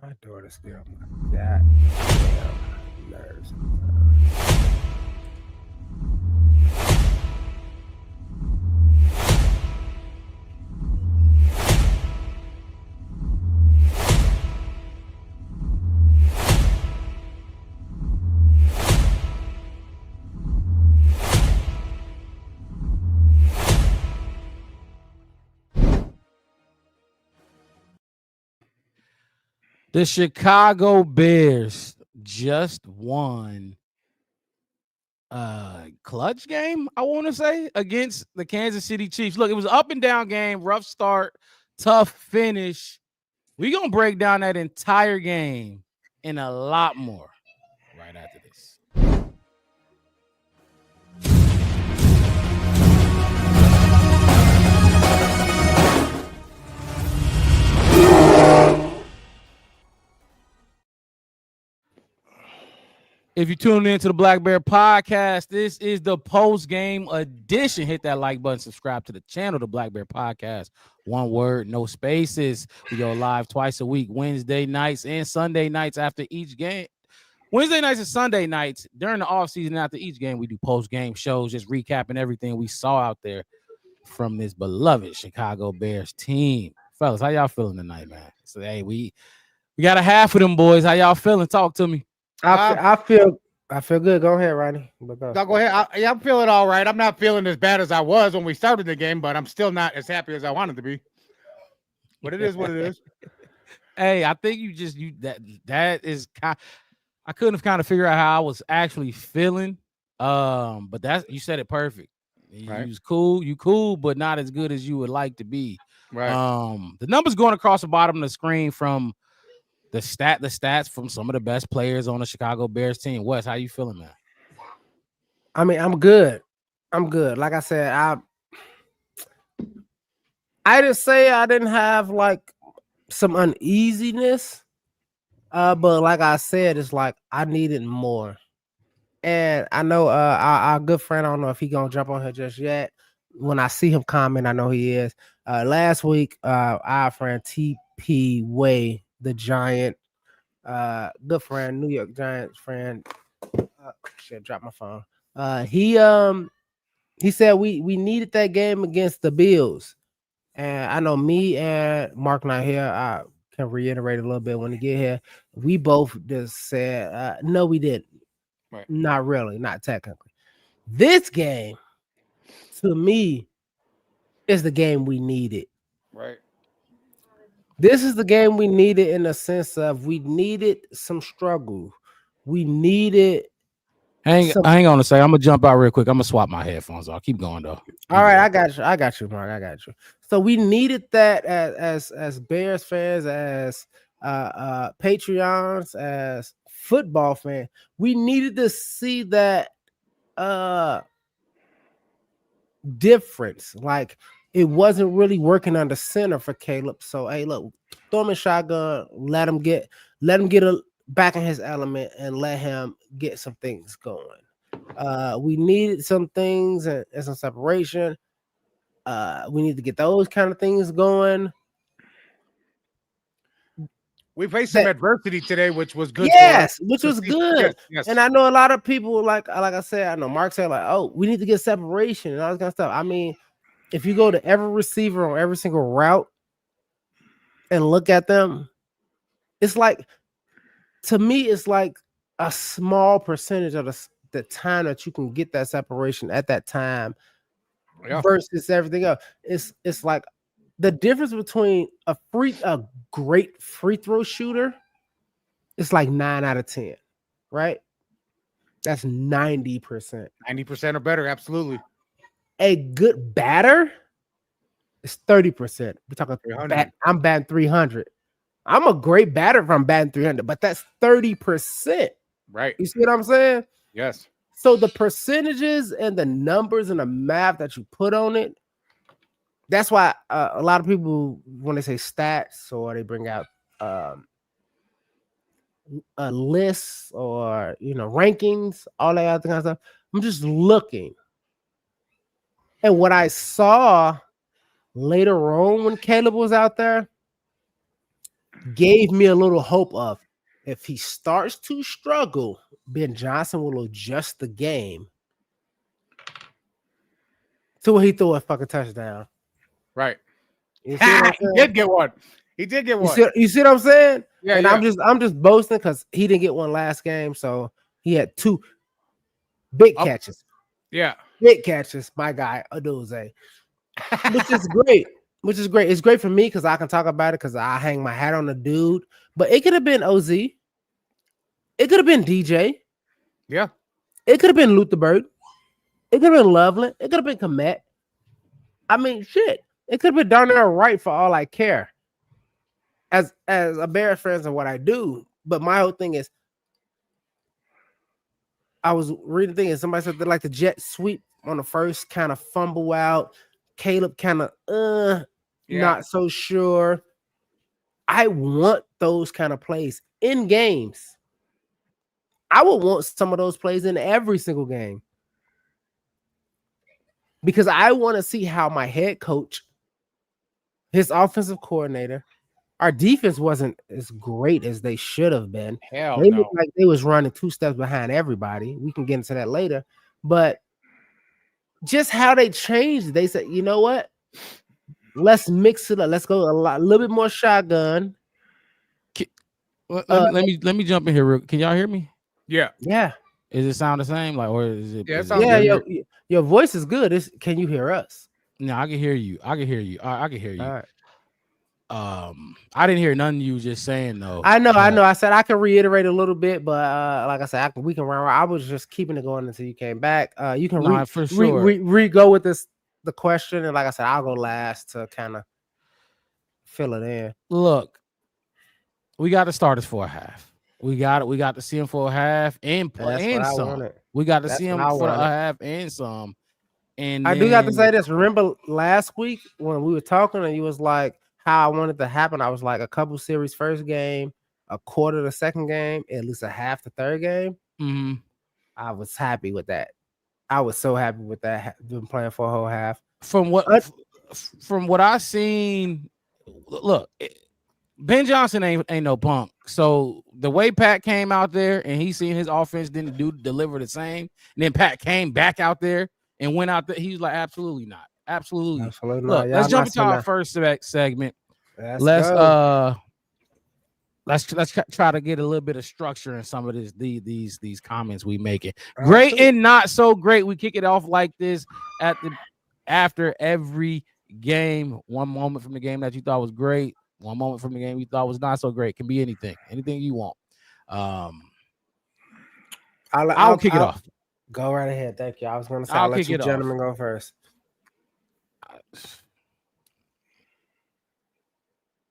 My daughter still my god nerves. The Chicago Bears just won clutch game, I want to say, against the Kansas City Chiefs. Look, it was an up and down game, rough start, tough finish. We're going to break down that entire game and a lot more right after this. If you're tuning into the Black Bear Podcast, this is the post-game edition. Hit that like button, subscribe to the channel, the Black Bear Podcast. One word, no spaces. We go live twice a week, Wednesday nights and Sunday nights after each game. Wednesday nights and Sunday nights during the offseason after each game, we do post-game shows, just recapping everything we saw out there from this beloved Chicago Bears team. Fellas, how y'all feeling tonight, man? So, hey, we got a half of them boys. How y'all feeling? Talk to me. I feel good. Go ahead, Ronnie. Go ahead. I'm feeling all right. I'm not feeling as bad as I was when we started the game, but I'm still not as happy as I wanted to be. But it is what it is. Hey, I think that is kind. I couldn't have kind of figured out how I was actually feeling. But you said it perfect. Right. You was cool. You cool, but not as good as you would like to be. Right. The numbers going across the bottom of the screen from the stats from some of the best players on the Chicago Bears team. Wes, how you feeling, man? I mean, I'm good. Like I said, I didn't say I didn't have like some uneasiness. But like I said, it's like I needed more. And I know our good friend, I don't know if he gonna jump on here just yet. When I see him comment, I know he is. Last week, our friend TP Way, the Giant, good friend, New York Giants friend. Shit, drop my phone. He said we needed that game against the Bills, and I know me and Mark not here. I can reiterate a little bit when he get here. We both just said no, we didn't. Right. Not really, not technically. This game, to me, is the game we needed. Right. This is the game we needed in the sense of we needed some struggle. We needed. Hang on a second. I'm gonna jump out real quick. I'm gonna swap my headphones off. Keep going though. All right, I got you, Mark. I got you. So we needed that as Bears fans, as Patreons, as football fans. We needed to see that difference. Like it wasn't really working under center for Caleb. So hey, look, throw him in shotgun, let him get back in his element and let him get some things going. We needed some things and some separation. We need to get those kind of things going. We faced some adversity today, which was good. Yes, which was good. Yes. And I know a lot of people, like I said, I know Mark said, like, oh, we need to get separation and all this kind of stuff. I mean, if you go to every receiver on every single route and look at them, it's like, to me, it's like a small percentage of the time that you can get that separation at that time versus everything else. It's like the difference between a great free throw shooter is like 9 out of 10, right? That's 90%. 90% or better, absolutely. A good batter is 30%. We're talking 300. I'm batting 300. I'm a great batter if I'm batting 300, but that's 30%. Right. You see what I'm saying? Yes. So the percentages and the numbers and the math that you put on it, that's why a lot of people, when they say stats or they bring out a list or rankings, all that other kind of stuff, I'm just looking. And what I saw later on when Caleb was out there, gave me a little hope of if he starts to struggle, Ben Johnson will adjust the game to where he threw a fucking touchdown. Right. You see what I'm He saying? did get one. He did get You one. see what I'm saying? Yeah, And yeah. I'm just boasting because he didn't get one last game, so he had 2 big catches. Yeah. Big catches, my guy Adoze, which is great. Which is great. It's great for me because I can talk about it because I hang my hat on the dude. But it could have been OZ. It could have been DJ. Yeah. It could have been Luther Bird. It could have been Loveland. It could have been Komet. I mean, shit. It could have been Darnell Wright for all I care. As a Bears fan of what I do. But my whole thing is, I was reading thing and somebody said they like the jet sweep on the first kind of fumble out. Caleb kind of not so sure. I want those kind of plays in games. I would want some of those plays in every single game. Because I want to see how my head coach, his offensive coordinator, our defense wasn't as great as they should have been. Hell They no. looked like they was running 2 steps behind everybody. We can get into that later. But just how they changed, they said, you know what? Let's mix it up. Let's go a little bit more shotgun. Let me jump in here. Can y'all hear me? Yeah. Yeah. Is it sound the same? Like, or is it? Yeah, it is sounds Yeah, good. your voice is good. Can you hear us? No, I can hear you. I can hear you. I can hear you. All right. I didn't hear none of you just saying though. I know. I said I can reiterate a little bit, but like I said, we can run. I was just keeping it going until you came back. You can for sure. go with the question, and like I said, I'll go last to kind of fill it in. Look, we got the starters for a half. We got to see him for a half and some. We got to see him for a half and some. And I do got to say this. Remember last week when we were talking and you was like how I wanted to happen? I was like a couple series first game, a quarter the second game, at least a half the third game. Mm-hmm. I was happy with that. I was so happy with that. Been playing for a whole half. From what I seen, look, Ben Johnson ain't no punk. So the way Pat came out there and he seen his offense didn't deliver the same, and then Pat came back out there and went out there. He was like, absolutely not. Absolutely not. Look, let's jump into our first segment. Let's try to get a little bit of structure in some of these comments we making. Great and not so great. We kick it off like this after every game. One moment from the game that you thought was great. One moment from the game you thought was not so great. Can be anything you want. I'll kick it off. Go right ahead. Thank you. I was going to say I'll let you gentlemen go first.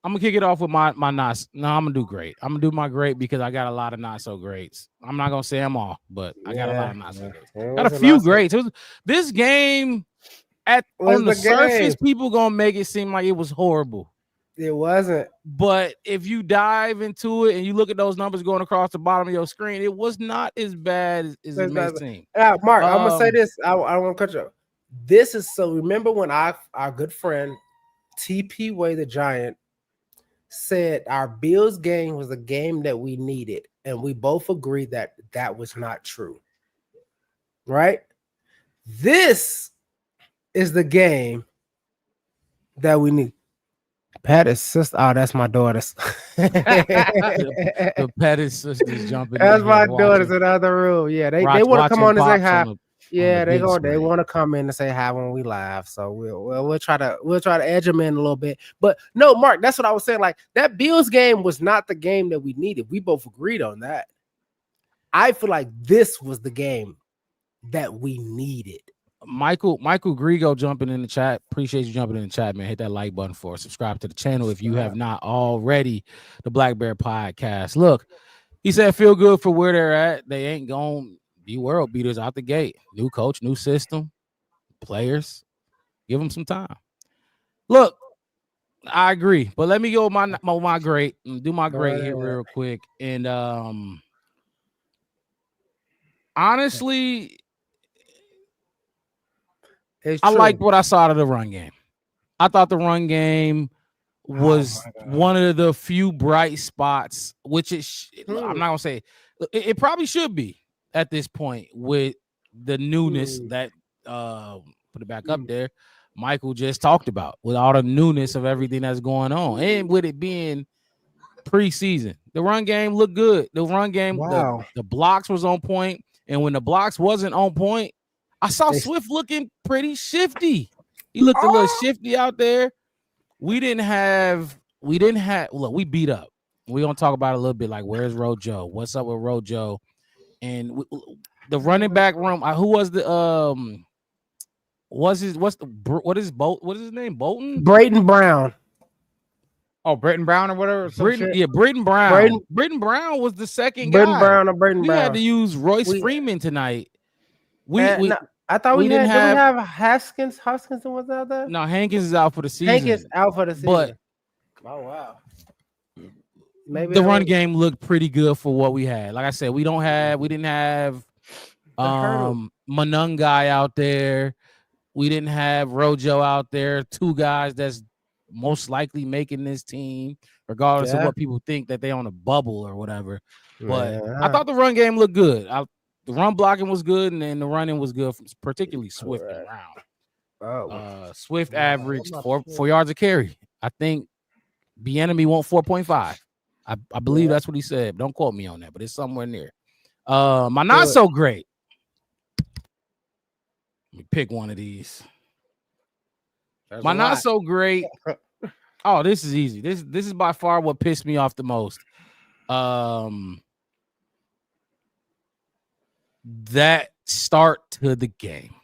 I'm gonna kick it off with my not. No, I'm gonna do great. I'm gonna do my great because I got a lot of not so greats. I'm not gonna say them all, but I got a lot of not so greats. Got a few greats. This game on the surface, people gonna make it seem like it was horrible. It wasn't. But if you dive into it and you look at those numbers going across the bottom of your screen, it was not as bad as it may seem. Mark, I'm gonna say this. I want to cut you off. This is so. Remember when our good friend TP Way the Giant said our Bills game was a game that we needed, and we both agreed that was not true. Right? This is the game that we need. Patty's sister. Oh, that's my daughter's. the Patty's sister's jumping. That's my daughter's in the other room. Yeah, they want to come on and say hi. Yeah, they want to come in and say hi when we live. So we'll try to edge them in a little bit. But no, Mark, that's what I was saying. Like that Bills game was not the game that we needed. We both agreed on that. I feel like this was the game that we needed. Michael Grigo jumping in the chat. Appreciate you jumping in the chat, man. Hit that like button for us. Subscribe to the channel if you have not already. The Black Bear Podcast. Look, he said feel good for where they're at. They ain't gonna be world beaters out the gate. New coach, new system, players. Give them some time. Look, I agree, but let me go my great and do my great here real quick. And honestly, I liked what I saw out of the run game. I thought the run game was one of the few bright spots, which I'm not gonna say it probably should be at this point with the newness that put it back up there. Michael just talked about with all the newness of everything that's going on, and with it being preseason, the run game looked good. The run game, the blocks was on point, and when the blocks wasn't on point, I saw Swift looking pretty shifty. He looked a little shifty out there. We didn't have. Look, we beat up. We're gonna talk about it a little bit. Like, where's Rojo? What's up with Rojo? And the running back room. Who was the what is his name? Bolton? Brayton Brown. Oh, Britton Brown or whatever. Britton Brown. Britton Brown was the second guy. We had to use Royce Freeman tonight. I thought we didn't have Haskins. Hoskins was out there. No, Hankins is out for the season. Hankins out for the season. But oh wow. Maybe the run game looked pretty good for what we had. Like I said, we didn't have Manungai out there. We didn't have Rojo out there. Two guys that's most likely making this team, regardless of what people think that they on a bubble or whatever. But I thought the run game looked good. The run blocking was good, and then the running was good, particularly Swift and Brown. Swift averaged 4 yards a carry. I think the enemy want 4.5. I believe that's what he said. Don't quote me on that, but it's somewhere near. My not so great. Let me pick one of these. My not so great. Oh, this is easy. This is by far what pissed me off the most. That start to the game.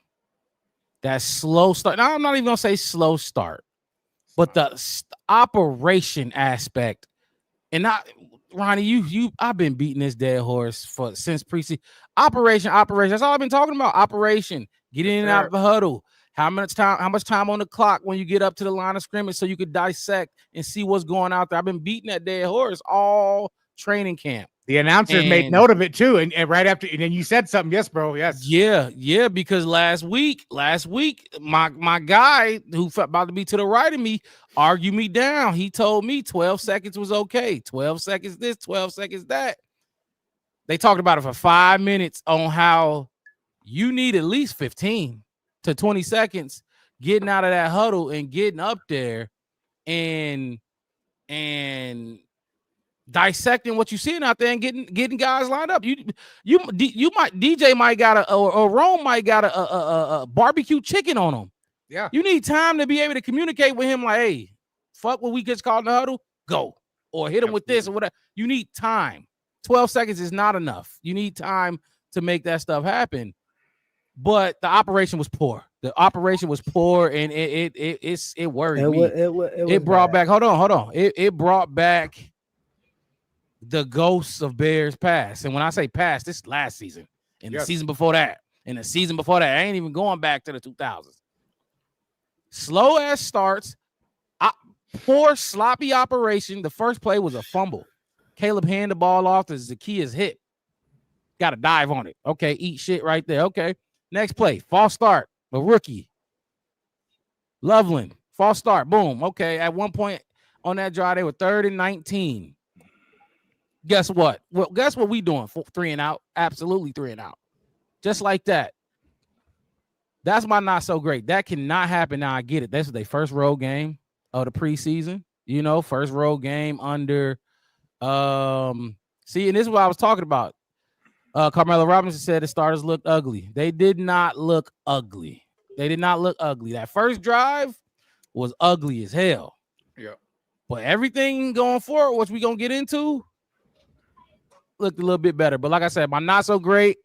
That slow start. Now, I'm not even gonna say slow start, but the operation aspect. And Ronnie, I've been beating this dead horse since preseason. Operation. That's all I've been talking about. Operation. Get in and out of the huddle. How much time on the clock when you get up to the line of scrimmage so you could dissect and see what's going out there. I've been beating that dead horse all training camp. The announcers made note of it too, and right after, and then you said something. Yes, bro. Yes. Yeah. Because last week, my guy who about to be to the right of me argued me down. He told me 12 seconds was okay. 12 seconds this, 12 seconds that. They talked about it for 5 minutes on how you need at least 15 to 20 seconds getting out of that huddle and getting up there and dissecting what you're seeing out there and getting guys lined up. DJ might got or Rome might got a barbecue chicken on him. Yeah. You need time to be able to communicate with him like, hey, fuck what we just called in the huddle, go. Or hit him with this or whatever. You need time. 12 seconds is not enough. You need time to make that stuff happen. But the operation was poor. The operation was poor, and it worried me. It brought back. Hold on. It brought back the ghosts of Bears past. And when I say past, this is last season and the season before that, and the season before that. I ain't even going back to the 2000s. Slow ass starts, poor sloppy operation. The first play was a fumble. Caleb handed the ball off to Zacchaeus' hip. Got to dive on it. Okay, eat shit right there. Okay. Next play, false start, a rookie. Loveland, false start, boom. Okay, at one point on that drive, they were 3rd and 19. Guess what? Well, guess what we doing? 3 and out. Absolutely 3 and out. Just like that. That's my not so great. That cannot happen. Now I get it. This is their first road game of the preseason. First road game under. See, and this is what I was talking about. Carmelo Robinson said the starters looked ugly. They did not look ugly. That first drive was ugly as hell. Yeah. But everything going forward, which we gonna get into, looked a little bit better. But like I said, my not so great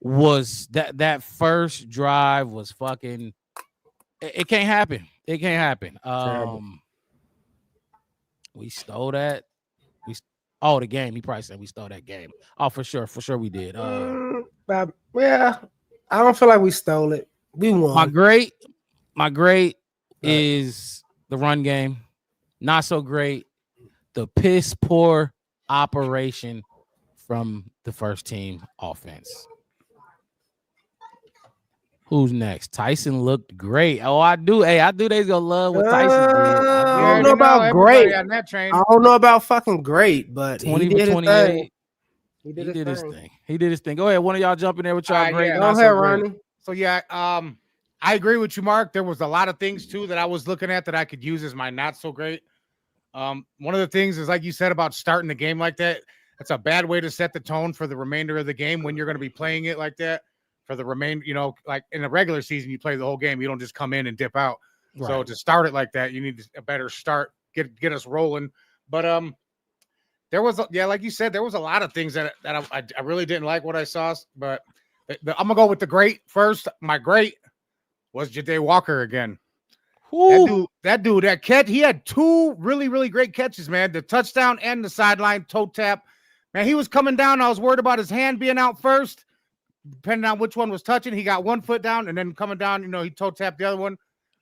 was that first drive was fucking. It can't happen. It can't happen. We stole that. The game. He probably said we stole that game. Oh, for sure we did. Yeah, I don't feel like we stole it. We won. My great is the run game. Not so great. The piss poor operation from the first team offense. Who's next? Tyson looked great. Oh, I do. Hey, I do. They's gonna love what Tyson did. I Yeah, don't know about everybody great. on that train. I don't know about fucking great, but 20 he for did his 28. thing. He did his thing. He did his thing. Go ahead. One of y'all jump in there with y'all great. Yeah. Go Not ahead, so great. Ronnie. So yeah, I agree with you, Mark. There was a lot of things too that I was looking at that I could use as my not so great. One of the things is like you said about starting the game like that. That's a bad way to set the tone for the remainder of the game when you're going to be playing it like that. For the remainder, like in the regular season, you play the whole game. You don't just come in and dip out. Right. So to start it like that, you need a better start, get us rolling. But there was like you said, there was a lot of things that I really didn't like what I saw. But I'm gonna go with the great first. My great was Ja'Day Walker again. That dude, that catch, he had two really, really great catches, man. The touchdown and the sideline toe tap. Man, he was coming down. I was worried about his hand being out first. Depending on which one was touching, he got one foot down and then coming down, he toe tapped the other one.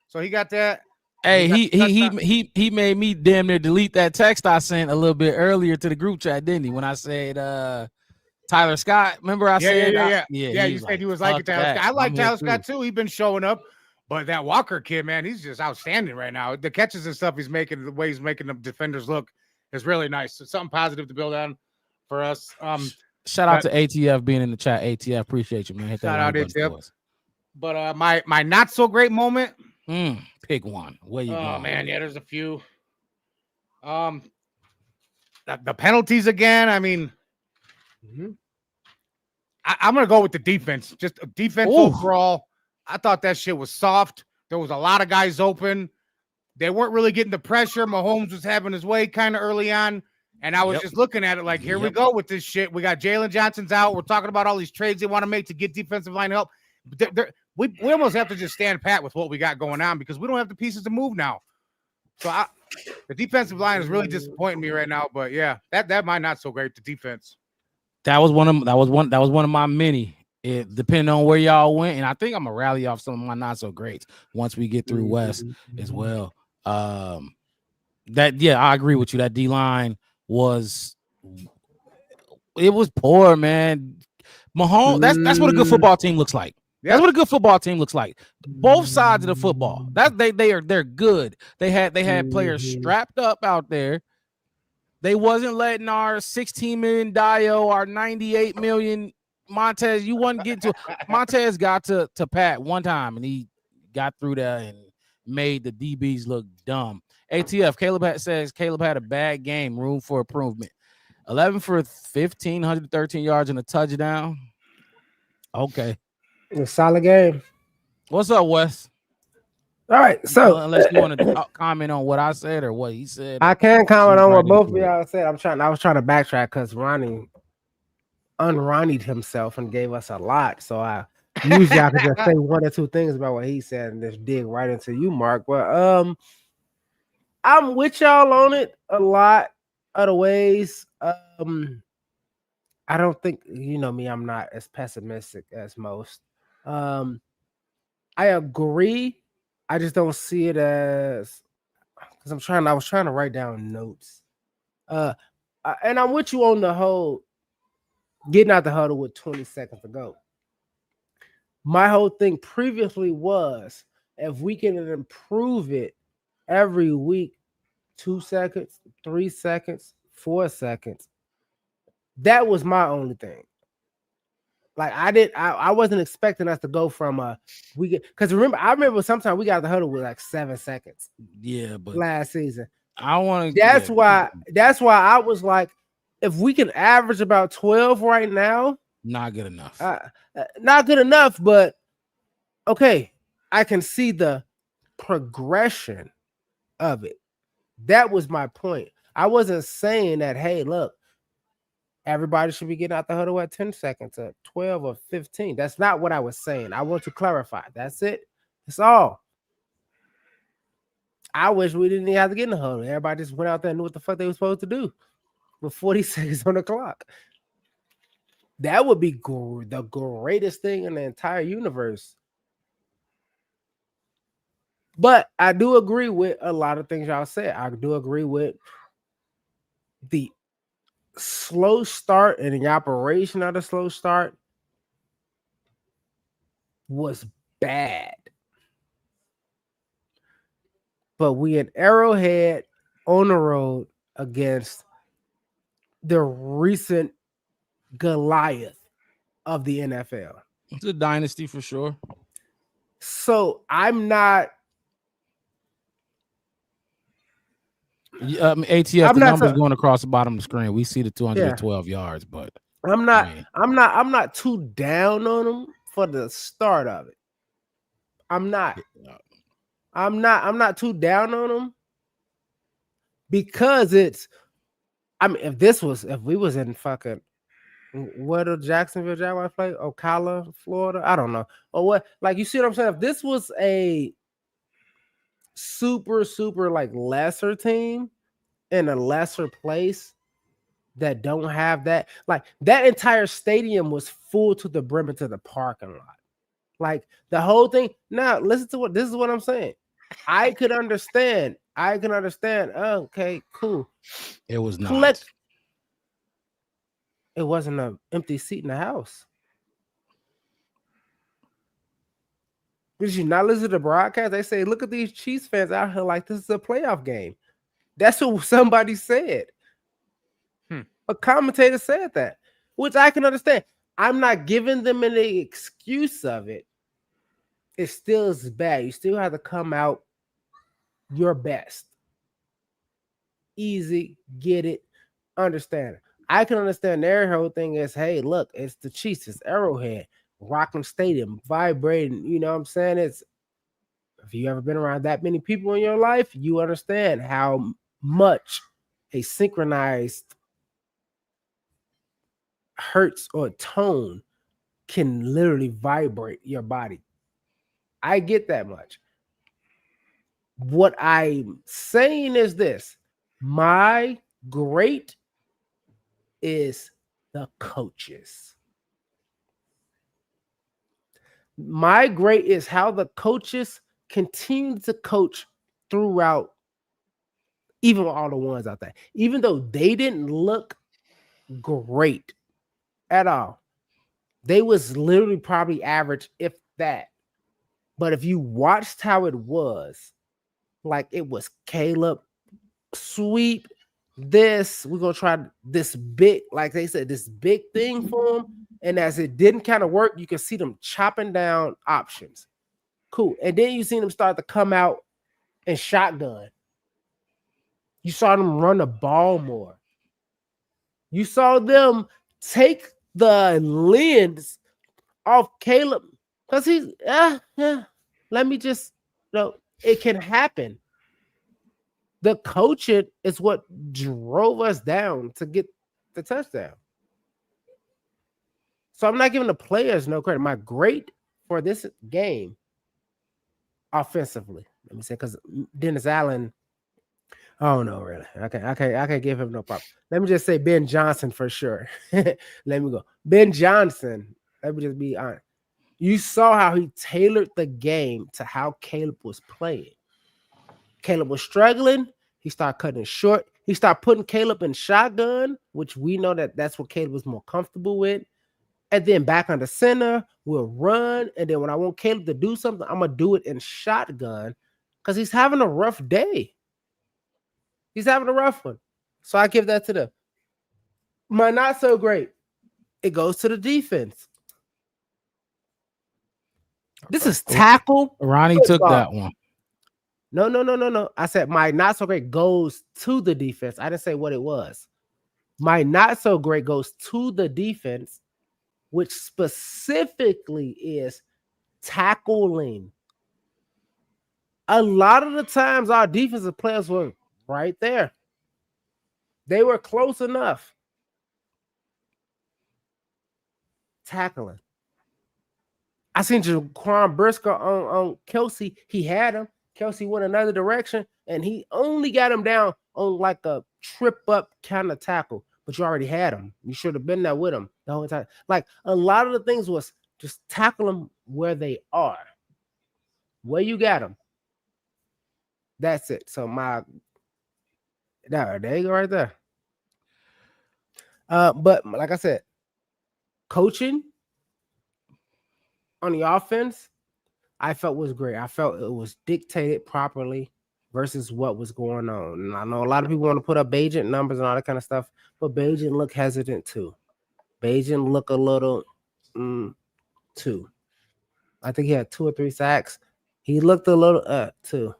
So he got that. Hey, he made me damn near delete that text I sent a little bit earlier to the group chat, didn't he? When I said Tyler Scott. Remember I said yeah. You said he was like Tyler Scott. I like Tyler Scott too. He's been showing up. But that Walker kid, man, he's just outstanding right now. The catches and stuff he's making, the way he's making the defenders look is really nice. So something positive to build on for us. Shout out to ATF being in the chat. ATF, appreciate you, man. Hit that shout out ATF. But my not so great moment. Pick one. Where you going? Oh man, yeah, there's a few. The penalties again. I mean, I'm gonna go with the defense. Just a defense overall. I thought that shit was soft. There was a lot of guys open. They weren't really getting the pressure. Mahomes was having his way kind of early on. And I was just looking at it like, here we go with this shit. We got Jalen Johnson's out. We're talking about all these trades they want to make to get defensive line help. We almost have to just stand pat with what we got going on because we don't have the pieces to move now. So the defensive line is really disappointing me right now. But yeah, that might not so great, the defense. That was one of my many. Depending on where y'all went, and I think I'm gonna rally off some of my not so greats once we get through West as well. I agree with you. That D line was poor, man. Mahomes, that's what a good football team looks like. Yeah. That's what a good football team looks like. Both sides of the football. They're good. They had players strapped up out there. They wasn't letting our 16 million Dio, our 98 million Montez. You wasn't getting to Montez got to Pat one time and he got through there and made the DBs look dumb. ATF, Caleb had a bad game, room for improvement. 11 for 15, 113 yards and a touchdown. Okay. A solid game. What's up, Wes? All right. So unless you want to comment on what I said or what he said. I can comment on what both of y'all said. I was trying to backtrack because Ronnie unronnied himself and gave us a lot. So I could just say one or two things about what he said and just dig right into you, Mark. But I'm with y'all on it a lot of the ways. I don't think, you know me, I'm not as pessimistic as most. I agree. I just don't see it as because I was trying to write down notes. And I'm with you on the whole getting out the huddle with 20 seconds to go. My whole thing previously was if we can improve it every week, 2 seconds, 3 seconds, 4 seconds. That was my only thing. Like I wasn't expecting us to go from I remember sometimes we got the huddle with like 7 seconds. Yeah, but last season. That's why I was like, if we can average about 12 right now, not good enough. Not good enough, but okay, I can see the progression of it. That was my point. I wasn't saying that, hey, look, everybody should be getting out the huddle at 10 seconds, or 12 or 15. That's not what I was saying. I want to clarify. That's it. That's all. I wish we didn't even have to get in the huddle. Everybody just went out there and knew what the fuck they were supposed to do with 40 seconds on the clock. That would be the greatest thing in the entire universe. But I do agree with a lot of things y'all said. I do agree with the slow start and the operation of the slow start was bad. But we in Arrowhead on the road against the recent Goliath of the NFL. It's a dynasty for sure. So I'm not. ATS, I'm the not numbers so- going across the bottom of the screen. We see the Yeah. 212 yards, but I'm not too down on him for the start of it. I'm not too down on him because it's. I mean, if we was in fucking where the Jacksonville Jaguars play, Ocala, Florida, I don't know, or what. Like, you see what I'm saying? If this was a super like lesser team in a lesser place that don't have that, like that entire stadium was full to the brim into the parking lot. Like the whole thing. Now, listen to this is what I'm saying. I could understand. I can understand. Okay, cool. it was not. It wasn't an empty seat in the house. Did you not listen to the broadcast? They say, look at these Chiefs fans out here like this is a playoff game. That's what somebody said. A commentator said that, which I can understand. I'm not giving them any excuse of it. It still is bad. You still have to come out your best. Easy, get it, understand it. I can understand their whole thing is, hey, look, it's the Chiefs, it's Arrowhead, Rockland Stadium, vibrating. You know what I'm saying? It's if you ever been around that many people in your life, you understand how much a synchronized hertz or tone can literally vibrate your body. I get that much. What I'm saying is this: my great is the coaches. My great is how the coaches continue to coach throughout, even with all the ones out there, even though they didn't look great at all. They was literally probably average, if that. But if you watched how it was, like it was Caleb sweep this, we're gonna try this big, like they said, this big thing for them. And as it didn't kind of work, you can see them chopping down options. Cool. And then you see them start to come out and shotgun. You saw them run the ball more. You saw them take the lens off Caleb because he's let me just it can happen. The coaching is what drove us down to get the touchdown. So I'm not giving the players no credit. My great for this game offensively, let me say, because Dennis Allen, I don't know really. I can't give him no problem. Let me just say Ben Johnson for sure. Let me go. Ben Johnson, let me just be honest. You saw how he tailored the game to how Caleb was playing. Caleb was struggling. He started cutting it short. He started putting Caleb in shotgun, which we know that's what Caleb was more comfortable with. And then back on the center, we'll run. And then when I want Caleb to do something, I'm going to do it in shotgun because he's having a rough day. He's having a rough one. So I give that to them. My not so great. It goes to the defense. This is tackle. Ronnie football. took that one. No. I said my not so great goes to the defense. I didn't say what it was. My not so great goes to the defense, which specifically is tackling. A lot of the times our defensive players were right there. They were close enough. Tackling. I seen Jaquan Brisker on Kelsey. He had him. Kelsey went another direction, and he only got him down on like a trip up kind of tackle. But you already had him. You should have been there with him the whole time. Like a lot of the things was just tackle them where they are, where you got them. That's it. So there you go right there. But like I said, coaching on the offense, I felt was great. I felt it was dictated properly versus what was going on. And I know a lot of people want to put up Bajent numbers and all that kind of stuff, but Bajent looked hesitant too. Bajent looked a little too. I think he had 2 or 3 sacks. He looked a little too.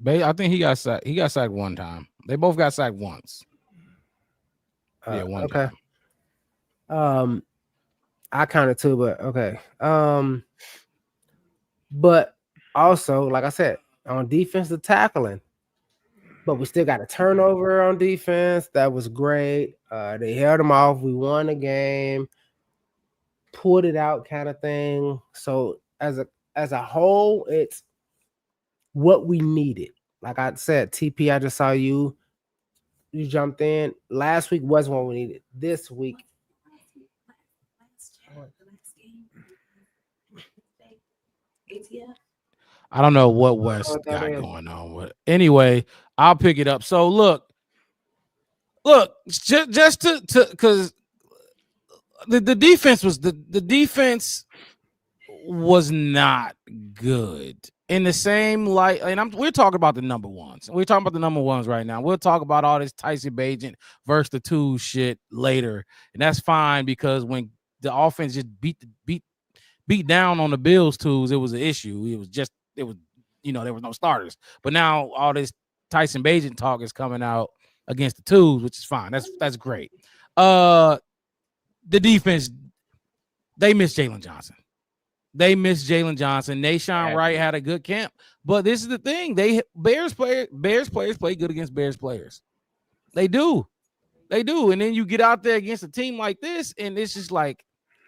I think he got sacked. He got sacked one time. They both got sacked once. One time. I counted 2, but okay. But also, like I said, on defensive tackling, but we still got a turnover on defense. That was great. They held them off. We won the game, pulled it out, kind of thing. So as a whole, it's what we needed. Like I said, TP, I just saw you. You jumped in. Last week wasn't what we needed. This week. I don't know what West got going on with. Anyway, I'll pick it up. So look, just to because the defense was not good in the same light. And we're talking about the number ones. We're talking about the number ones right now. We'll talk about all this Tyson Bagent versus the 2 shit later, and that's fine because when the offense just beat down on the Bills 2s, it was an issue. There was no starters. But now all this Tyson Bagent talk is coming out against the 2s, which is fine. That's great. The defense, they missed Jalen Johnson. Nashawn Wright had a good camp, but this is the thing: Bears players play good against Bears players. They do, and then you get out there against a team like this, and it's just like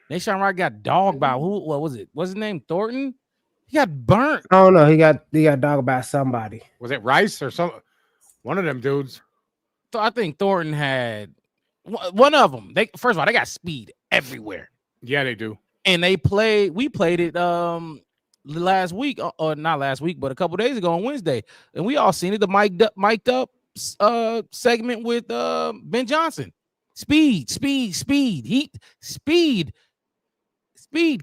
Nashawn Wright got dogged by who? What was it? What's his name? Thornton. He got burnt. I don't know. He got dogged by somebody. Was it Rice or one of them dudes? So I think Thornton had one of them. First of all, they got speed everywhere. Yeah, they do. And we played it last week, or not last week, but a couple days ago on Wednesday, and we all seen it. The mic'd up segment with Ben Johnson. Speed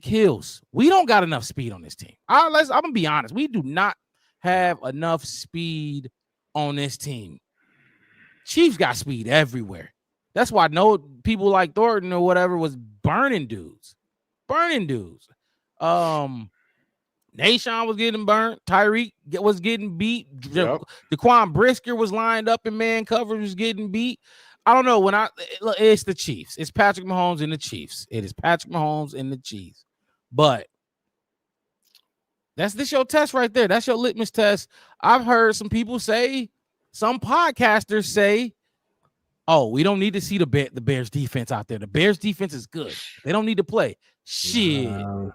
kills. We don't got enough speed on this team. I'm gonna be honest. We do not have enough speed on this team. Chiefs got speed everywhere. That's why people like Thornton or whatever was burning dudes. Nashawn was getting burnt. Tyreek was getting beat. Yep. Daquan Brisker was lined up in man coverage, was getting beat. I don't know. It's the Chiefs. It's Patrick Mahomes and the Chiefs. It is Patrick Mahomes and the Chiefs. But this your test right there. That's your litmus test. I've heard some people say, some podcasters say, oh, we don't need to see the Bears defense out there. The Bears defense is good. They don't need to play. Shit. I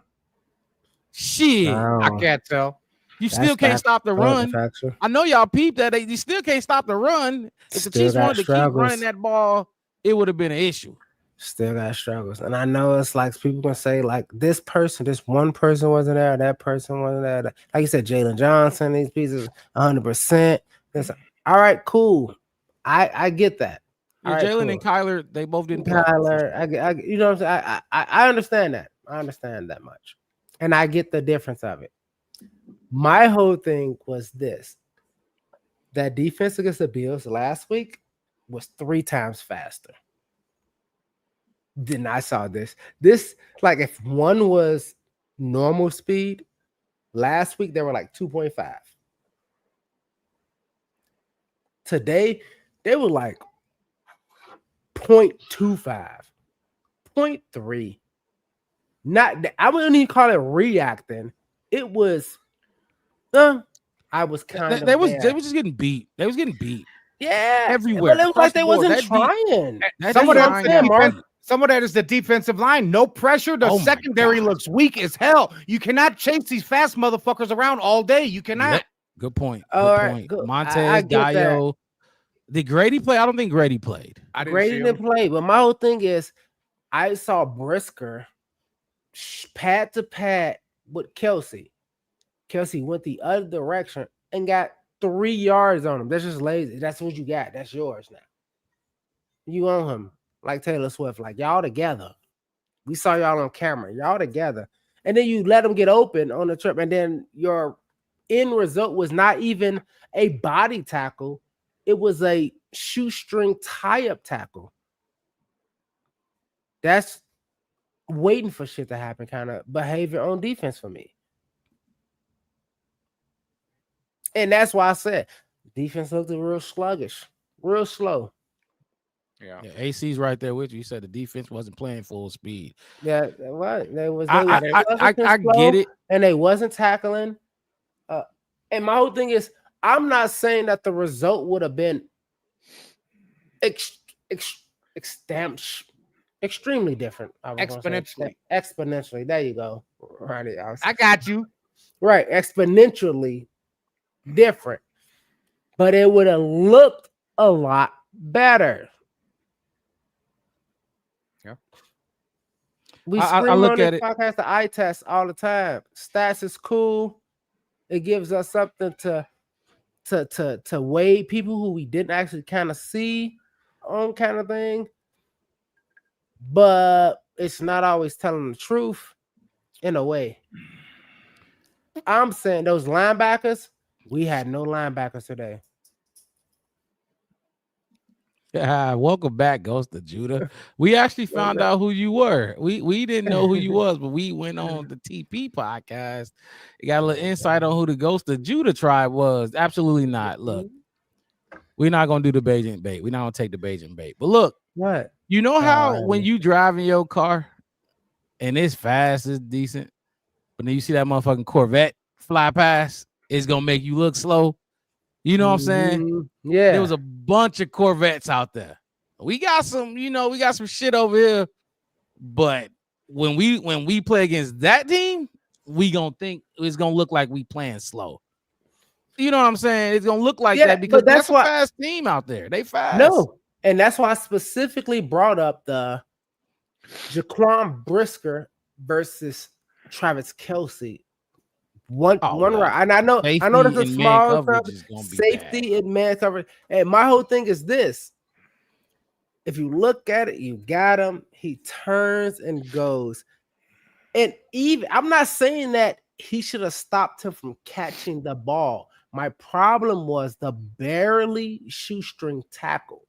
can't tell. You still can't stop the run. I know y'all peeped that. You still can't stop the run. If the Chiefs wanted to keep running that ball, it would have been an issue. Still got struggles. And I know it's like people can say, like, this one person wasn't there, that person wasn't there. Like you said, Jalen Johnson, these pieces 100%. All right, cool. I get that. Yeah, Jalen and Kyler, they both didn't play. Kyler, you know what I'm saying? I understand that. I understand that much. And I get the difference of it. My whole thing was this. That defense against the Bills last week was 3 times faster. Then I saw this. Like, if one was normal speed, last week they were like 2.5. Today, they were like 0.25, 0.3. I wouldn't even call it reacting. It was, I was kind of. They was just getting beat. They was getting beat. Yeah, everywhere. But it was like they wasn't trying. Some of that is the defensive line. No pressure. The secondary looks weak as hell. You cannot chase these fast motherfuckers around all day. You cannot. Yep. Good point. Montez, Dio. Did Grady play? I don't think Grady played. Grady didn't play. But my whole thing is, I saw Brisker pad to pad with Kelsey. Kelsey went the other direction and got 3 yards on him. That's just lazy. That's what you got. That's yours now. You own him like Taylor Swift. Like, y'all together. We saw y'all on camera. Y'all together. and then you let them get open on the trip, and then your end result was not even a body tackle. It was a shoestring tie-up tackle. That's waiting for shit to happen kind of behavior on defense for me. And that's why I said defense looked real sluggish, real slow. Yeah. AC's right there with you. You said the defense wasn't playing full speed. Yeah, what they was. I get it, and they wasn't tackling. And my whole thing is, I'm not saying that the result would have been extremely different. Exponentially. There you go. Right. I got you. Right. Exponentially different. But it would have looked a lot better. Yeah. We I look at it. Podcast the eye test all the time. Stats is cool. It gives us something to weigh people who we didn't actually kind of see on kind of thing. But it's not always telling the truth in a way. I'm saying those linebackers, we had no linebackers today. Yeah, welcome back, Ghost of Judah. We actually found out who you were. We didn't know who you was, but we went on the TP podcast. You got a little insight on who the Ghost of Judah tribe was. Absolutely not. Look, we're not gonna do the Beijing bait. We're not gonna take the Beijing bait. But look, what? You know how when you drive in your car and it's fast, it's decent, but then you see that motherfucking Corvette fly past, it's gonna make you look slow. You know what I'm saying? Yeah. There was a bunch of Corvettes out there. We got some, we got some shit over here. But when we play against that team, we gonna think it's gonna look like we playing slow. You know what I'm saying? It's gonna look like that because that's a fast team out there. They fast. No, and that's why I specifically brought up the Jaquan Brisker versus Travis Kelce. One right, and I know this is small safety and man coverage. And my whole thing is this: if you look at it, you got him. He turns and goes, and even I'm not saying that he should have stopped him from catching the ball. My problem was the barely shoestring tackle.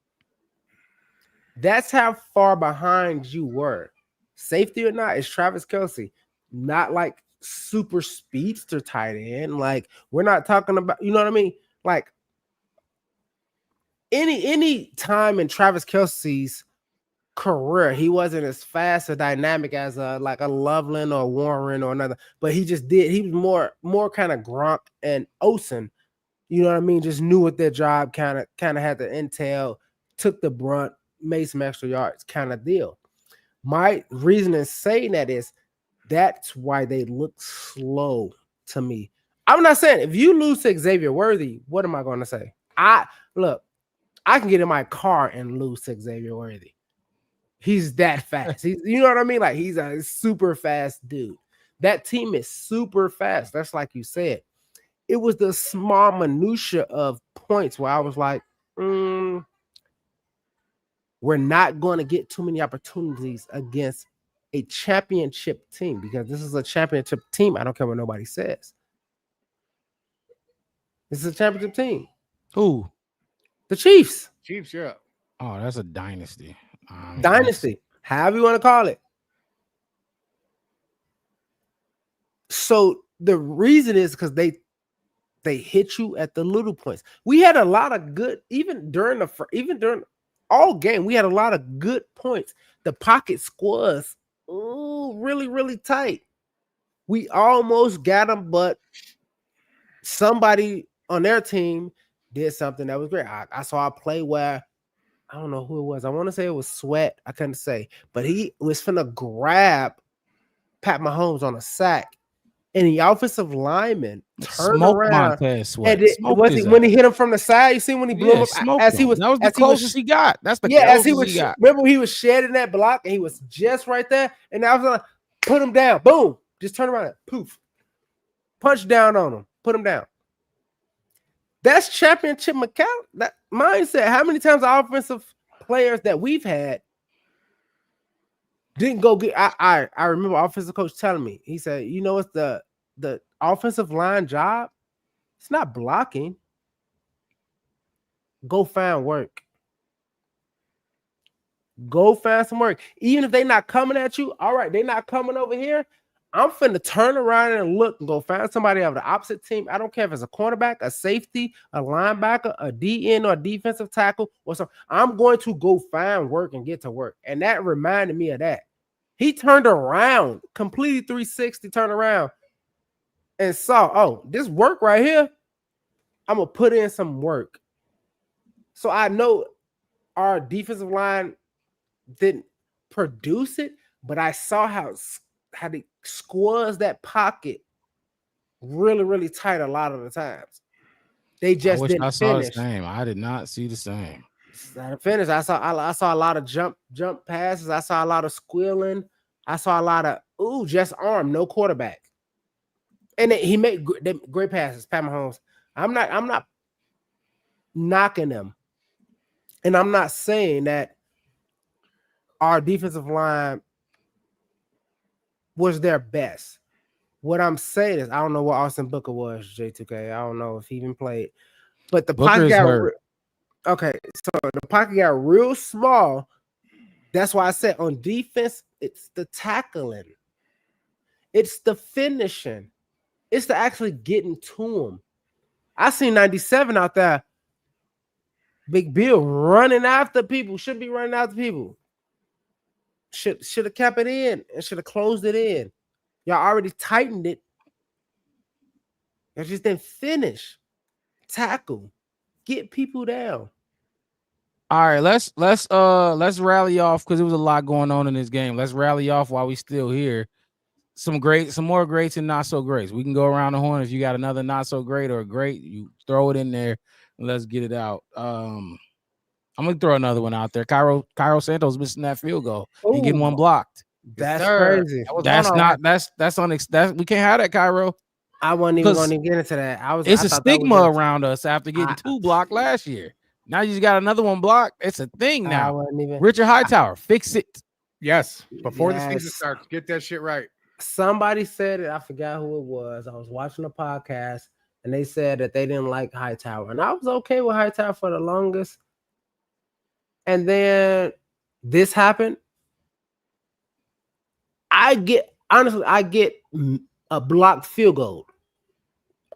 That's how far behind you were. Safety or not, it's Travis Kelce, not like super speedster tight end. Like, we're not talking about, you know what I mean? Like, any time in Travis Kelce's career, he wasn't as fast or dynamic as a Loveland or Warren or another, but he was more kind of Gronk and Olsen. You know what I mean? Just knew what their job kind of had the intel, took the brunt, made some extra yards kind of deal. My reason in saying that is that's why they look slow to me. I'm not saying if you lose to Xavier Worthy, what am I going to say? I can get in my car and lose to Xavier Worthy. He's that fast. You know what I mean? Like, he's a super fast dude. That team is super fast. That's like you said. It was the small minutia of points where I was like, we're not going to get too many opportunities against a championship team, because this is a championship team. I don't care what nobody says. This is a championship team. Who? The Chiefs. Chiefs, yeah. Oh, that's a dynasty. Dynasty, however you want to call it. So the reason is because they hit you at the little points. We had a lot of good, even during all game, we had a lot of good points. The pocket squads, really, really tight. We almost got them, but somebody on their team did something that was great. I saw a play where, I don't know who it was. I want to say it was Sweat. I couldn't say, but he was finna grab Pat Mahomes on a sack, and the offensive lineman turned around. When he hit him from the side, you see when he blew him up that was the closest he got. That's the closest he got. Remember, he was shedding that block, and he was just right there, and I was like, put him down. Boom, just turn around, poof, punch down on him, put him down. That's championship that mindset. How many times the offensive players that we've had didn't go get. I remember offensive coach telling me. He said, "You know, it's the offensive line job. It's not blocking. Go find work. Go find some work. Even if they're not coming at you, all right, they're not coming over here. I'm finna turn around and look and go find somebody of the opposite team. I don't care if it's a cornerback, a safety, a linebacker, a DN, or a defensive tackle, or something. I'm going to go find work and get to work." And that reminded me of that. He turned around, completely 360, turned around, and saw, oh, this work right here, I'm going to put in some work. So I know our defensive line didn't produce it, but I saw how they squeeze that pocket really, really tight a lot of the times. They just didn't I saw finish. the same. I did not see the same. Finish. I saw a lot of jump passes. I saw a lot of squealing. I saw a lot of just arm, no quarterback. And he made great passes, Pat Mahomes. I'm not knocking them. And I'm not saying that our defensive line was their best. What I'm saying is, I don't know what Austin Booker was, J2K. I don't know if he even played. But the pocket got okay. So the pocket got real small. That's why I said on defense, it's the tackling. It's the finishing. It's the actually getting to him. I seen 97 out there. Big Bill running after people. Should be running after people. Should have kept it in and should have closed it in. Y'all already tightened it. Y'all just didn't finish. Tackle. Get people down. All right, let's rally off because there was a lot going on in this game. Let's rally off while we still here. Some more greats and not so greats. We can go around the horn. If you got another not so great or a great, you throw it in there and let's get it out. I'm gonna throw another one out there. Cairo Santos missing that field goal. He getting one blocked. That's crazy. That's we can't have that, Cairo. I wasn't even going to get into that. It's a stigma around us after getting 2 blocked last year. Now you just got another one blocked. It's a thing now. Richard Hightower, fix it. Yes, before the season starts, get that shit right. Somebody said it. I forgot who it was. I was watching a podcast and they said that they didn't like Hightower, and I was okay with Hightower for the longest. And then this happened. I get a blocked field goal.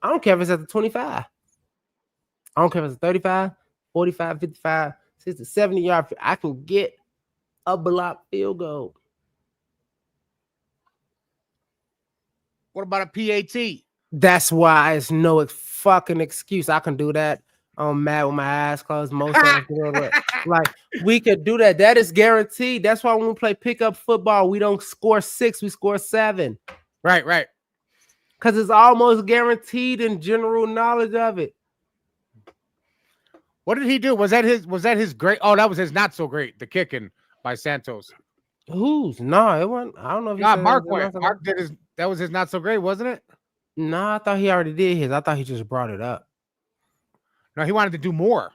I don't care if it's at the 25. I don't care if it's 35, 45, 55, 60, 70 yard. I can get a blocked field goal. What about a PAT? That's why it's no fucking excuse. I can do that. I'm mad with my eyes closed. Most of us do it. Like, we could do that. That is guaranteed. That's why when we play pickup football, we don't score 6, we score 7. Right. Because it's almost guaranteed in general knowledge of it. What did he do? Was that his great? Oh, that was his not so great. The kicking by Santos. Whose? No, it wasn't. I don't know if Mark went. Mark did his. That was his not so great, wasn't it? No, I thought he already did his. I thought he just brought it up. No, he wanted to do more.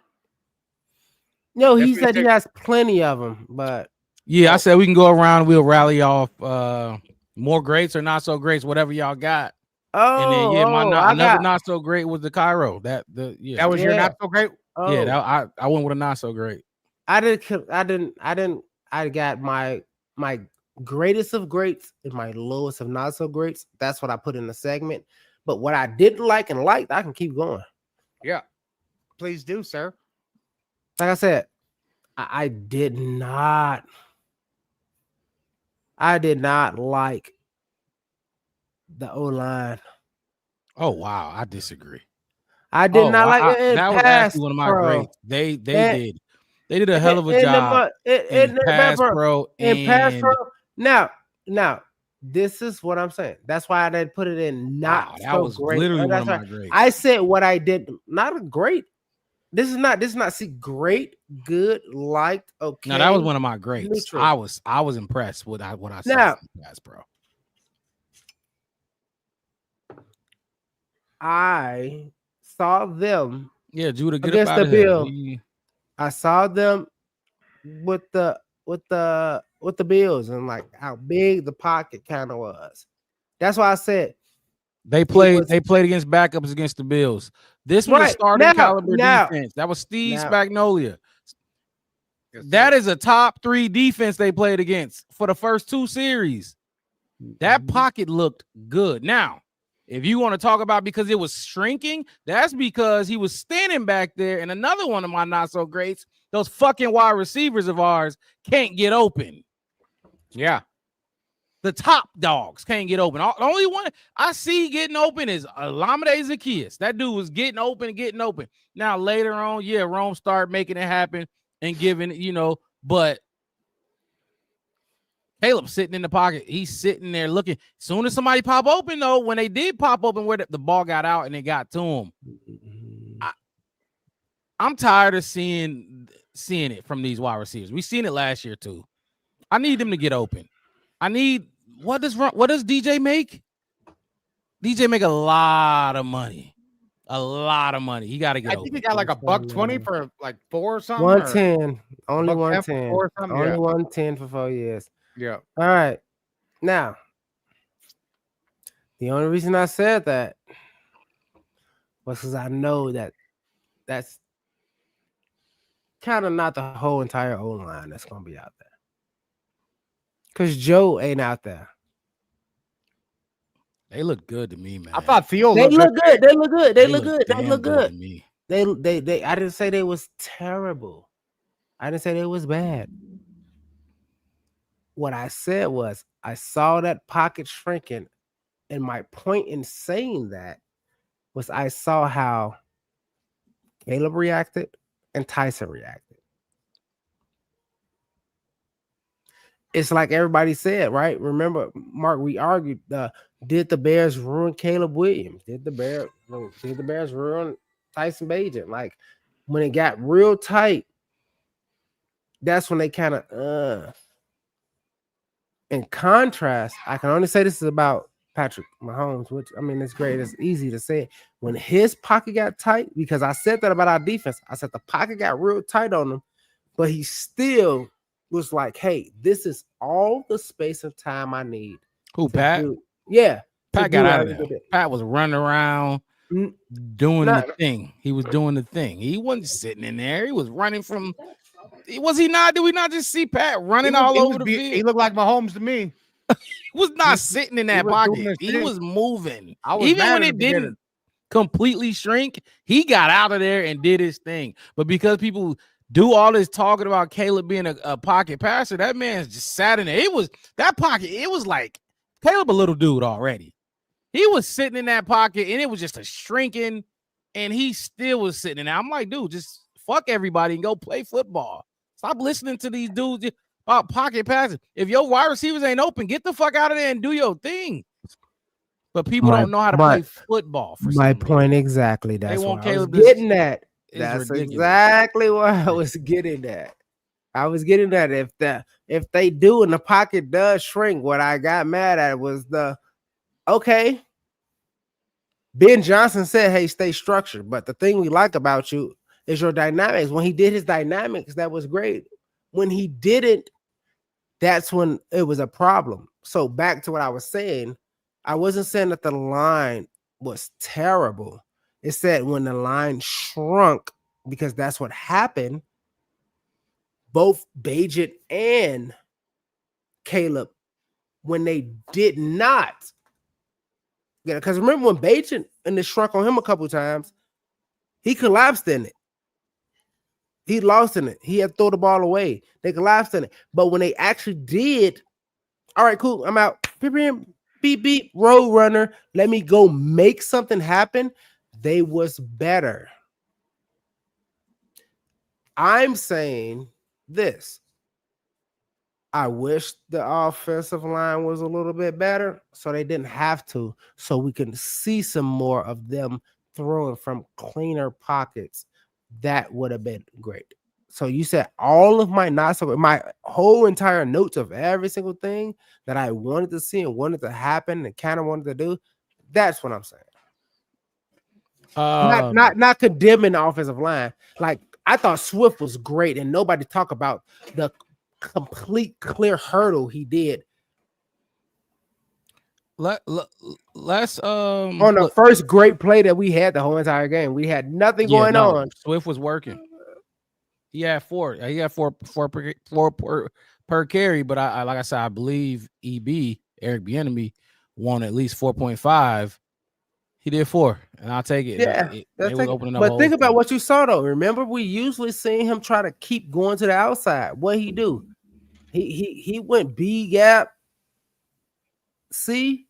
No, he said he has plenty of them, but I said we can go around. We'll rally off more greats or not so greats, whatever y'all got. Oh, and then another not so great was the Cairo. That was your not so great. Oh. Yeah, I went with a not so great. I got my greatest of greats and my lowest of not so greats. That's what I put in the segment. But what I didn't like and liked, I can keep going. Yeah, please do, sir. Like I said, I did not like the O-line. Oh wow, I disagree. I did not like it. That was actually one of my greats. They did a hell of a job in pass pro. Now, this is what I'm saying. That's why I didn't put it in not that so was great. literally one of my greats. I said what I did, not a great. This is not see great, good, liked, okay. No, that was one of my greats. Neutral. I was impressed with what I saw in pass pro. I saw them. Yeah, Judah, against the Bill. I saw them with the with the Bills and like how big the pocket kind of was. That's why I said They played against backups against the Bills. This was a right starting caliber now. defense. That was Steve Now. Spagnuolo. Yes, That sir. is a top 3 defense they played against for the first 2 series. That pocket looked good. Now, if you want to talk about because it was shrinking, that's because he was standing back there. And another one of my not so greats, those fucking wide receivers of ours can't get open. Yeah. The top dogs can't get open. The only one I see getting open is Olamide Zaccheaus. That dude was getting open. Now, later on, yeah, Rome started making it happen and giving, but Caleb sitting in the pocket. He's sitting there looking. As soon as somebody pop open, though, when they did pop open, where the ball got out and it got to him, I'm tired of seeing it from these wide receivers. We seen it last year too. I need them to get open. What does DJ make? DJ make a lot of money. He got to get open. I think he got like $120 for like 4 or something. 110, only $110 for 110, 4 or something. only Yeah. 110 for 4 years. Yeah. All right. Now, the only reason I said that was because I know that's kind of not the whole entire O-line that's going to be out there. Because Joe ain't out there. They look good to me, man. I thought Theo They look good. They look good to me. They I didn't say they was terrible. I didn't say they was bad. What I said was I saw that pocket shrinking, and my point in saying that was I saw how Caleb reacted and Tyson reacted. It's like everybody said, right? Remember, Mark, we argued, did the Bears ruin Caleb Williams? Did the Bears ruin Tyson Bagent? Like, when it got real tight, that's when they kind of in contrast, I can only say this is about Patrick Mahomes, which, I mean, it's great. It's easy to say. When his pocket got tight, because I said that about our defense, I said the pocket got real tight on him, but he still was like, hey, this is all the space and time I need. Who, Pat? Yeah. Pat got out of there. Pat was running around doing the thing. He was doing the thing. He wasn't sitting in there. He was running from. Was he not? Did we not just see Pat running all over the field? He looked like Mahomes to me. He was not sitting in that pocket. He was moving. Even when it didn't completely shrink, he got out of there and did his thing. But because people do all this talking about Caleb being a pocket passer, that man's just sat in there. It was that pocket. It was like Caleb, a little dude already. He was sitting in that pocket, and it was just a shrinking, and he still was sitting in there. I'm like, dude, just fuck everybody and go play football. Stop listening to these dudes about pocket passes. If your wide receivers ain't open, get the fuck out of there and do your thing. But people don't know how to play football. My point exactly. That's what I was getting at. That's exactly what I was getting at. I was getting at if they do and the pocket does shrink, what I got mad at was okay. Ben Johnson said, hey, stay structured. But the thing we like about you is your dynamics. When he did his dynamics, that was great. When he didn't, that's when it was a problem. So back to what I was saying, I wasn't saying that the line was terrible. It said when the line shrunk, because that's what happened, both Bagent and Caleb, when they did not, because remember when Bagent and it shrunk on him a couple times, he collapsed in it. He lost in it. He had to throw the ball away. They collapsed in it. But when they actually did, all right, cool, I'm out. Beep, beep, road runner. Let me go make something happen. They was better. I'm saying this. I wish the offensive line was a little bit better so they didn't have to, so we can see some more of them throwing from cleaner pockets. That would have been great. So you said all of my my whole entire notes of every single thing that I wanted to see and wanted to happen and kind of wanted to do. That's what I'm saying. Not condemning the offensive line. Like I thought Swift was great, and nobody talk about the complete clear hurdle he did. Let's On the first great play that we had the whole entire game. We had nothing going on. Swift was working. He had four. He had four per carry. But I like I said, I believe Eric Bieniemy won at least 4.5. He did 4, and I'll take it. Yeah, they was opening up. But think about what you saw though. Remember, we usually seen him try to keep going to the outside. What he do? He went B gap, C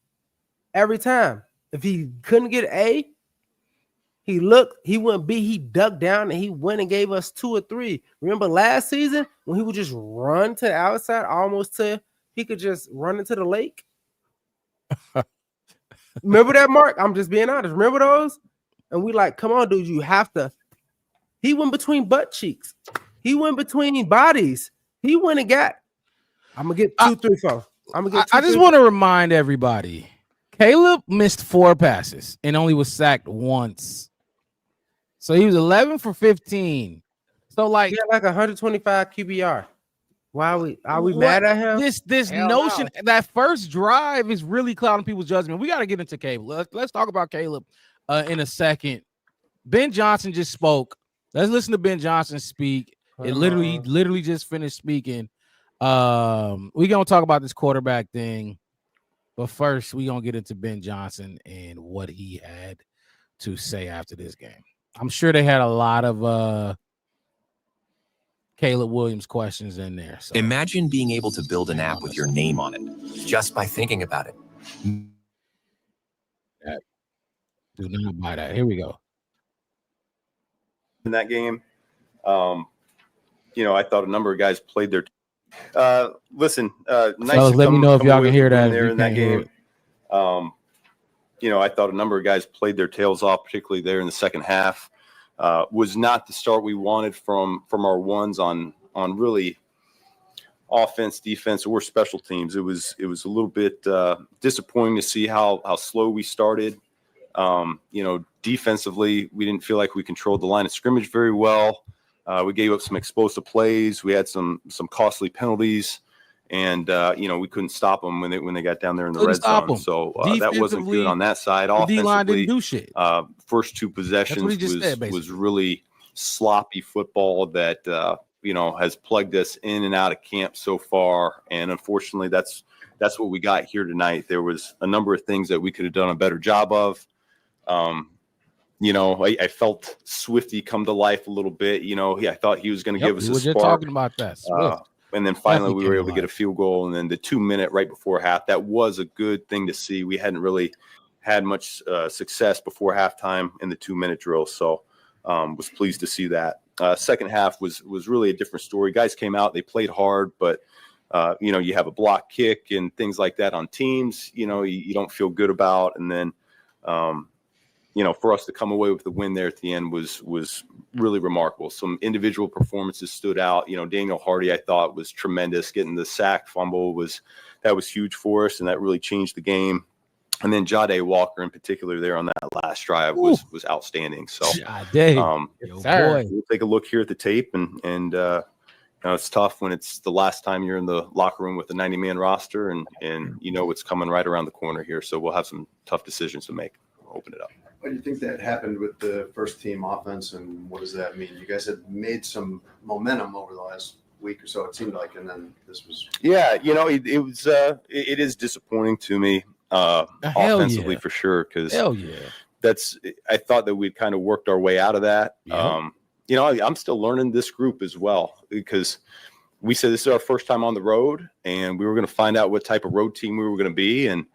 every time. If he couldn't get A, he went B, he ducked down, and he went and gave us 2 or 3. Remember last season when he would just run to the outside almost to he could just run into the lake? Remember that, Mark? I'm just being honest. Remember those? And we like, come on, dude, you have to. He went between butt cheeks. He went between bodies. He went and got. I'm gonna get 2, 3, 4. I'm gonna get. I just want to remind everybody, Caleb missed 4 passes and only was sacked once. So he was 11 for 15. So like, he had like 125 QBR. Why are we mad at him? This notion that first drive is really clouding people's judgment. We got to get into Caleb. Let's talk about Caleb in a second. Ben Johnson just spoke. Let's listen to Ben Johnson speak. It literally just finished speaking. We're gonna talk about this quarterback thing, but first we're gonna get into Ben Johnson and what he had to say after this game. I'm sure they had a lot of Caleb Williams questions in there. So. Imagine being able to build an app with your name on it just by thinking about it. Do not buy that. Here we go. In that game, I thought a number of guys played their. Listen, nice. So let me know if y'all can hear that there in that game. I thought a number of guys played their tails off, particularly there in the second half. Was not the start we wanted from our ones on really offense, defense, or special teams. It was a little bit disappointing to see how slow we started. Defensively, we didn't feel like we controlled the line of scrimmage very well. We gave up some explosive plays. We had some costly penalties, and we couldn't stop them when they got down there in the red zone. So that wasn't good on that side. D-line didn't do shit. First 2 possessions was really sloppy football that has plugged us in and out of camp so far. And unfortunately, that's what we got here tonight. There was a number of things that we could have done a better job of. I felt Swifty come to life a little bit. I thought he was going to give us a spark. Talking about that. And then finally we were able to get a field goal. And then the 2-minute right before half, that was a good thing to see. We hadn't really had much success before halftime in the 2-minute drill. So was pleased to see that. Second half was really a different story. Guys came out, they played hard, but you have a block kick and things like that on teams, you don't feel good about. And then, for us to come away with the win there at the end was really remarkable. Some individual performances stood out. Daniel Hardy, I thought, was tremendous. Getting the sack fumble was huge for us, and that really changed the game. And then Jade Walker in particular there on that last drive was outstanding. So we'll take a look here at the tape, and it's tough when it's the last time you're in the locker room with a 90-man roster, and what's coming right around the corner here. So we'll have some tough decisions to make. We'll open it up. What do you think that happened with the first team offense, and what does that mean? You guys had made some momentum over the last week or so, it seemed like, and then this was. Yeah, it is disappointing to me offensively for sure, because I thought that we'd kind of worked our way out of that. I'm still learning this group as well, because we said this is our first time on the road, and we were going to find out what type of road team we were going to be, and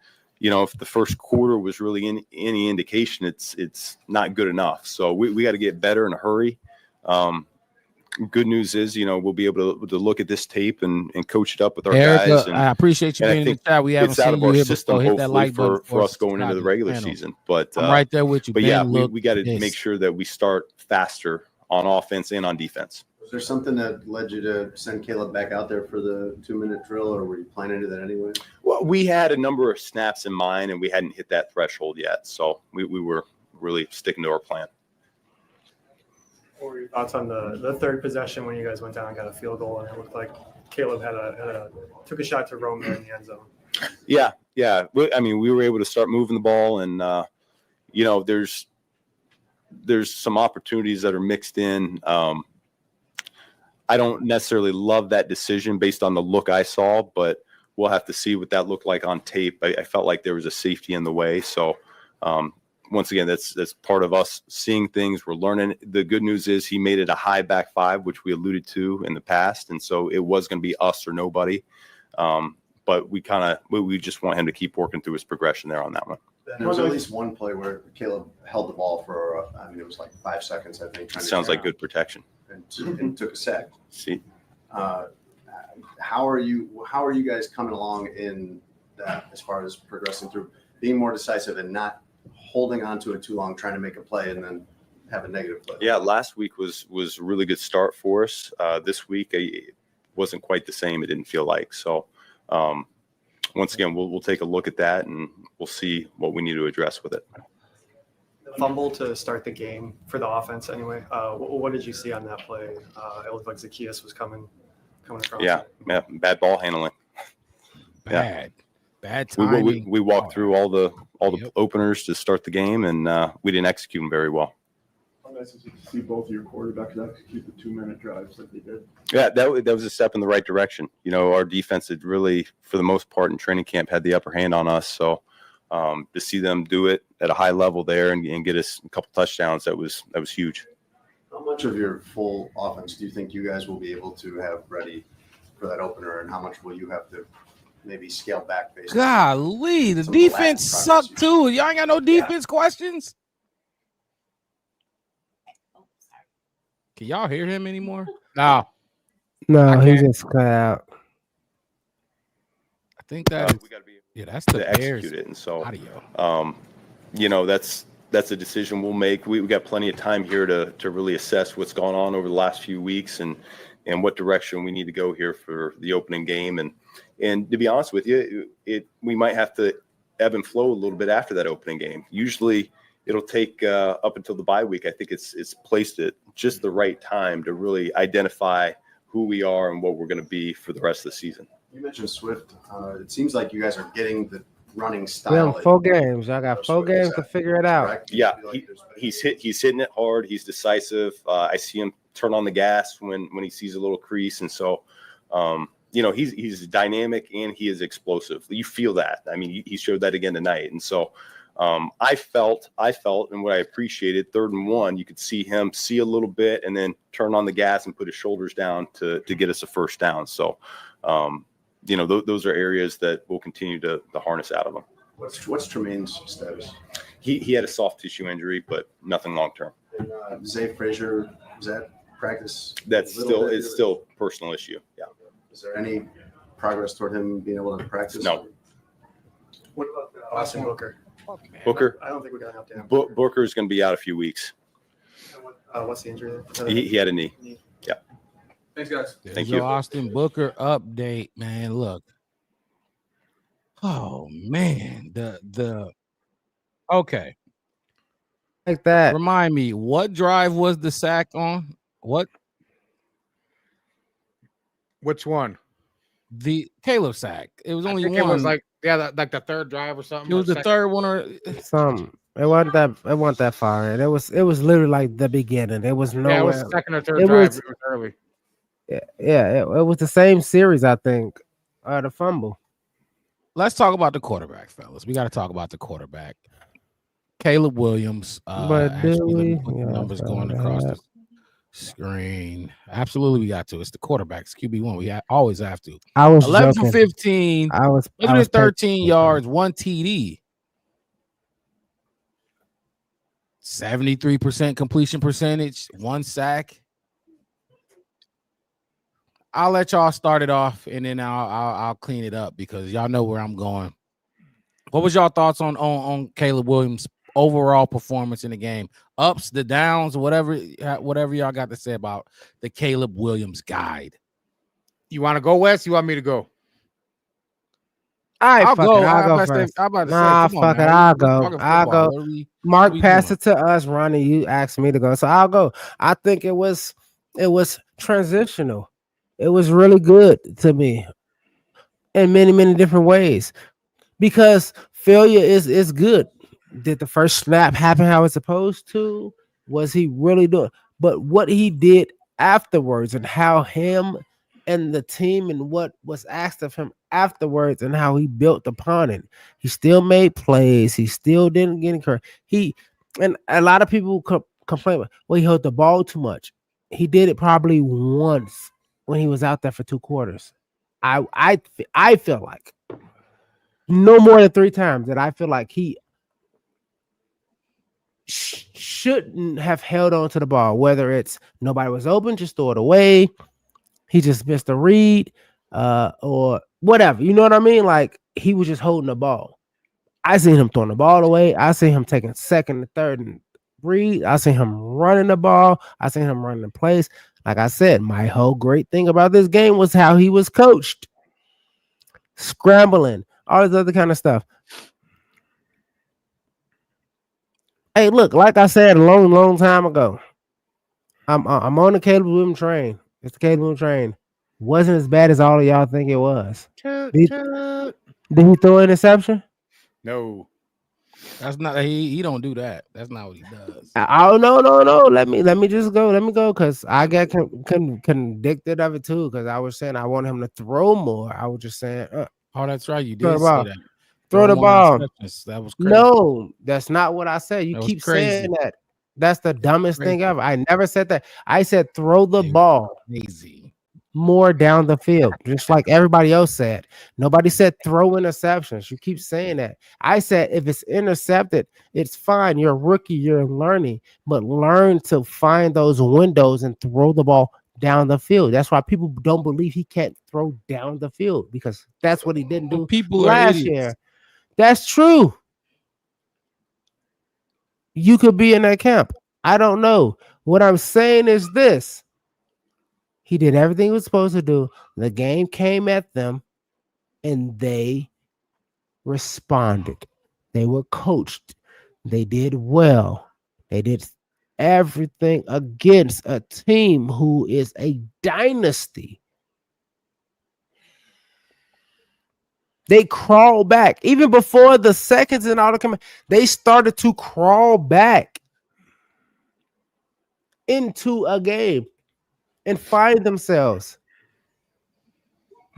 if the first quarter was really any indication, it's not good enough. So we got to get better in a hurry. Good news is, we'll be able to look at this tape and coach it up with our guys. And I appreciate you being in the chat. We haven't seen you here before. Hit that like button for us going into the regular season. But I'm right there with you. But we got to make sure that we start faster on offense and on defense. Was there something that led you to send Caleb back out there for the 2-minute drill, or were you planning to do that anyway? Well, we had a number of snaps in mind, and we hadn't hit that threshold yet. So we were really sticking to our plan. What were your thoughts on the third possession when you guys went down and got a field goal, and it looked like Caleb took a shot to roam there in the end zone. Yeah. I mean, we were able to start moving the ball, and there's some opportunities that are mixed in. I don't necessarily love that decision based on the look I saw, but we'll have to see what that looked like on tape. I felt like there was a safety in the way. So once again, that's part of us seeing things. We're learning. The good news is he made it a high back five, which we alluded to in the past. And so it was going to be us or nobody. But we just want him to keep working through his progression there on that one. There was at least one play where Caleb held the ball for, it was like 5 seconds, I think. Sounds like good protection. And took a sack. See, how are you guys coming along in that as far as progressing through being more decisive and not holding on to it too long, trying to make a play and then have a negative play? Yeah, last week was a really good start for us. This week it wasn't quite the same. It didn't feel like so. Once again, we'll take a look at that and we'll see what we need to address with it. Fumble to start the game for the offense anyway. What did you see on that play? It looked like Zacchaeus was coming across. Yeah, bad ball handling. Bad timing. We walked through all the openers to start the game, and we didn't execute them very well. How nice is it to see both of your quarterbacks execute the 2-minute drives like they did? Yeah, that was a step in the right direction. Our defense had really, for the most part in training camp, had the upper hand on us. So to see them do it at a high level there and get us a couple touchdowns, that was huge. How much of your full offense do you think you guys will be able to have ready for that opener, and how much will you have to maybe scale back based on Golly, the defense sucked too. Y'all ain't got no defense questions? Can y'all hear him anymore? No. No, he just cut out. I think that we got to be that's the to Bears execute it, and so audio. that's a decision we'll make. We got plenty of time here to really assess what's gone on over the last few weeks and what direction we need to go here for the opening game. And to be honest with you, we might have to ebb and flow a little bit after that opening game. Usually it'll take up until the bye week. I think it's placed at just the right time to really identify who we are and what we're going to be for the rest of the season. You mentioned Swift. It seems like you guys are getting the running We style. have 4 games. I got 4 games to figure it out. Correct? Yeah, You feel like he's hitting it hard. He's decisive. I see him turn on the gas when he sees a little crease, and so he's dynamic and he is explosive. You feel that. I mean, he showed that again tonight, and so I felt, and what I appreciated, 3rd and 1, you could see him see a little bit and then turn on the gas and put his shoulders down to get us a first down. So, those are areas that we'll continue to harness out of him. What's Tremaine's status? He had a soft tissue injury, but nothing long term. And Zay Frazier, is that practice? It's still a personal issue. Yeah. Is there any progress toward him being able to practice? No. What about Austin Booker? Booker. I don't think we got an update on Booker is going to be out a few weeks. what's the injury? He had a knee. Yeah. Thanks, guys. Thank you. Austin Booker update, man. Look. Oh man, okay. Like that. Remind me, what drive was the sack on? What? Which one? The Caleb sack. It was only I think one. it was like the 3rd drive or something. It was the 3rd one or Something. It wasn't that far. And it was literally like the beginning. It was nowhere. Yeah, it was the 2nd or 3rd It drive. was- It was early. It was the same series, I think. The fumble. Let's talk about the quarterback, fellas. We got to talk about the quarterback. Caleb Williams. But Actually, let me do put we? the Yeah, numbers so going across that- the screen. Absolutely, we got to. It's the quarterbacks, QB1. We always have to. I was 11 joking. for 15, I was 113 yards, 1 TD. 73% completion percentage, 1 sack. I'll let y'all start it off, and then I'll clean it up because y'all know where I'm going. What was y'all thoughts on Caleb Williams' overall performance in the game? Ups, the downs, whatever y'all got to say about the Caleb Williams guide. You want to go, Wes? You want me to go? I'll go I'm first. about to Nah, say, come on, fuck it. man. I'll We go. talking I'll football. go. What are we Mark we passed doing? it to us, Ronnie. You asked me to go, so I'll go. I think it was transitional. It was really good to me in many, many different ways because failure is good. Did the first snap happen how it's supposed to? Was he really doing? But what he did afterwards and how him and the team and what was asked of him afterwards and how he built upon it. He still made plays. He still didn't get encouraged. And a lot of people complain, well, he held the ball too much. He did it probably once when he was out there for 2 quarters. I feel like no more than 3 times that I feel like he shouldn't have held on to the ball, whether it's nobody was open, just throw it away. He just missed a read, or whatever. You know what I mean? Like he was just holding the ball. I seen him throwing the ball away. I seen him taking second and third and read. I seen him running the ball. I seen him running the plays. Like I said, my whole great thing about this game was how he was coached, scrambling, all this other kind of stuff. Hey, look, like I said a long, long time ago, I'm on the Caleb Williams train. It's the Caleb Williams train. Wasn't as bad as all of y'all think it was. Toot, Did, toot. did he throw an interception? No. That's not he don't do that. That's not what he does. Oh no. Let me just go. Let me go because I got convicted of it too. Because I was saying I want him to throw more. I was just saying, Oh, that's right. You throw did the say ball. that. Throw the more ball. interceptions. That was crazy. No, that's not what I said. You That was keep crazy. saying that. That's the dumbest thing Crazy. ever. I never said that. I said throw the Yeah. ball Crazy. more down the field, just like everybody else said. Nobody said throw interceptions. You keep saying that. I said if it's intercepted, it's fine. You're a rookie, you're learning, but learn to find those windows and throw the ball down the field. That's why people don't believe he can't throw down the field because that's what he didn't do But people are last idiots. year. That's true. You could be in that camp. I don't know. What I'm saying is this. He did everything he was supposed to do. The game came at them and they responded. They were coached. They did well. They did everything against a team who is a dynasty. They crawled back. Even before the seconds and all the coming, they started to crawl back into a game and find themselves.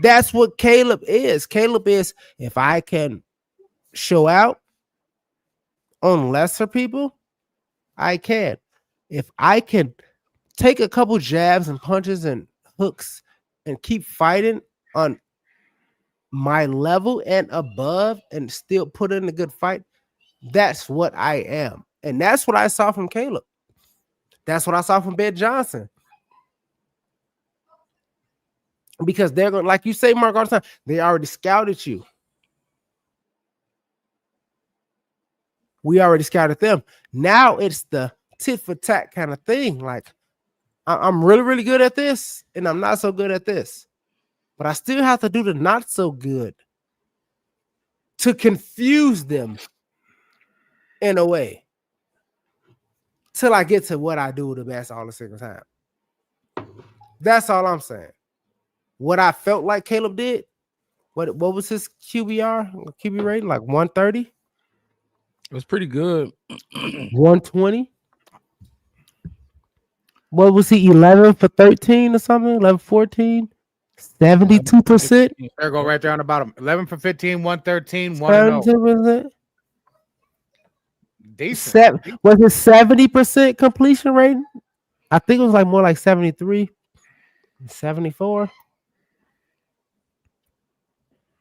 That's what Caleb is. Caleb is, if I can show out on lesser people, I can. If I can take a couple jabs and punches and hooks and keep fighting on my level and above and still put in a good fight, that's what I am. And that's what I saw from Caleb. That's what I saw from Ben Johnson. Because they're going, like you say, Mark, all the time, they already scouted you. We already scouted them. Now it's the tit for tat kind of thing. Like, I'm really, really good at this, and I'm not so good at this. But I still have to do the not so good to confuse them in a way till I get to what I do the best all the single time. That's all I'm saying. What I felt like Caleb did, what was his QB rating? Like 130? It was pretty good. 120? What was he, 11 for 13 or something? 11 14? 72%? There go right there on the bottom. 11 for 15, 113, 1-0. 72%? Decent. Was it 70% completion rate? I think it was like more like 73, 74.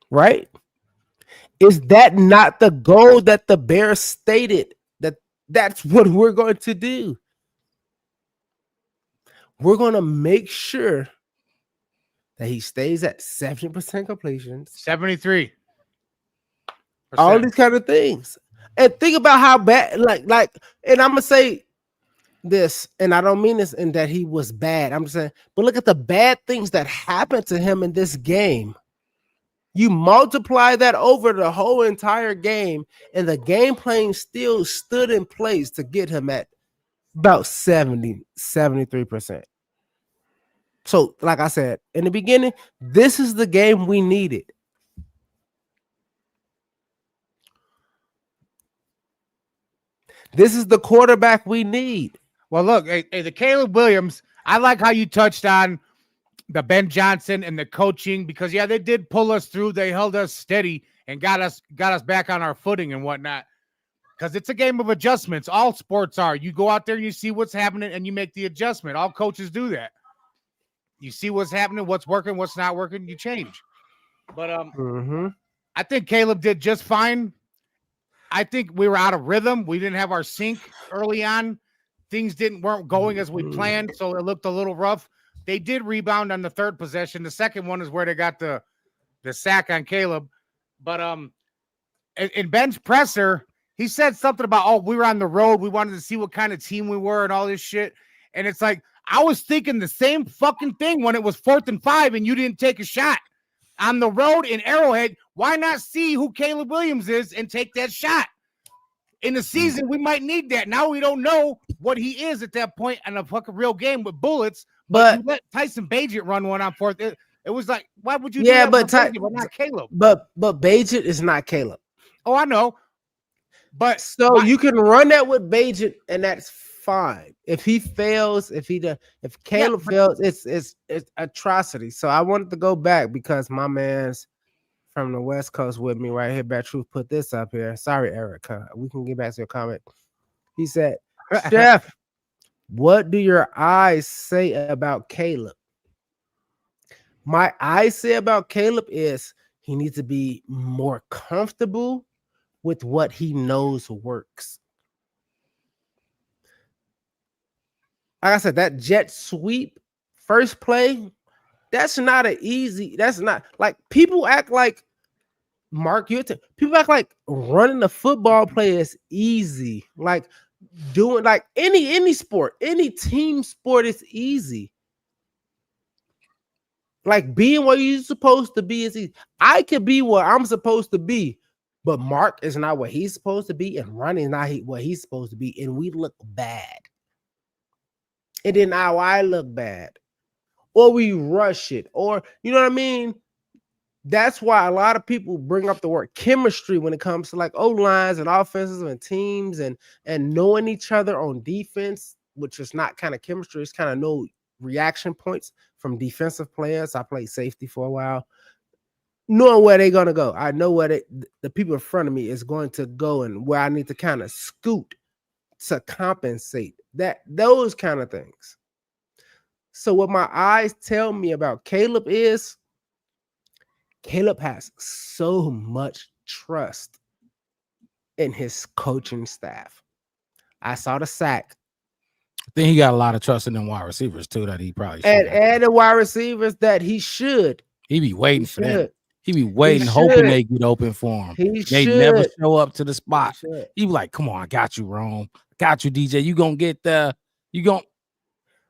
Right? Is that not the goal that the Bears stated? That's what we're going to do. We're going to make sure that he stays at 70% completions. 73. All these kind of things. And think about how bad, like, and I'm gonna say this, and I don't mean this in that he was bad. I'm just saying, but look at the bad things that happened to him in this game. You multiply that over the whole entire game, and the game plan still stood in place to get him at about 70, 73%. So, like I said in the beginning, this is the game we needed. This is the quarterback we need. Well, look, hey, the Caleb Williams, I like how you touched on the Ben Johnson and the coaching, because yeah, they did pull us through. They held us steady and got us back on our footing and whatnot. Because it's a game of adjustments. All sports are. You go out there and you see what's happening and you make the adjustment. All coaches do that. You see what's happening, what's working, what's not working, you change. But I think Caleb did just fine. I think we were out of rhythm. We didn't have our sync early on. Things weren't going as we planned, so it looked a little rough. They did rebound on the third possession. The second one is where they got the sack on Caleb. But in Ben's presser, he said something about, oh, we were on the road. We wanted to see what kind of team we were and all this shit. And it's like, I was thinking the same fucking thing when it was 4th and 5 and you didn't take a shot. On the road in Arrowhead, why not see who Caleb Williams is and take that shot? In the season, we might need that. Now we don't know what he is at that point in a fucking real game with bullets. But you let Tyson Bagent run one on 4th. It was like, why would you do that but not Caleb? But Bagent is not Caleb. Oh, I know. But so you can run that with Bagent, and that's fine. If he fails, if Caleb fails, it's atrocity. So I wanted to go back because my man's from the West Coast with me right here. Bad Truth put this up here. Sorry, Erica. We can get back to your comment. He said, Chef, what do your eyes say about Caleb? My eyes say about Caleb is he needs to be more comfortable with what he knows works. Like I said, that jet sweep first play, that's not like people act like people act like running the football play is easy. Like doing like any sport, any team sport is easy. Like being what you're supposed to be is easy. I could be what I'm supposed to be, but Mark is not what he's supposed to be, and Ronnie is not what he's supposed to be, and we look bad. And then now I look bad, or we rush it, or you know what I mean? That's why a lot of people bring up the word chemistry when it comes to like O-lines and offenses and teams and knowing each other on defense, which is not kind of chemistry. It's kind of no reaction points from defensive players. I played safety for a while. Knowing where they're going to go. I know where the people in front of me is going to go and where I need to kind of scoot to compensate. Those kind of things. So what my eyes tell me about Caleb is Caleb has so much trust in his coaching staff. I saw the sack. I think he got a lot of trust in them wide receivers too that he probably should. And the wide receivers that he should. He be waiting for them. He be waiting, hoping they get open for him. They never show up to the spot. He be like, come on, I got you, Rome. I got you, DJ. You gonna get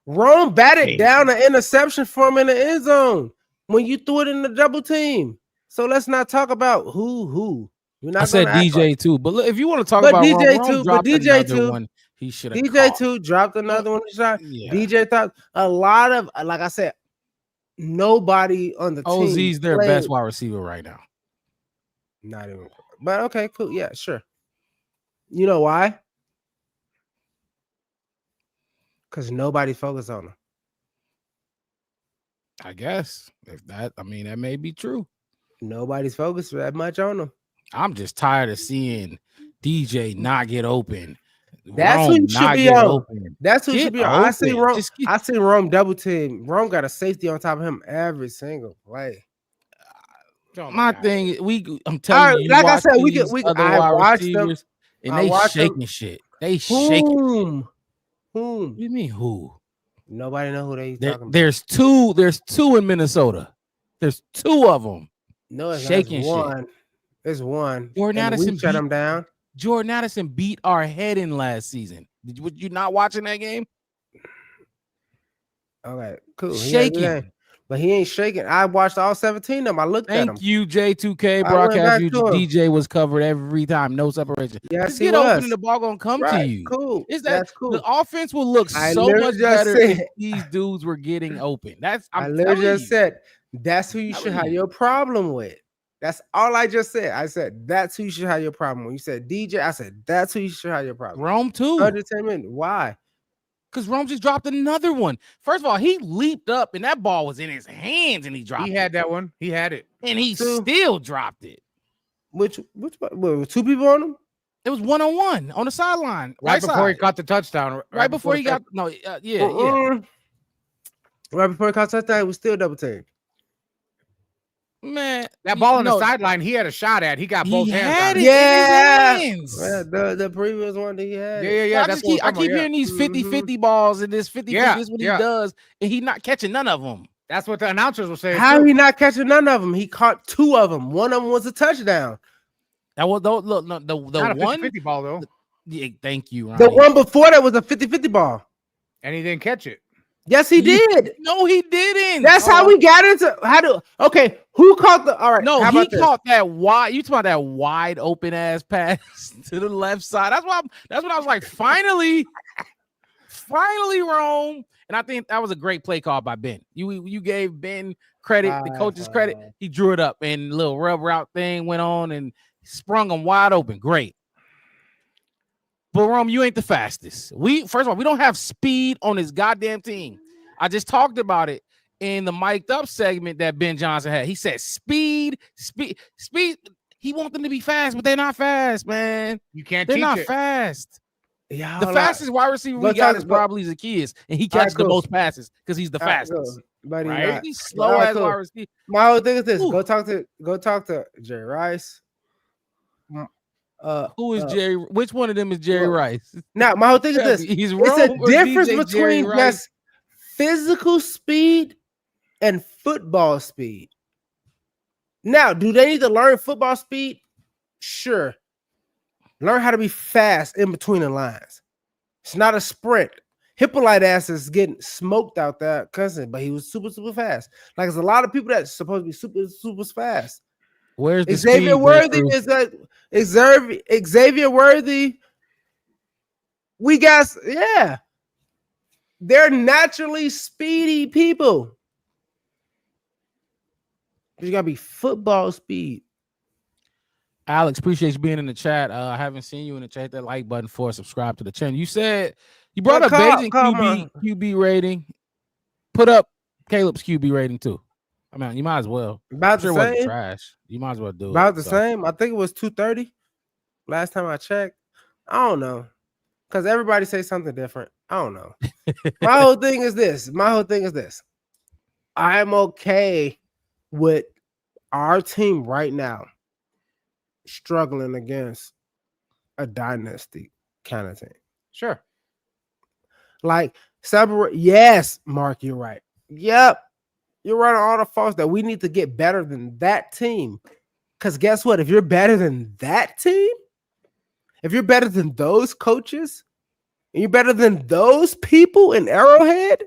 Rome batted down an interception for him in the end zone when you threw it in the double team. So let's not talk about who. I said DJ too, but look, if you want to talk about DJ Rome, too, but DJ too. One he should have. DJ too dropped another one. Yeah. DJ thought a lot of, like I said, nobody on the team. OZ's their best wide receiver right now. Not even, but okay, cool. Yeah, sure. You know why? Because nobody focused on him. I guess that may be true. Nobody's focused that much on him. I'm just tired of seeing DJ not get open. That's who you should be on. That's who should be on. I see Rome double team. Rome got a safety on top of him every single play. My thing, I'm telling you, like I said, we I watched them, and they shaking shit. They shaking. Whom? You mean who? Nobody know who they talking about. There's two in Minnesota. There's two of them. No, it's shaking one. Shit. It's one. Jordan Addison shut him down. Jordan Addison beat our head in last season. Were you not watching that game? Okay, cool. Shaking. but he ain't shaking. I watched all 17 of them. I looked at them. Thank you, J2K. I went Broadcast back you. to him. DJ was covered every time. No separation. Yes, Just he get open was. and the ball gonna come to Right, you. cool. Is that That's cool. the offense will look I so literally much just better if said- these dudes were getting open. That's I I'm literally telling just you. said that's who you should Telling have you. your problem with. That's all I just said. I said that's who you should have your problem with. You said DJ. I said that's who you should have your problem with. Rome too. Entertainment. Why? Because Rome just dropped another one. First of all, he leaped up and that ball was in his hands and he dropped He it. had that one. He had it. And he Two. still dropped it. What, two people on him? It was 1-on-1 on the sideline. Right before he side. caught the touchdown. Right before he got yeah. Right before he caught touchdown, he was still double teamed. Man, that ball on no, the sideline, he had a shot at. He got he both hands had on it it. Yeah. in his hands. Yeah, the previous one that he had. Yeah. I That's just keep, what I I'm keep talking about, hearing these 50-50 balls and this 50-50 Yeah, this is what yeah. he does, and he not catching none of them. That's what the announcers were saying. How too. he not catching none of them? He caught two of them. One of them was a touchdown. That was look no, the Not a one 50-50 ball though, yeah, thank you, Ronnie. The one before that was a 50-50 ball. and he didn't catch it. Yes, he did. No, he didn't. That's how we got into okay. Who caught the all right? No, how he about this? caught that wide. You talking about that wide open ass pass to the left side? That's what I was like. Finally, Rome. And I think that was a great play call by Ben. You gave Ben credit, the coach's credit. He drew it up, and a little rub route thing went on and sprung him wide open. Great. But Rome, you ain't the fastest. First of all, we don't have speed on this goddamn team. I just talked about it in the mic'd up segment that Ben Johnson had. He said speed. He wants them to be fast, but they're not fast, man. You can't They're teach not it. fast. Yeah, The fastest wide receiver we got is probably Zacchaeus, and he catches the cool. most passes because he's the fastest. But Right? He's slow as wide receiver. My whole thing is this: Ooh. go talk to Jerry Rice. Who is Jerry? Which one of them is Jerry Rice? Now, my whole thing is this: He's it's a Rome or difference DJ Jerry between Rice? just physical speed and football speed. Now, do they need to learn football speed? Sure. Learn how to be fast in between the lines. It's not a sprint. Hippolyte ass is getting smoked out there, cousin, but he was super, super fast. Like there's a lot of people that's supposed to be super, super fast. Where's the Xavier speed Worthy breakthrough? is that Xavier Worthy? We got they're naturally speedy people. But you gotta be football speed. Alex, appreciate you being in the chat. I haven't seen you in the chat. Hit that like button for subscribe to the channel. You said you brought up Beijing QB rating. Put up Caleb's QB rating too. I mean, you might as well. About Sure the wasn't same. trash. You might as well do About it. the So. same. I think it was 230 last time I checked. I don't know. Because everybody say something different. I don't know. My whole thing is this. I'm okay with our team right now struggling against a dynasty kind of thing. Sure. Like, separate. Yes, Mark, you're right. Yep. You're right on all the faults that we need to get better than that team. Because guess what? If you're better than that team, if you're better than those coaches, and you're better than those people in Arrowhead,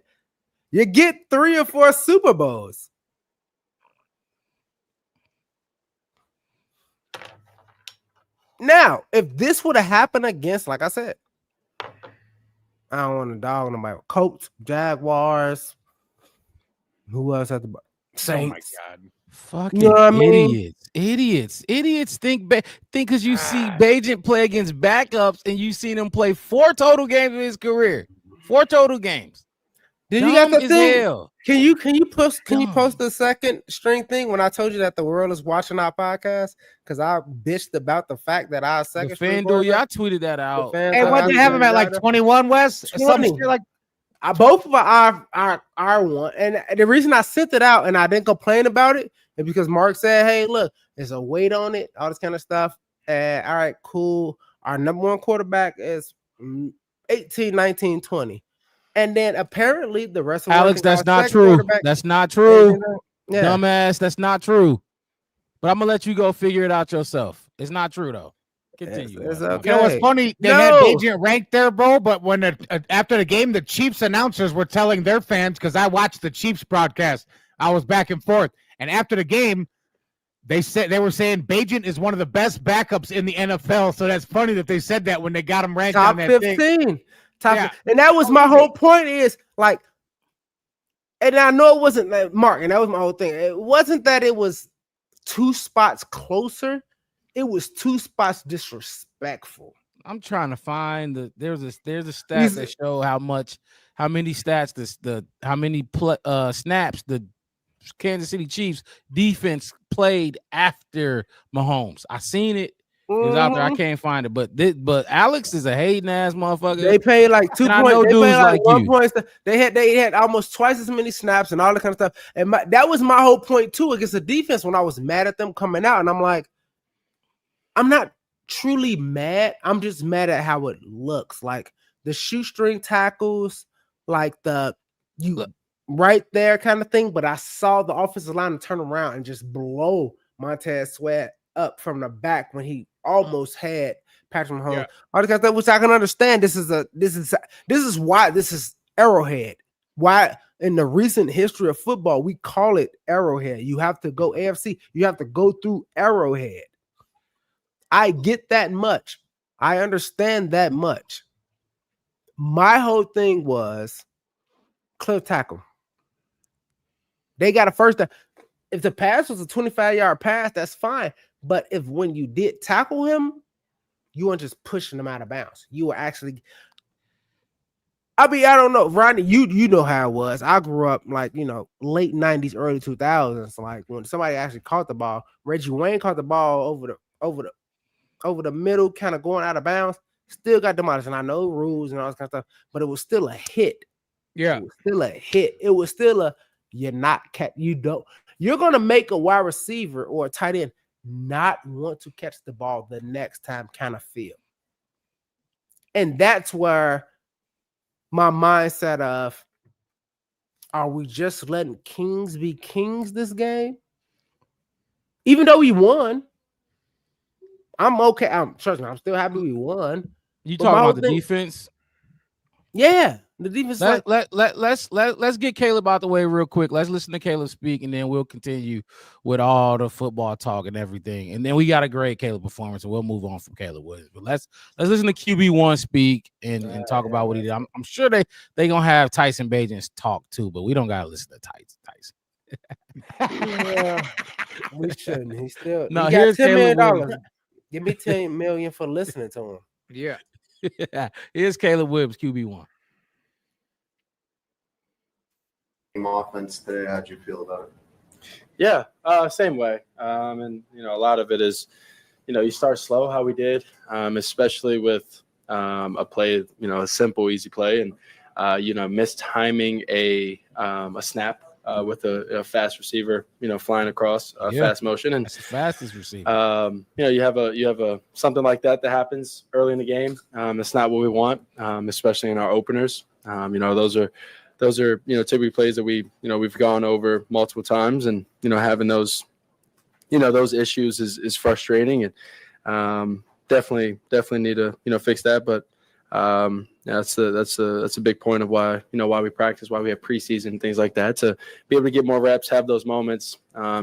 you get 3 or 4 Super Bowls. Now, if this would have happened against, like I said, I don't want to dog nobody. Colts, Jaguars, who else at the Saints? Oh my God. Fucking You know what I mean? idiots think because you see Bajent play against backups and you seen him play 4 total games in his career. 4 total games. Did you got Dumb the as thing? hell. Can you post Dumb. the second string thing when I told you that the world is watching our podcast? Because I bitched about the fact that our The second string FanDuel, yeah, I quarterback- tweeted that out. fans Hey, are what they have him at like right 21, Wes? Some 20. shit like both of our one, and the reason I sent it out and I didn't complain about it is because Mark said, "Hey, look, there's a weight on it, all this kind of stuff." And all right, cool. Our number one quarterback is 18, 19, 20. And then apparently the rest of Alex, that's not second true. quarterback- That's not true. Yeah. Dumbass, that's not true. But I'm gonna let you go figure it out yourself. It's not true though. Continue. It's Wes. okay. You know what's funny? They No. had Bajent ranked there, bro. But when after the game, the Chiefs announcers were telling their fans, because I watched the Chiefs broadcast, I was back and forth. And after the game, they were saying Bagent is one of the best backups in the NFL. So that's funny that they said that when they got him ranked top on that 15. thing. Top Yeah. 15. And that was my whole point is like, and I know it wasn't that, Mark, and that was my whole thing. It wasn't that it was 2 spots closer. It was 2 spots disrespectful. I'm trying to find there's a stat that show how many snaps the Kansas City Chiefs defense played after Mahomes. I seen it. It was out there. I can't find it, but Alex is a hating ass motherfucker. They paid like 2 I points. know They dudes paid like like 1 you. point. They had almost twice as many snaps and all that kind of stuff. And that was my whole point too against the defense when I was mad at them coming out. And I'm like, I'm not truly mad. I'm just mad at how it looks. Like the shoestring tackles, like right there kind of thing. But I saw the offensive line turn around and just blow Montez Sweat up from the back when he almost had Patrick Mahomes. All this kind of stuff, which I can understand. This is why this is Arrowhead. Why in the recent history of football we call it Arrowhead. You have to go AFC. You have to go through Arrowhead. I get that much. I understand that much. My whole thing was clear tackle. They got a first down. If the pass was a 25-yard pass, that's fine. But if when you did tackle him, you weren't just pushing him out of bounds. You were actually, I mean, I don't know, Rodney, you know how it was. I grew up like, late 90s, early 2000s. Like when somebody actually caught the ball, Reggie Wayne caught the ball over the middle, kind of going out of bounds, still got demolished. And I know rules and all this kind of stuff, but it was still a hit. Yeah. It was still a hit. It was still you're going to make a wide receiver or a tight end not want to catch the ball the next time kind of feel. And that's where my mindset of, are we just letting kings be kings this game? Even though we won, I'm okay. Trust me, I'm still happy we won. You talking about the defense? Yeah, the defense. Let's get Caleb out the way real quick. Let's listen to Caleb speak, and then we'll continue with all the football talk and everything. And then we got a great Caleb performance, and we'll move on from Caleb Williams. But let's listen to QB1 speak and talk about what he did. I'm sure they gonna have Tyson Bagent's talk too, but we don't gotta listen to Tyson. Yeah, we shouldn't. He still here's $10 Caleb million. Give me $10 million for listening to him. Yeah. Here's Caleb Williams, QB1. Offense today, how'd you feel about it? Yeah, same way. And a lot of it is, you start slow, how we did, especially with a play, a simple, easy play, and mistiming a snap with a fast receiver, flying across fast motion, and that's the fastest receiver. You have a something like that happens early in the game. It's not what we want, especially in our openers. Those are typically plays that we've gone over multiple times, and having those those issues is frustrating, and definitely need to fix that. But that's a big point of why why we practice, why we have preseason, things like that, to be able to get more reps, have those moments,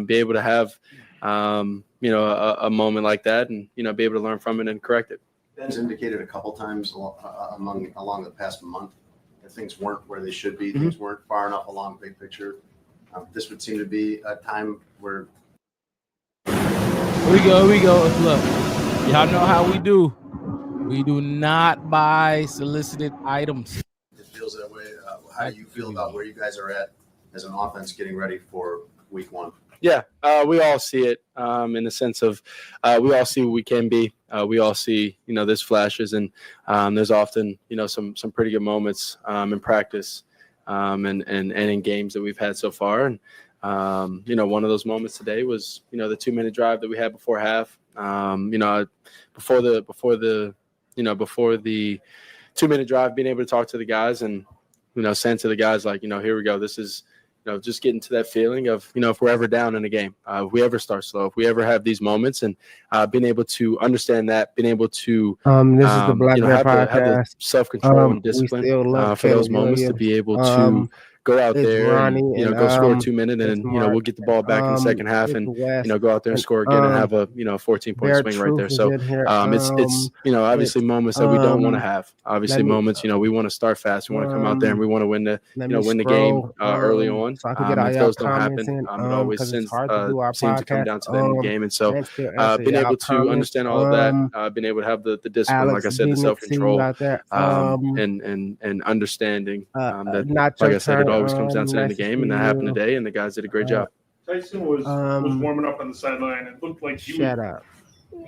be able to have a moment like that, and be able to learn from it and correct it. Ben's indicated a couple times along the past month that things weren't where they should be. Mm-hmm. Things weren't far enough along big picture. This would seem to be a time where. Here we go. Look, y'all know how we do. We do not buy solicited items. It feels that way. How do you feel about where you guys are at as an offense getting ready for week 1? Yeah, we all see it in the sense of we all see what we can be. We all see, there's flashes, and there's often, some pretty good moments in practice and in games that we've had so far. And, one of those moments today was, the 2-minute drive that we had before half. Before the 2-minute drive, being able to talk to the guys and, saying to the guys, like, here we go. This is, just getting to that feeling of, if we're ever down in a game, if we ever start slow, if we ever have these moments, and being able to understand that, being able to this is the Black Bear have the Podcast. self-control and discipline for those moments to be able to go out It's there Ronnie and, and go score 2 minutes, and it's then, we'll Mark, get the ball back in the second half it's and, West, go out there and and score again and have a, 14-point Bear swing right Truth there. is So in here. it's obviously It's moments that we don't want to have. Obviously let me moments, we want to start fast. We want to come out there and we want to win the let me win the game scroll early on. so I can get all If y'all those don't comments happen, in it always because it's seems hard to do our to come podcast down to the end of the game. And so and still answer being y'all able to comments. understand all of that, being able to have the discipline, like Alex I said, the didn't see you self-control, out there. and understanding that, Not like your I said, it turn. always comes down to the end of the Nice to game, and see that happened you. today, and the guys did a great job. Tyson was warming up on the sideline. It looked like you Shut up.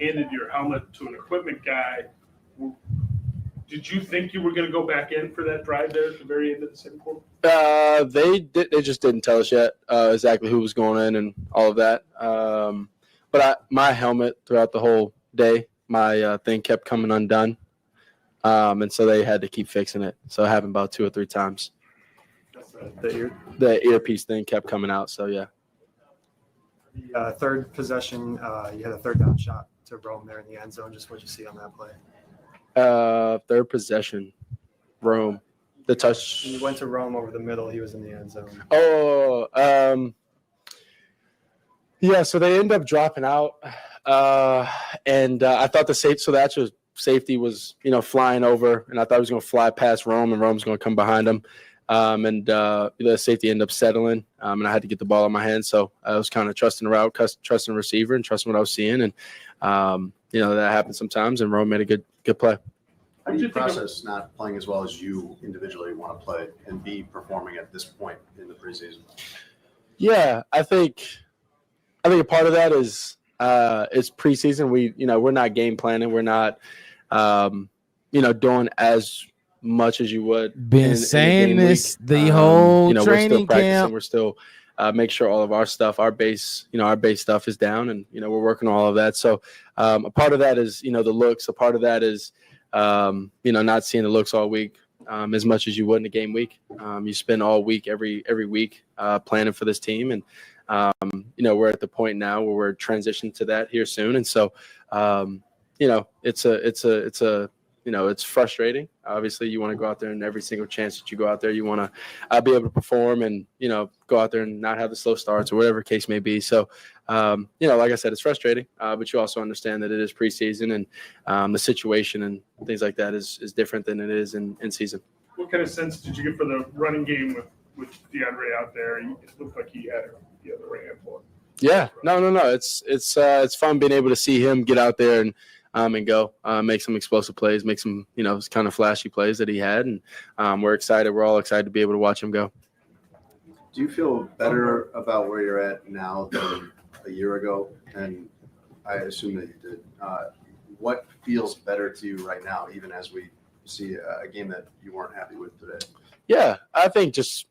handed your helmet to an equipment guy. Did you think you were going to go back in for that drive there at the very end of the second quarter? They just didn't tell us yet exactly who was going in and all of that. But my helmet throughout the whole day, my thing kept coming undone, and so they had to keep fixing it. So it happened about 2 or 3 times. The earpiece thing kept coming out. So yeah. Third possession, you had a third down shot to Rome there in the end zone. Just what you see on that play. Third possession, Rome, the touch. He went to Rome over the middle. He was in the end zone. Yeah. So they end up dropping out, and I thought the actual safety was flying over, and I thought he was going to fly past Rome, and Rome's going to come behind him. The safety ended up settling, and I had to get the ball in my hand. So I was kind of trusting the route, trusting the receiver, and trusting what I was seeing. And, that happens sometimes, and Rome made a good play. How do you process not playing as well as you individually want to play and be performing at this point in the preseason? Yeah, I think a part of that is it's preseason. We're not game planning. We're not, doing as much as you would. Been saying this the whole we're still training practicing. camp. We're still make sure all of our stuff, our base stuff is down, and we're working on all of that. So a part of that is the looks. A part of that is not seeing the looks all week as much as you would in a game week. You spend all week every week planning for this team, and we're at the point now where we're transitioning to that here soon, and so it's frustrating. Obviously, you want to go out there, and every single chance that you go out there, you want to be able to perform and, go out there and not have the slow starts or whatever case may be. So, like I said, it's frustrating, but you also understand that it is preseason, and the situation and things like that is different than it is in season. What kind of sense did you get for the running game with DeAndre out there? It looked like he had the right hand for him. Yeah, no. It's fun being able to see him get out there and go make some explosive plays, make some kind of flashy plays that he had, and we're excited. We're all excited to be able to watch him go. Do you feel better about where you're at now than a year ago? And I assume that you did. What feels better to you right now, even as we see a game that you weren't happy with today? Yeah, I think it's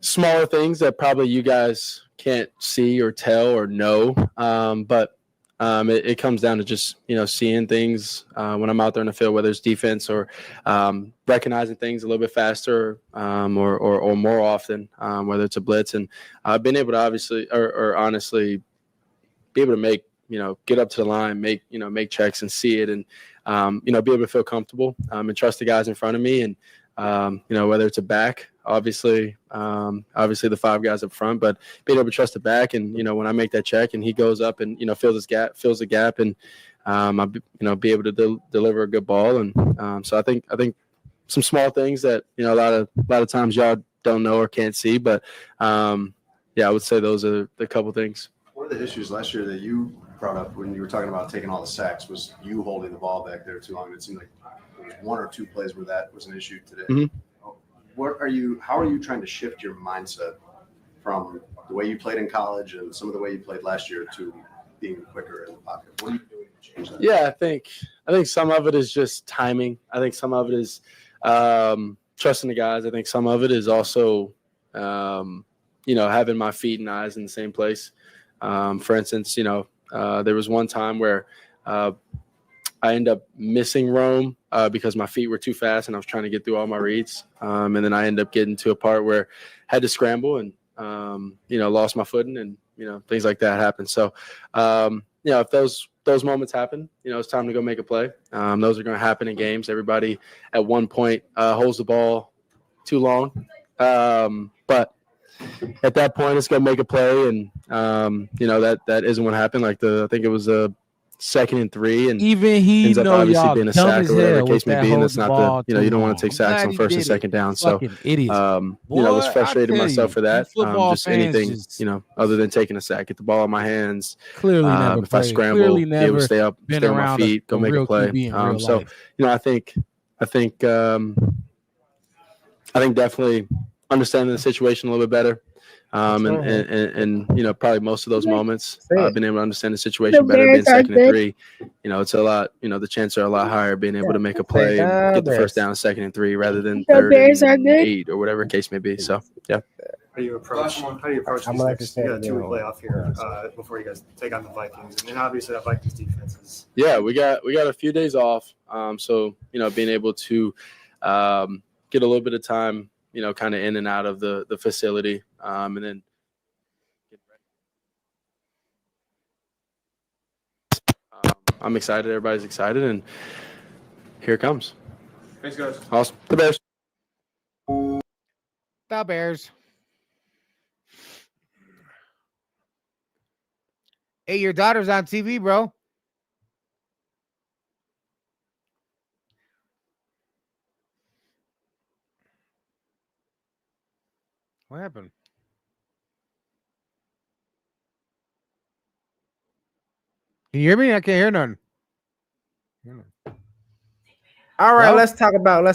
smaller things that probably you guys can't see or tell or know, but it comes down to just seeing things when I'm out there in the field, whether it's defense or recognizing things a little bit faster or more often, whether it's a blitz, and being able to honestly be able to make get up to the line, make checks and see it, and be able to feel comfortable and trust the guys in front of me, and whether it's a back, obviously the 5 guys up front, but being able to trust the back, and when I make that check and he goes up and fills the gap, and I'll be able to deliver a good ball, and so I think some small things that a lot of times y'all don't know or can't see, but I would say those are the couple things. One of the issues last year that you brought up when you were talking about taking all the sacks was you holding the ball back there too long. It seemed like there was 1 or 2 plays where that was an issue today. Mm-hmm. How are you trying to shift your mindset from the way you played in college and some of the way you played last year to being quicker in the pocket? What are you doing to change that? Yeah, I think some of it is just timing. I think some of it is trusting the guys. I think some of it is also having my feet and eyes in the same place. For instance, there was one time where I ended up missing Rome because my feet were too fast and I was trying to get through all my reads. And then I ended up getting to a part where I had to scramble and, lost my footing, and, things like that happen. So, if those moments happen, it's time to go make a play. Those are going to happen in games. Everybody at one point holds the ball too long. But at that point, it's going to make a play, and that isn't what happened. I think it was a 2nd and 3, and Even he ends up know obviously y'all being a dumb sack as or whatever hell the with case may that be, and hold that's the not ball you too don't want long. to take I'm sacks glad on he 1st and did it. 2nd down. So Fucking idiots. was Boy, frustrated I tell myself you, for that. you football Just fans anything, just other than taking a sack, get the ball in my hands. clearly never If I played. scramble, Clearly be able to never stay up, been stay on my around feet, a go make a real play. QB in real So life. I think definitely understanding the situation a little bit better. And probably most of those moments, I've been able to understand the situation better. Being 2nd and 3, it's a lot. The chances are a lot higher being able to make a play and get the first down 2nd and 3 rather than 3rd and 8 or whatever case may be. So yeah. How do you approach these next? You got a 2-week layoff here before you guys take on the Vikings, and obviously that Vikings defense is. Yeah, we got a few days off. So being able to get a little bit of time, kind of in and out of the facility, and then get ready. I'm excited. Everybody's excited, and here it comes. Thanks, guys. Awesome. The Bears. The Bears. Hey, your daughter's on TV, bro. What happened? Can you hear me? I can't hear none. All right, Hello? let's talk about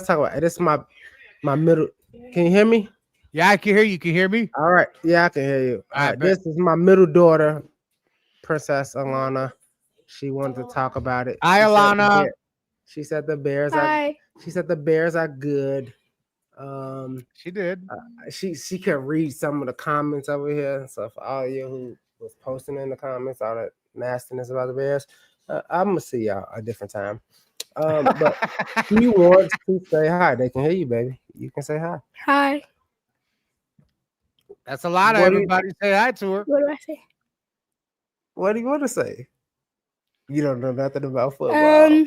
this is my middle. Can you hear me? Yeah, I can hear you. Can you hear me? All right. Yeah, I can hear you. All right, This is my middle daughter, Princess Alana. She wanted to talk about it. Hi, Alana. She said the Bears she said the Bears are good. She did. She could read some of the comments over here. So for all you who was posting in the comments all that nastiness about the Bears, I'm gonna see y'all a different time. But she wants to say hi. They can hear you, baby. You can say hi. Hi. That's a lot of What do you- everybody say hi to her. What do I say? What do you want to say? You don't know nothing about football.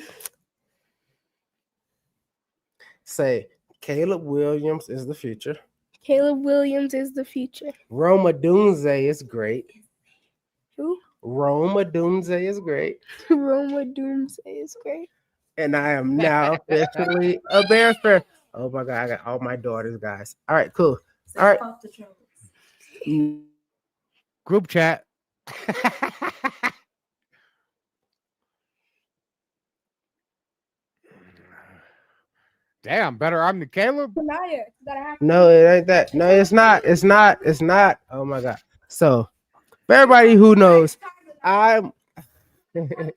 Say Caleb Williams is the future. Caleb Williams is the future. Roma Dunze is great. Who? Roma Dunze is great. Roma Doomsday is great. And I am now officially a Bears fan. Oh my God, I got all my daughters, guys. All right, cool. All right. Group chat. Damn, better arm than Caleb. No, it ain't that. No, it's not. It's not. It's not. Oh my God. So, for everybody who knows, I'm. Let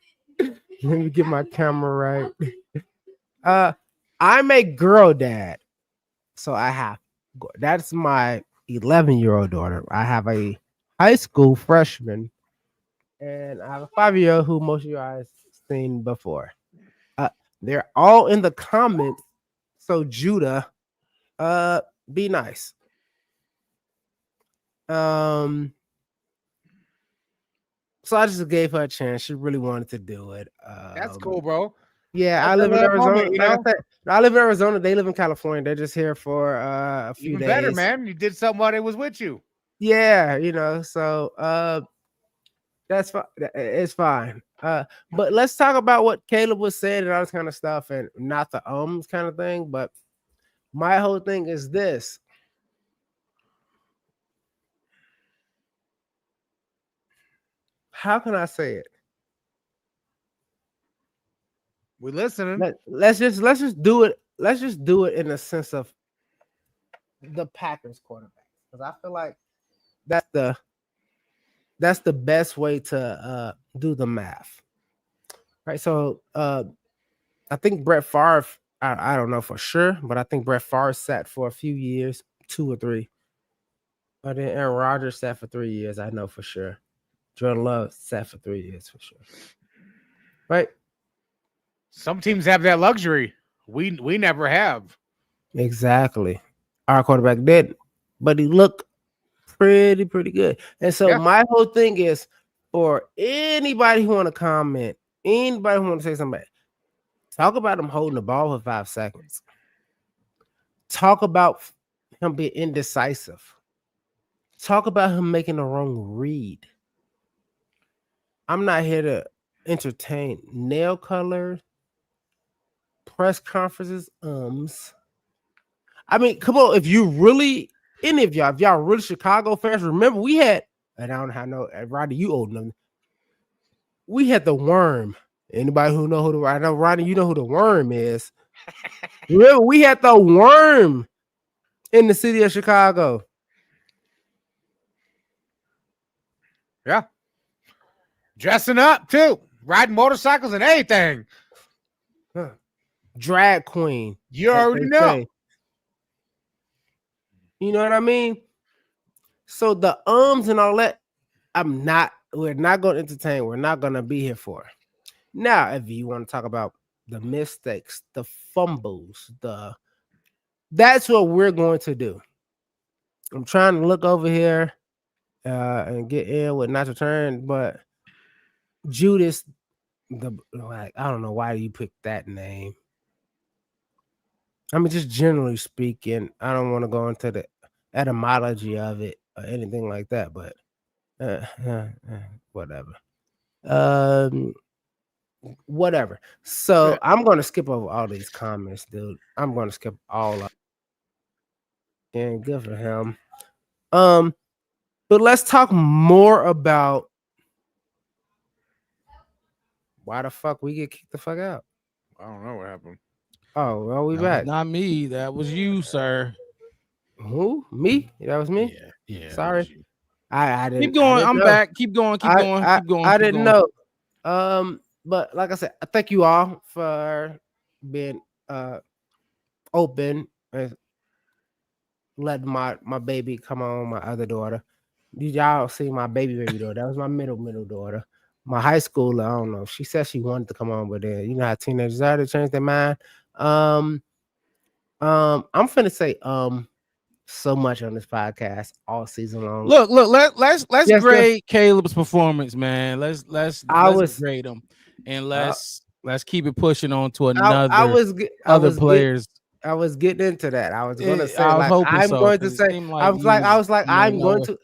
me get my camera right. I'm a girl dad, so I have. That's my 11-year-old daughter. I have a high school freshman, and I have a 5-year-old who most of you guys seen before. They're all in the comments. So Judah, be nice. So I just gave her a chance. She really wanted to do it. That's cool, bro. Yeah, That's I live in another Arizona. moment, you Like I know? said, I live in Arizona. They live in California. They're just here for a few Even days. better, man. You did something while they was with you. Yeah, so that's fine. It's fine. But let's talk about what Caleb was saying and all this kind of stuff, and not the kind of thing. But my whole thing is this. How can I say it? We listening. Let's just do it. Let's just do it in the sense of the Packers quarterback, because I feel like that's the best way to do the math, right? So I think Brett Favre. I don't know for sure, but I think Brett Favre sat for a few years, 2 or 3. But then Aaron Rodgers sat for 3 years. I know for sure. Jordan Love sat for 3 years for sure. Right? Some teams have that luxury. We never have. Exactly. Our quarterback did, but he looked pretty good. And so my whole thing is for anybody who want to comment, anybody who want to say something, talk about him holding the ball for 5 seconds. Talk about him being indecisive. Talk about him making the wrong read. I'm not here to entertain nail color, press conferences, I mean, come on, if you really, any of y'all, if y'all really Chicago fans, remember we had, and I don't know how I know, Rodney, you old enough. We had the worm. Anybody who know I know, Rodney, you know who the worm is. Remember, we had the worm in the city of Chicago. Yeah. Dressing up too, riding motorcycles and everything. Drag queen. You as already they know. say. You know what I mean? So the and all that, we're not going to entertain. We're not going to be here for. Now, if you want to talk about the mistakes, the fumbles, that's what we're going to do. I'm trying to look over here and get in with not to turn, but Judas, I don't know why you picked that name. I mean, just generally speaking, I don't want to go into the etymology of it or anything like that, but whatever. Whatever. So I'm going to skip over all these comments, dude. I'm going to skip all of them. And good for him. But let's talk more about why the fuck we get kicked the fuck out. I don't know what happened. Oh, well, we That back. was not me. That was you, sir. Who? Me? That was me? Yeah. Sorry. I didn't. Keep going. I'm know. back. Keep going. Keep going. Keep going. I keep didn't going. know. But like I said, I thank you all for being open and letting my baby come on, my other daughter. Did y'all see my baby daughter? That was my middle daughter. My high schooler, I don't know. She said she wanted to come on, but then you know how teenagers are, to change their mind. I'm finna say so much on this podcast all season long. Look, let's Yes, grade Caleb's performance, man. Let's grade him, and let's keep it pushing on to another other players. I was getting into that. I was gonna say I was like hoping I'm so, going to 'cause it say seemed like I was you like was- you I'm didn't going know to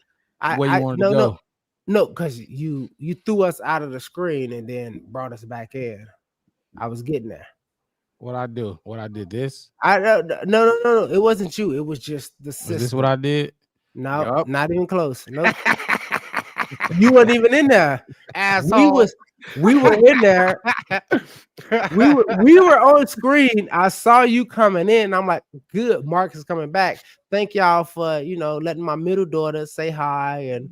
where you wanted to go. no, because you threw us out of the screen and then brought us back in. I was getting there. What I do? What I did? This? No. It wasn't you. It was just the system. Was this what I did? No, not even close. No, you weren't even in there. Asshole. We were in there. We were on screen. I saw you coming in. I'm like, good. Marcus is coming back. Thank y'all for letting my middle daughter say hi and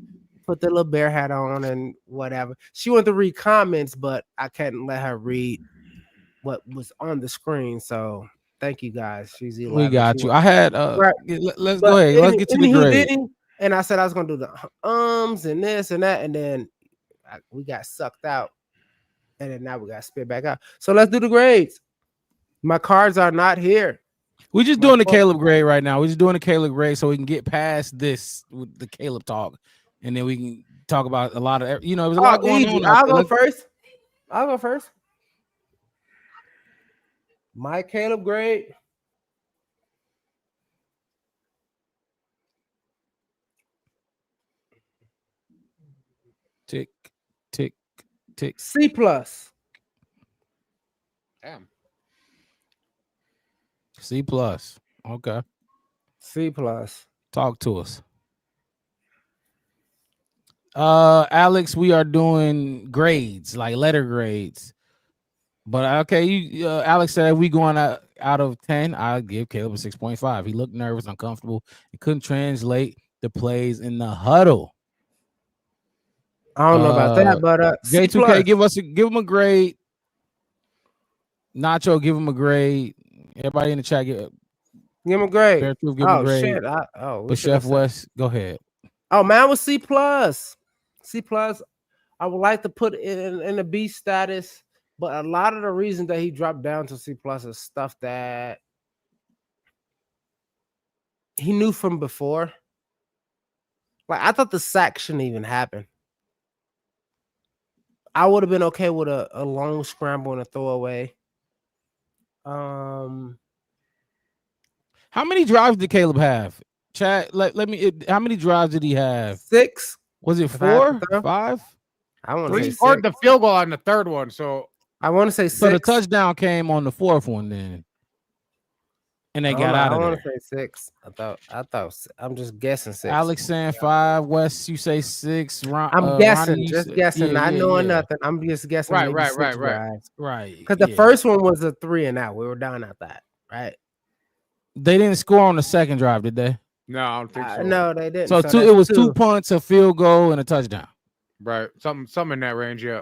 put the little bear hat on and whatever. She wanted to read comments, but I couldn't let her read what was on the screen. So thank you guys. She's 11. We got you. I had right. Let's go ahead. Let's get to the grade. And I said I was gonna do the and this and that, and then we got sucked out, and then now we got spit back out. So let's do the grades. My cards are not here. We're just doing the Caleb grade right now. We're just doing the Caleb grade so we can get past this with the Caleb talk, and then we can talk about a lot of there's a lot going on. I'll go first. My Caleb grade. Tick. C plus. Damn. C plus. Okay. C plus. Talk to us. Alex, we are doing grades, like letter grades. But okay, Alex said if we going out of 10, I'll give Caleb a 6.5. He looked nervous, uncomfortable. He couldn't translate the plays in the huddle. I don't know about that, but J2K, give him a grade. Nacho, give him a grade. Everybody in the chat, give him a grade. Fair Truth, give him a grade. Shit. But Chef West, go ahead. Oh, man, was C plus. C plus. I would like to put it in a B status, but a lot of the reason that he dropped down to C plus is stuff that he knew from before. Like I thought the sack shouldn't even happen. I would have been okay with a long scramble and a throwaway. How many drives did Caleb have Chat. Let me. How many drives did he have? 6. Was it If I had to 4, throw. 5? I want to He say scored 6. the field goal on the third one, so I want to say 6. So the touchdown came on the 4th one then, and they got out I of want there. to say 6. I'm just guessing 6. Alex saying 5. Wes, you say 6. I'm guessing, just guessing, not knowing yeah. nothing. I'm just guessing. Right, maybe right, 6 right, right. drives. Right. Because the first one was a 3 and out. We were down at that, right? They didn't score on the second drive, did they? no, I don't think so. No, they didn't. So that's it was 2 punts, a field goal, and a touchdown. Right, something in that range, yeah.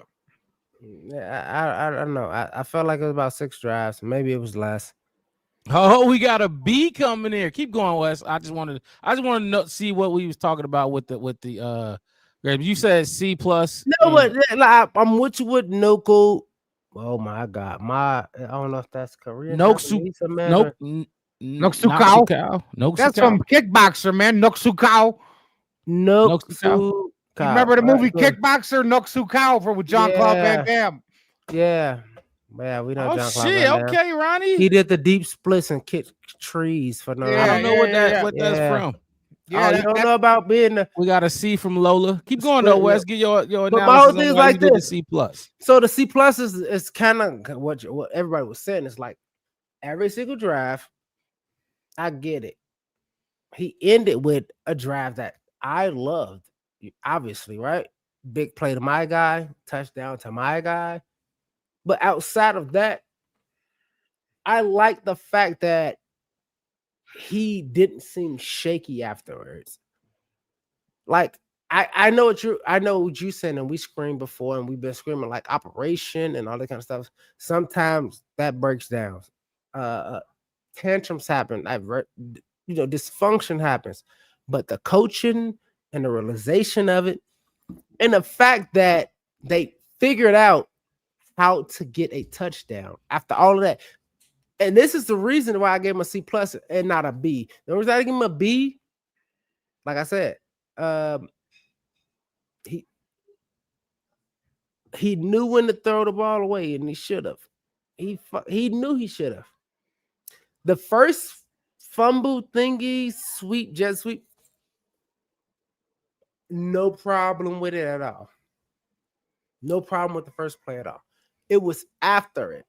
Yeah, I don't know. I felt like it was about 6 drives. Maybe it was less. Oh, we got a B coming here. Keep going, Wes. I just wanted to see what we was talking about with the grades. You said C plus. No, but like, I'm with you with Noko. Oh my God, I don't know if that's Korean. Noksukao. That's from Kickboxer, man. Noksukao. Noksukao. You remember the movie Kickboxer? Noksukao with Jean-Claude Van Damme. Yeah. Yeah, we know. Oh Jean-Claude shit! Van Damme. Okay, Ronnie. He did the deep splits and kicked trees for no. I don't know what that's from. Yeah, you don't know about being. We got a C from Lola. Keep going though, Wes. Get your analysis. But my whole thing is like this. this. C plus. So the C plus is kind of what everybody was saying. It's like every single drive. I get it. He ended with a drive that I loved. Obviously, right? Big play to my guy, touchdown to my guy. But outside of that, I like the fact that he didn't seem shaky afterwards. Like I know what you saying, and we screamed before, and we've been screaming like operation and all that kind of stuff. Sometimes that breaks down. Tantrums happen. Dysfunction happens, but the coaching and the realization of it, and the fact that they figured out how to get a touchdown after all of that. And this is the reason why I gave him a C plus and not a B. The reason I gave him a B, like I said, he knew when to throw the ball away, and he should have. He knew he should have. The first fumble thingy, jet sweep, no problem with it at all. No problem with the first play at all. It was after it.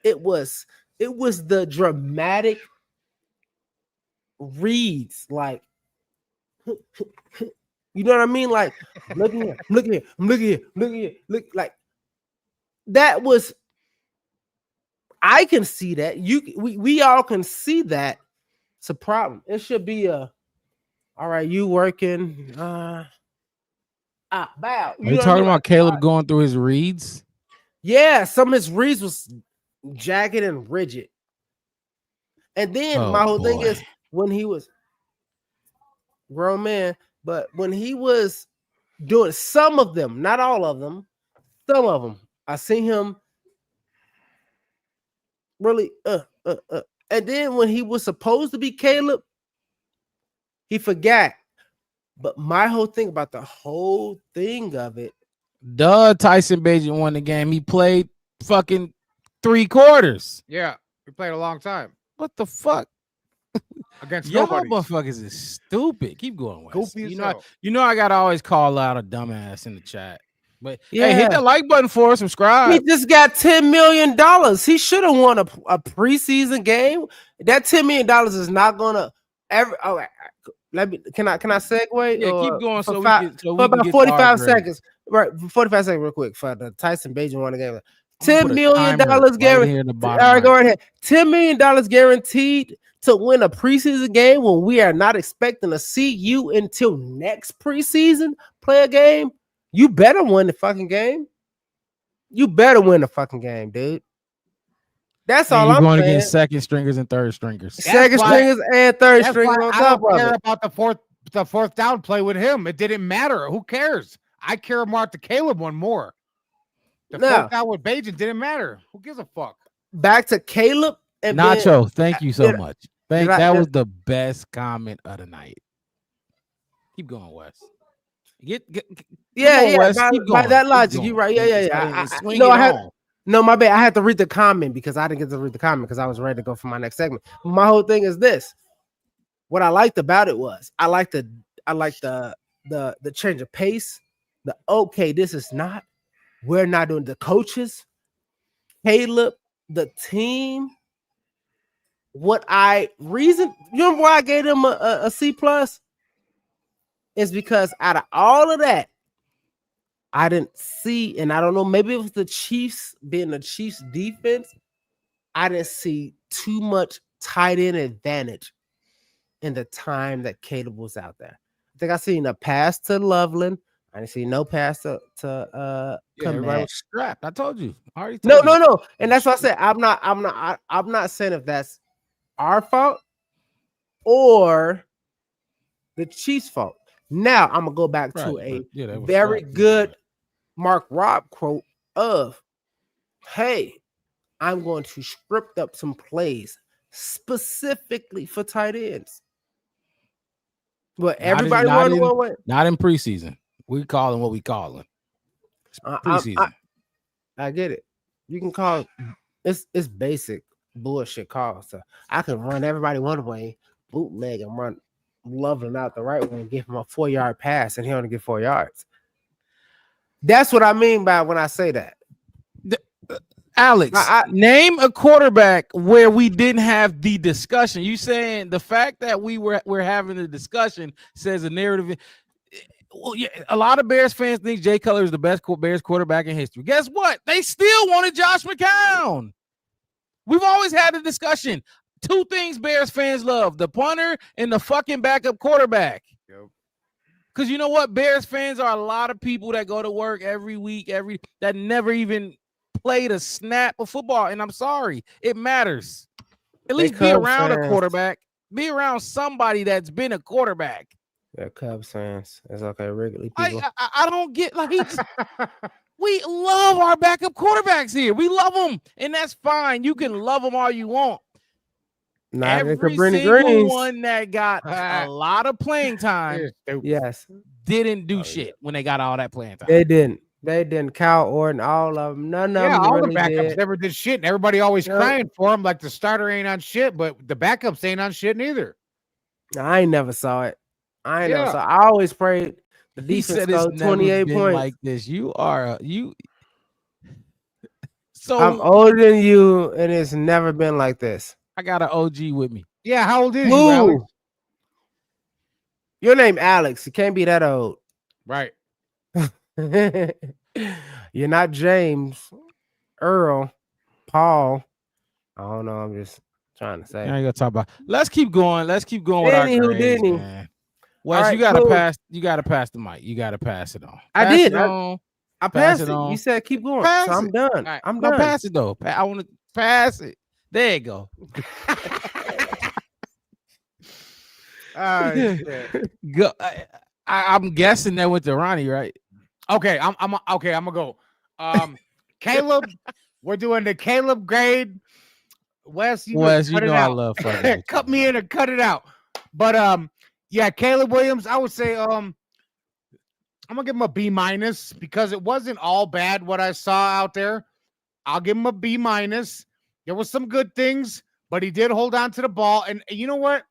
It was the dramatic reads, like, you know what I mean? Like, I'm looking here, like that was. I can see that. We all can see that. It's a problem. It should be all right, you working. Bow. Are you talking about Caleb going through his reads? Yeah, some of his reads was jagged and rigid. And then my whole thing is when he was grown man, but when he was doing some of them, not all of them, some of them, I seen him really and then when he was supposed to be Caleb, he forgot. But my whole thing about the whole thing of it, Tyson Bagent won the game. He played fucking 3 quarters. Yeah, he played a long time. What the fuck? Against y'all nobody. Motherfuckers is stupid. Keep going, Wes. Goofy as hell. You know I gotta always call out a dumbass in the chat. But hey, hit that like button for us, subscribe. He just got $10 million. He should have won a preseason game. That $10 million is not gonna ever. All right, let me. Can I segue? Yeah, keep going. For about 45 seconds. Right, 45 seconds, real quick. For the Tyson Bagent won the game. $10 million guaranteed. All right, go right ahead. $10 million guaranteed to win a preseason game when we are not expecting to see you until next preseason play a game. You better win the fucking game. You better win the fucking game, dude. That's all I'm going saying. against second stringers and third stringers. Second stringers and third stringers on top of it. I don't care about the fourth down play with him. It didn't matter. Who cares? I care more about the Caleb one more. The fourth down with Bagent didn't matter. Who gives a fuck? Back to Caleb and Nacho. Thank you so much. That was the best comment of the night. Keep going, Wes. By that logic, you're right. My bad. I had to read the comment because I didn't get to read the comment because I was ready to go for my next segment. My whole thing is this: what I liked about it was I liked the change of pace. This is not. We're not doing the coaches, Caleb, the team. You remember why I gave them a C plus? Is because out of all of that, I didn't see, and I don't know, maybe it was the Chiefs being the Chiefs defense. I didn't see too much tight end advantage in the time that Caleb was out there. I think I seen a pass to Loveland. I didn't see no pass to everybody was strapped. I told you. I already told you. No. And that's why I said I'm not saying if that's our fault or the Chiefs' fault. Now I'm gonna go back to a very good Mark Robb quote of, "Hey, I'm going to script up some plays specifically for tight ends." But everybody wondering what? Not in preseason. We calling what we calling. Preseason. I get it. You can call it's basic bullshit calls. So I can run everybody one way, bootleg, and run Loveland out the right way and give him a 4-yard pass, and he only get 4 yards. That's what I mean by when I say that. Alex, name a quarterback where we didn't have the discussion. You saying the fact that we're having the discussion says a narrative. Well, yeah, a lot of Bears fans think Jay Cutler is the best Bears quarterback in history. Guess what? They still wanted Josh McCown. We've always had a discussion. Two things Bears fans love: the punter and the fucking backup quarterback. Because you know what? Bears fans are a lot of people that go to work every week, that never even played a snap of football. And I'm sorry, it matters. At least be around a quarterback. Be around somebody that's been a quarterback. They're Cubs fans. It's okay, Wrigley people. I don't get we love our backup quarterbacks here. We love them, and that's fine. You can love them all you want. Not every single one that got a lot of playing time, yes, didn't do shit when they got all that playing time. They didn't. Kyle Orton, all of them. None of them. All really the backups did. never did shit. And everybody always crying for him, like the starter ain't on shit, but the backups ain't on shit neither. I ain't never saw it. I always prayed the defense scored 28 points. Like this, you are you. So I'm older than you, and it's never been like this. I got an OG with me. Yeah, how old is you, Alex? Your name Alex. You can't be that old, right? You're not James, Earl, Paul. I don't know. I'm just trying to say. I ain't gonna talk about. Let's keep going. Let's keep going with our grades, man. Wes, right, you gotta pass. You gotta pass the mic. You gotta pass it on. I did. I passed it. You said keep going. Pass so I'm done. Right. I'm done. Pass it though. I want to pass it. There you go. Go. I'm guessing that went to Ronnie, right? Okay, I'm gonna go. Caleb, we're doing the Caleb grade. Wes, you know I love fucking. Cut me in or cut it out. But yeah, Caleb Williams, I would say I'm gonna give him a B- because it wasn't all bad what I saw out there. I'll give him a B-. There was some good things, but he did hold on to the ball. And you know what?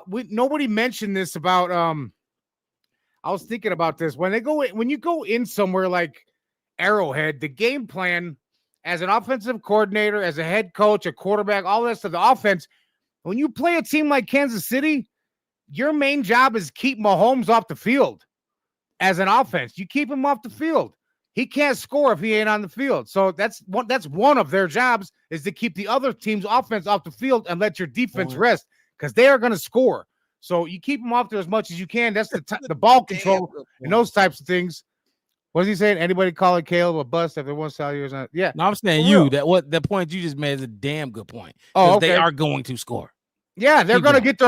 Nobody mentioned this about I was thinking about this when you go in somewhere like Arrowhead, the game plan as an offensive coordinator, as a head coach, a quarterback, all this to the offense. When you play a team like Kansas City, your main job is keep Mahomes off the field. As an offense, you keep him off the field. He can't score if he ain't on the field. So that's one of their jobs, is to keep the other team's offense off the field and let your defense rest, because they are going to score. So you keep them off there as much as you can. That's the ball control and those types of things. What is he saying? Anybody calling Caleb a bust if they want to sell yours? Yeah. No, I'm saying you. The point you just made is a damn good point. Oh, okay. They are going to score. Yeah, they're going to get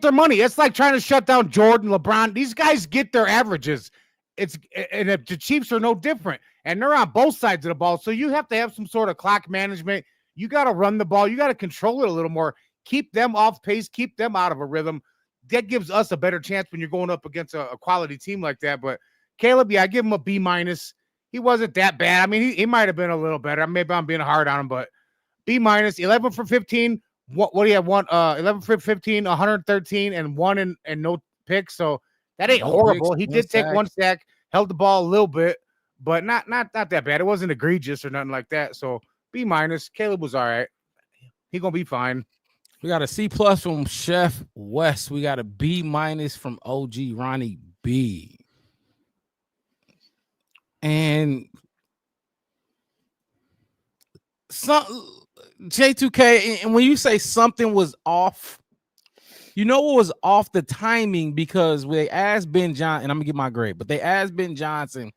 their money. It's like trying to shut down Jordan, LeBron. These guys get their averages. And the Chiefs are no different, and they're on both sides of the ball. So you have to have some sort of clock management. You got to run the ball. You got to control it a little more. Keep them off pace. Keep them out of a rhythm. That gives us a better chance when you're going up against a quality team like that. But Caleb, yeah, I give him a B-. He wasn't that bad. I mean, he might have been a little better. Maybe I'm being hard on him, but B-, 11 for 15. what do you have? 11 for 15, 113, and one and no picks. So that ain't No horrible. picks, He one did take sack. one sack, held the ball a little bit, but not that bad. It wasn't egregious or nothing like that. So B minus. Caleb was all right. He gonna be fine. We got a C+ from Chef West. We got a B- from OG Ronnie B. And some J2K, and when you say something was off, you know what was off? The timing, because they asked Ben Johnson, and I'm gonna get my grade, but they asked Ben Johnson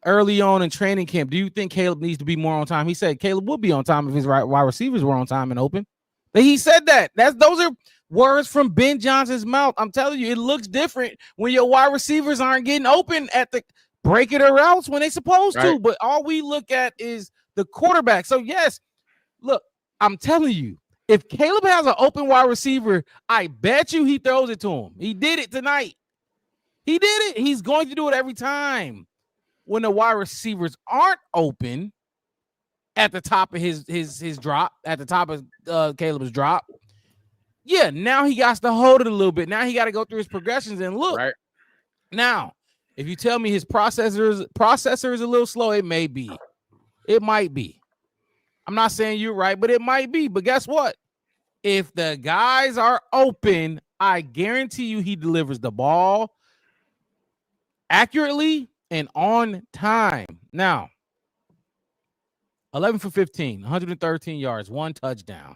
early on in training camp, do you think Caleb needs to be more on time? He said Caleb would be on time if his wide receivers were on time and open. But he said that. Those are words from Ben Johnson's mouth. I'm telling you, it looks different when your wide receivers aren't getting open at the break it or else when they're supposed to. But all we look at is the quarterback. So yes, look, I'm telling you, if Caleb has an open wide receiver, I bet you he throws it to him. He did it tonight. He did it. He's going to do it every time. When the wide receivers aren't open at the top of his drop, at the top of Caleb's drop, yeah, now he got to hold it a little bit. Now he got to go through his progressions and look. Right. Now, if you tell me his processor is a little slow, it may be. It might be. I'm not saying you're right, but it might be. But guess what? If the guys are open, I guarantee you he delivers the ball accurately and on time. Now, 11 for 15, 113 yards, 1 touchdown.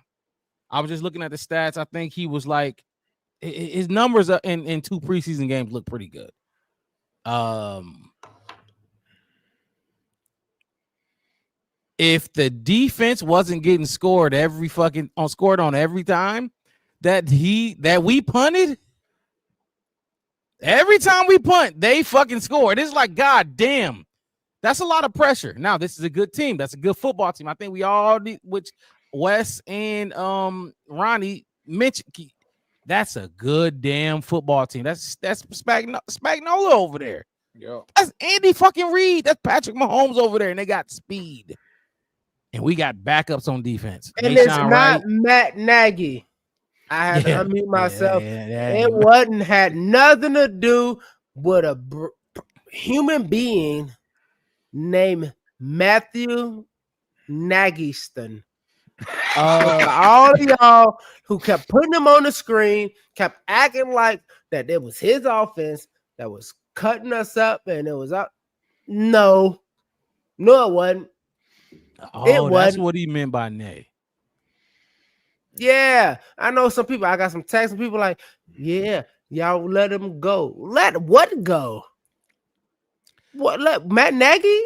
I was just looking at the stats. I think he was like, his numbers in 2 preseason games look pretty good. If the defense wasn't getting scored on every time that we punted, every time we punt, they fucking scored. It's like, God damn, that's a lot of pressure. Now, this is a good team. That's a good football team. I think we all need, which Wes and Ronnie mentioned. That's a good damn football team. That's Spagnola over there. Yeah. That's Andy fucking Reid. That's Patrick Mahomes over there, and they got speed. And we got backups on defense. And Mayshawn it's not Wright. Matt Nagy. I had to unmute myself. Yeah. It had nothing to do with a human being named Matthew Nagyston. All of y'all who kept putting him on the screen, kept acting like that it was his offense that was cutting us up, and it was up. No, it wasn't. Oh, that's what he meant by nay. Yeah, I know some people. I got some texts from people like, yeah, y'all let him go. Let what go? What? Let Matt Nagy?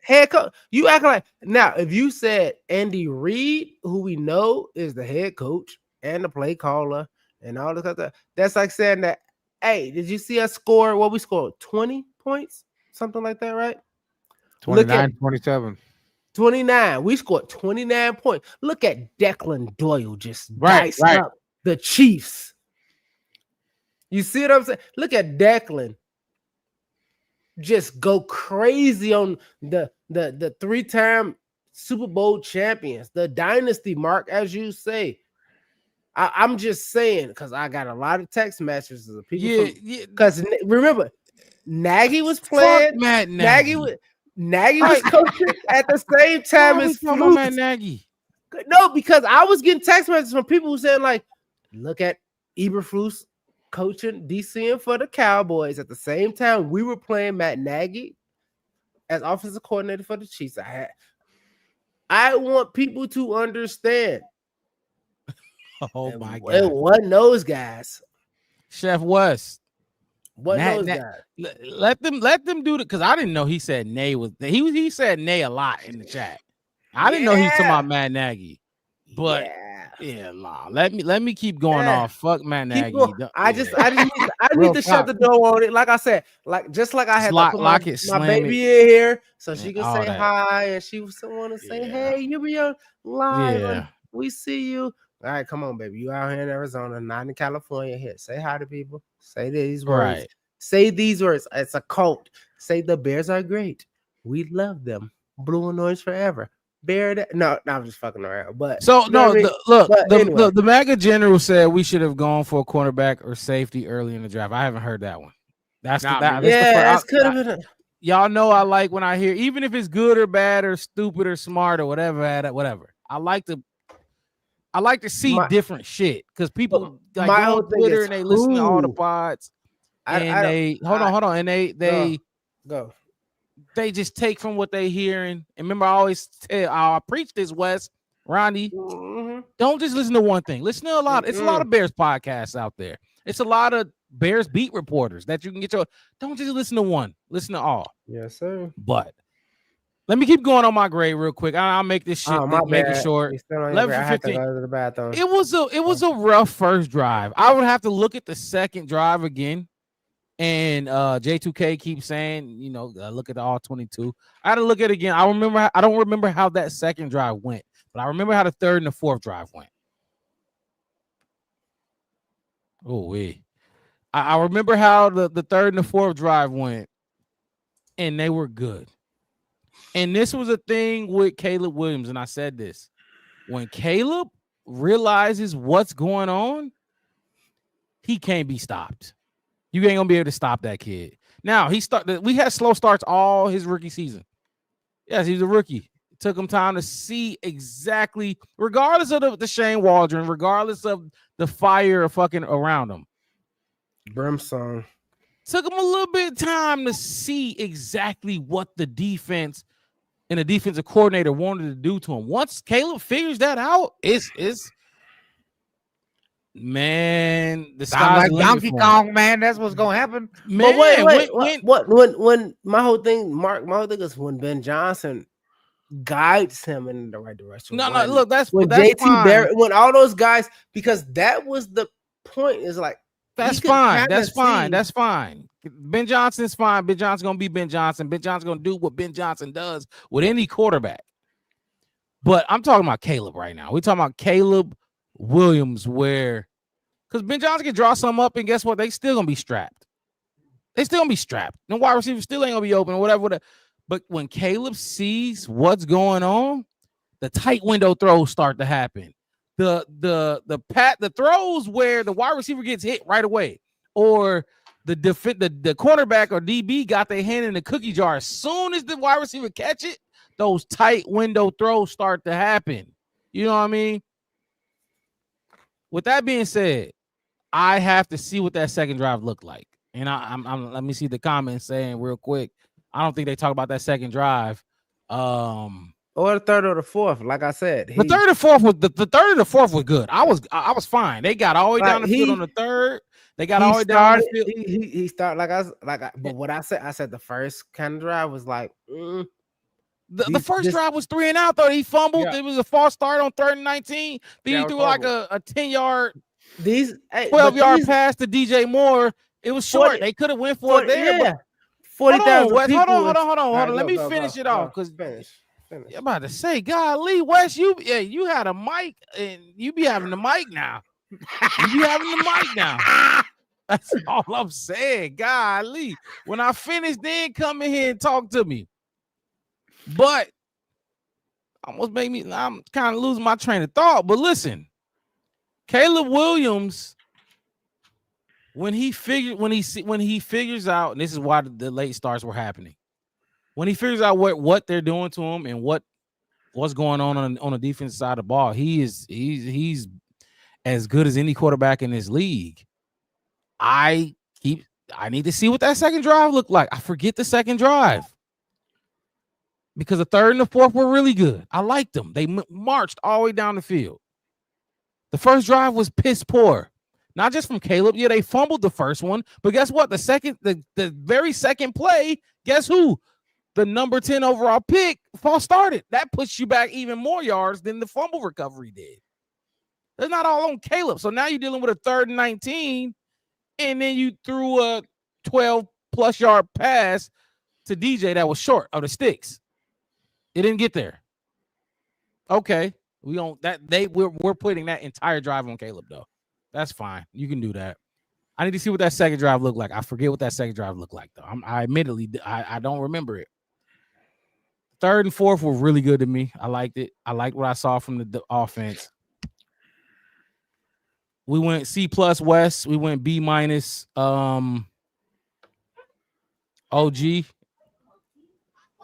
Head coach? You acting like now? If you said Andy Reid, who we know is the head coach and the play caller and all this other, that's like saying that. Hey, did you see us score? What we scored? 20 points, something like that, right? 29, 27. 29. We scored 29 points. Look at Declan Doyle just diced up the Chiefs. You see what I'm saying? Look at Declan just go crazy on the 3-time Super Bowl champions, the dynasty, Mark, as you say. I'm just saying, because I got a lot of text messages of people. Because remember, Nagy was playing. Nagy was coaching at the same time as Matt Nagy. No, because I was getting text messages from people who saying like, look at Eberflus coaching DCing for the Cowboys at the same time we were playing Matt Nagy as offensive coordinator for the Chiefs. I want people to understand. Oh my God! It wasn't those guys. Chef West. Wasn't those guys. Let them do it, because I didn't know he said nay was he said nay a lot in the chat. I didn't know he was talking about Matt Nagy. But let me keep going off. Fuck Matt Nagy. I need to shut the door on it. Like I said, just like I had to put my baby in here so she can say hi, and she was want to say, hey, you be on live. We see you. All right, come on, baby. You out here in Arizona, not in California. Here, say hi to people. Say these words. Right. Say these words. It's a cult. Say the Bears are great. We love them. Blue and orange forever. bear that. No, I'm just fucking around. But So you know what I mean? look, But anyway. the MAGA general said we should have gone for a cornerback or safety early in the draft. I haven't heard that one. That's Nah, that's me the Yeah, first. it could have been. Y'all know I like when I hear, even if it's good or bad or stupid or smart or whatever. I like to see My, different shit because people like my go whole on thing Twitter is and they listen to all the who. pods I and don't- they hold on and they go. they just take from what they hearing. And remember, I always tell, I preach this, Wes, Ronnie. Mm-hmm. Don't just listen to one thing. Listen to a lot. It's a lot of Bears podcasts out there. It's a lot of Bears beat reporters that you can get your. Don't just listen to one. Listen to all. Yes, sir. But let me keep going on my grade real quick. I'll make this shit make it short. 11 for 15. Go to the bathroom. It was a rough first drive. I would have to look at the second drive again. And J2K keeps saying, look at the all 22. I had to look at it again. I don't remember how that second drive went, but I remember how the third and the fourth drive went. Oh, I remember how the third and the fourth drive went, and they were good. And this was a thing with Caleb Williams, and I said this. When Caleb realizes what's going on, he can't be stopped. You ain't gonna be able to stop that kid. Now we had slow starts all his rookie season. Yes, he's a rookie. It took him time to see exactly, regardless of the Shane Waldron, regardless of the fire fucking around him. Brimstone. Took him a little bit of time to see exactly what the defense and the defensive coordinator wanted to do to him. Once Caleb figures that out, it's man, the sky's like Donkey Kong, man. That's what's gonna happen. Man, but when my whole thing is when Ben Johnson guides him in the right direction. No, look, that's JT fine. Barrett, when all those guys, because that was the point. Is like that's fine. That's fine. Ben Johnson's fine. Ben Johnson's gonna be Ben Johnson. Ben Johnson's gonna do what Ben Johnson does with any quarterback. But I'm talking about Caleb right now. We're talking about Caleb Williams, where because Ben Johnson can draw some up, and guess what? They still gonna be strapped. No wide receiver still ain't gonna be open or whatever. But when Caleb sees what's going on, the tight window throws start to happen. The throws where the wide receiver gets hit right away, or the cornerback or DB got their hand in the cookie jar. As soon as the wide receiver catch it, those tight window throws start to happen. You know what I mean? With that being said, I have to see what that second drive looked like. And I'm let me see the comments saying real quick. I don't think they talk about that second drive. Or the third or the fourth, like I said. The third and fourth was the third and the fourth was good. I was fine. They got all the way down the field on the third. They got all the way down the field. He started but what I said the first kind of drive was like the first drive was 3 and out though. He fumbled. Yeah. It was a false start on 3rd and 19. Then he threw like a 10-yard, 12-yard pass to DJ Moore. It was short. 40, they could have went for it there. Yeah. 40,000 people. Hold on. Let me finish it off because finish. I'm about to say, golly, Wes, you had a mic and you be having the mic now. That's all I'm saying. Golly, when I finish, then come in here and talk to me. But almost made me. I'm kind of losing my train of thought. But listen, Caleb Williams, when he figures out, and this is why the late starts were happening. When he figures out what they're doing to him and what's going on the defensive side of the ball, he's as good as any quarterback in this league. I need to see what that second drive looked like. I forget the second drive because the third and the fourth were really good. I liked them. They marched all the way down the field. The first drive was piss poor. Not just from Caleb. Yeah, they fumbled the first one, but guess what? The very second play, guess who? The number 10 overall pick false started. That puts you back even more yards than the fumble recovery did. That's not all on Caleb. So now you're dealing with a 3rd and 19, and then you threw a 12-plus yard pass to DJ that was short of the sticks. It didn't get there. Okay, we're putting that entire drive on Caleb though. That's fine. You can do that. I need to see what that second drive looked like. I forget what that second drive looked like though. I admittedly I don't remember it. Third and fourth were really good to me. I liked it. I liked what I saw from the offense. We went C+ West. We went B-. OG.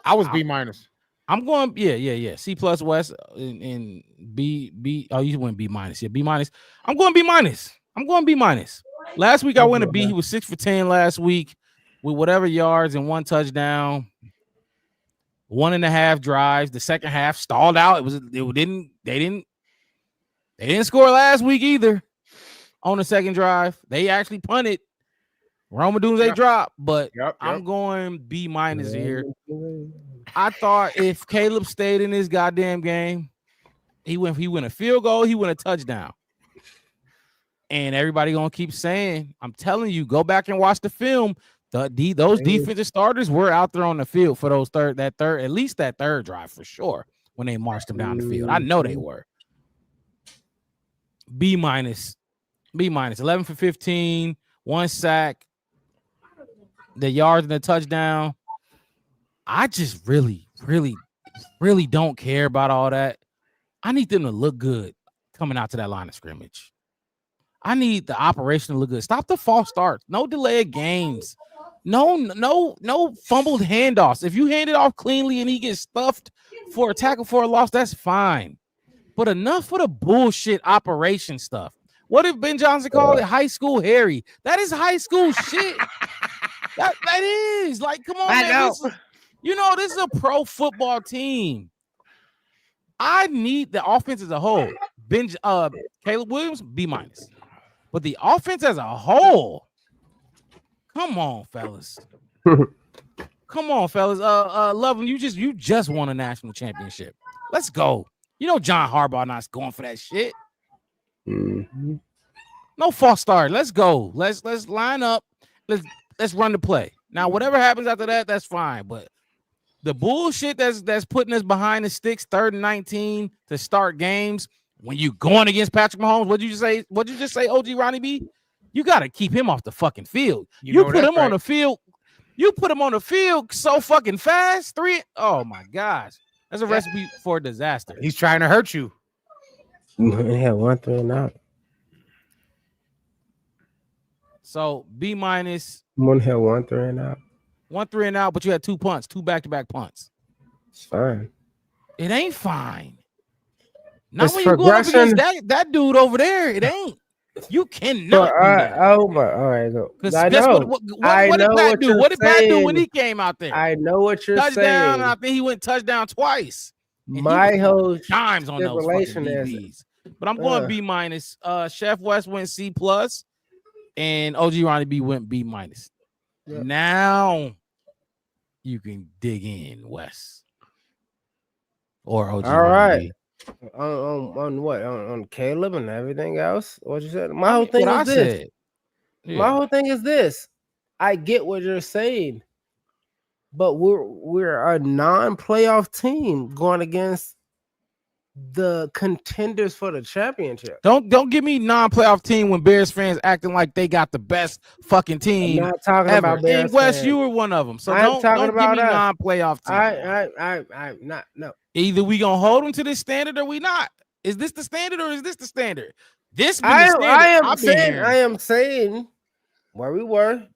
I was B-. I'm going, yeah. C+ West and B. Oh, you went B-. Yeah, B-. I'm going B-. I'm going B-. Last week I went a B. He was 6 for 10 last week with whatever yards and 1 touchdown, 1.5 drives. The second half stalled out. They didn't score last week either on the second drive. They actually punted. Roma Doomsday drop, but I'm going B- here. I thought if Caleb stayed in this goddamn game, he went a field goal, he went a touchdown. And everybody gonna keep saying, I'm telling you, go back and watch the film. Those defensive starters were out there on the field for at least that third drive for sure when they marched them down the field. I know they were. B-. 11 for 15, 1 sack, the yards and the touchdown. I just really don't care about all that. I need them to look good coming out to that line of scrimmage. I need the operation to look good. Stop the false starts. No delayed games. No fumbled handoffs. If you hand it off cleanly and he gets stuffed for a tackle for a loss, that's fine. But enough for the bullshit operation stuff. What did Ben Johnson call it? High school Harry. That is high school shit. That is like, come on, man. This is a pro football team. I need the offense as a whole. Caleb Williams, B-. But the offense as a whole, come on, fellas. Love him. You just won a national championship. Let's go. John Harbaugh not going for that shit. Mm-hmm. No false start. Let's go. Let's line up. Let's run the play. Now, whatever happens after that, that's fine. But the bullshit that's putting us behind the sticks, 3rd and 19 to start games when you going against Patrick Mahomes. What'd you just say, OG Ronnie B? You got to keep him off the fucking field. You put him on the field. You put him on the field so fucking fast. Oh my gosh. That's a recipe for disaster. He's trying to hurt you. Yeah, 1 3 and out. So B-. 1 3 and out. 1 3 and out, but you had 2 punts, 2 back-to-back punts. It's fine. It ain't fine. Not It's when you go up against that dude over there. It ain't. You cannot do that. Oh my! All right, go. I know. What did Pat do? What did Pat do when he came out there? I know what you're touchdown, saying. I think he went touchdown twice. My whole times on those fucking DBs. But I'm going B-. Chef West went C+, and OG Ronnie B went B-. Yep. Now you can dig in, Wes. Or OG all right. On what? On Caleb and everything else? What you said? My whole thing is this. Yeah. My whole thing is this. I get what you're saying, but we're a non-playoff team going against the contenders for the championship. Don't give me non-playoff team when Bears fans acting like they got the best fucking team. I'm not talking ever. about Bears and Wes, fans. you were one of them. So don't give me non-playoff team. I'm not. No. Either we gonna hold them to this standard or we not. Is this the standard or is this the standard? I am saying where we were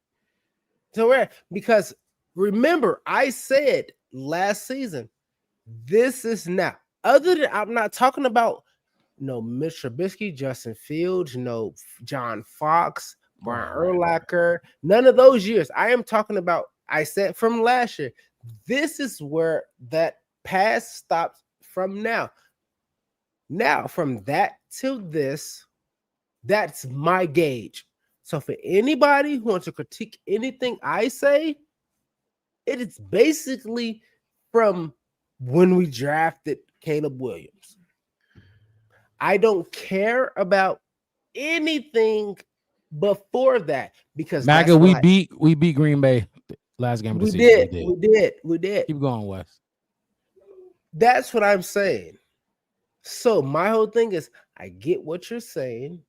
to where, because remember I said last season, this is now. Other than, I'm not talking about no Mitch Trubisky, Justin Fields, no John Fox, Brian Urlacher, none of those years. I am talking about, I said from last year. This is where that pass stops from now. Now, from that till this, that's my gauge. So for anybody who wants to critique anything I say, it is basically from when we drafted Caleb Williams. I don't care about anything before that, because MAGA, we beat Green Bay last game of the season. We did. Keep going, Wes. That's what I'm saying. So my whole thing is, I get what you're saying.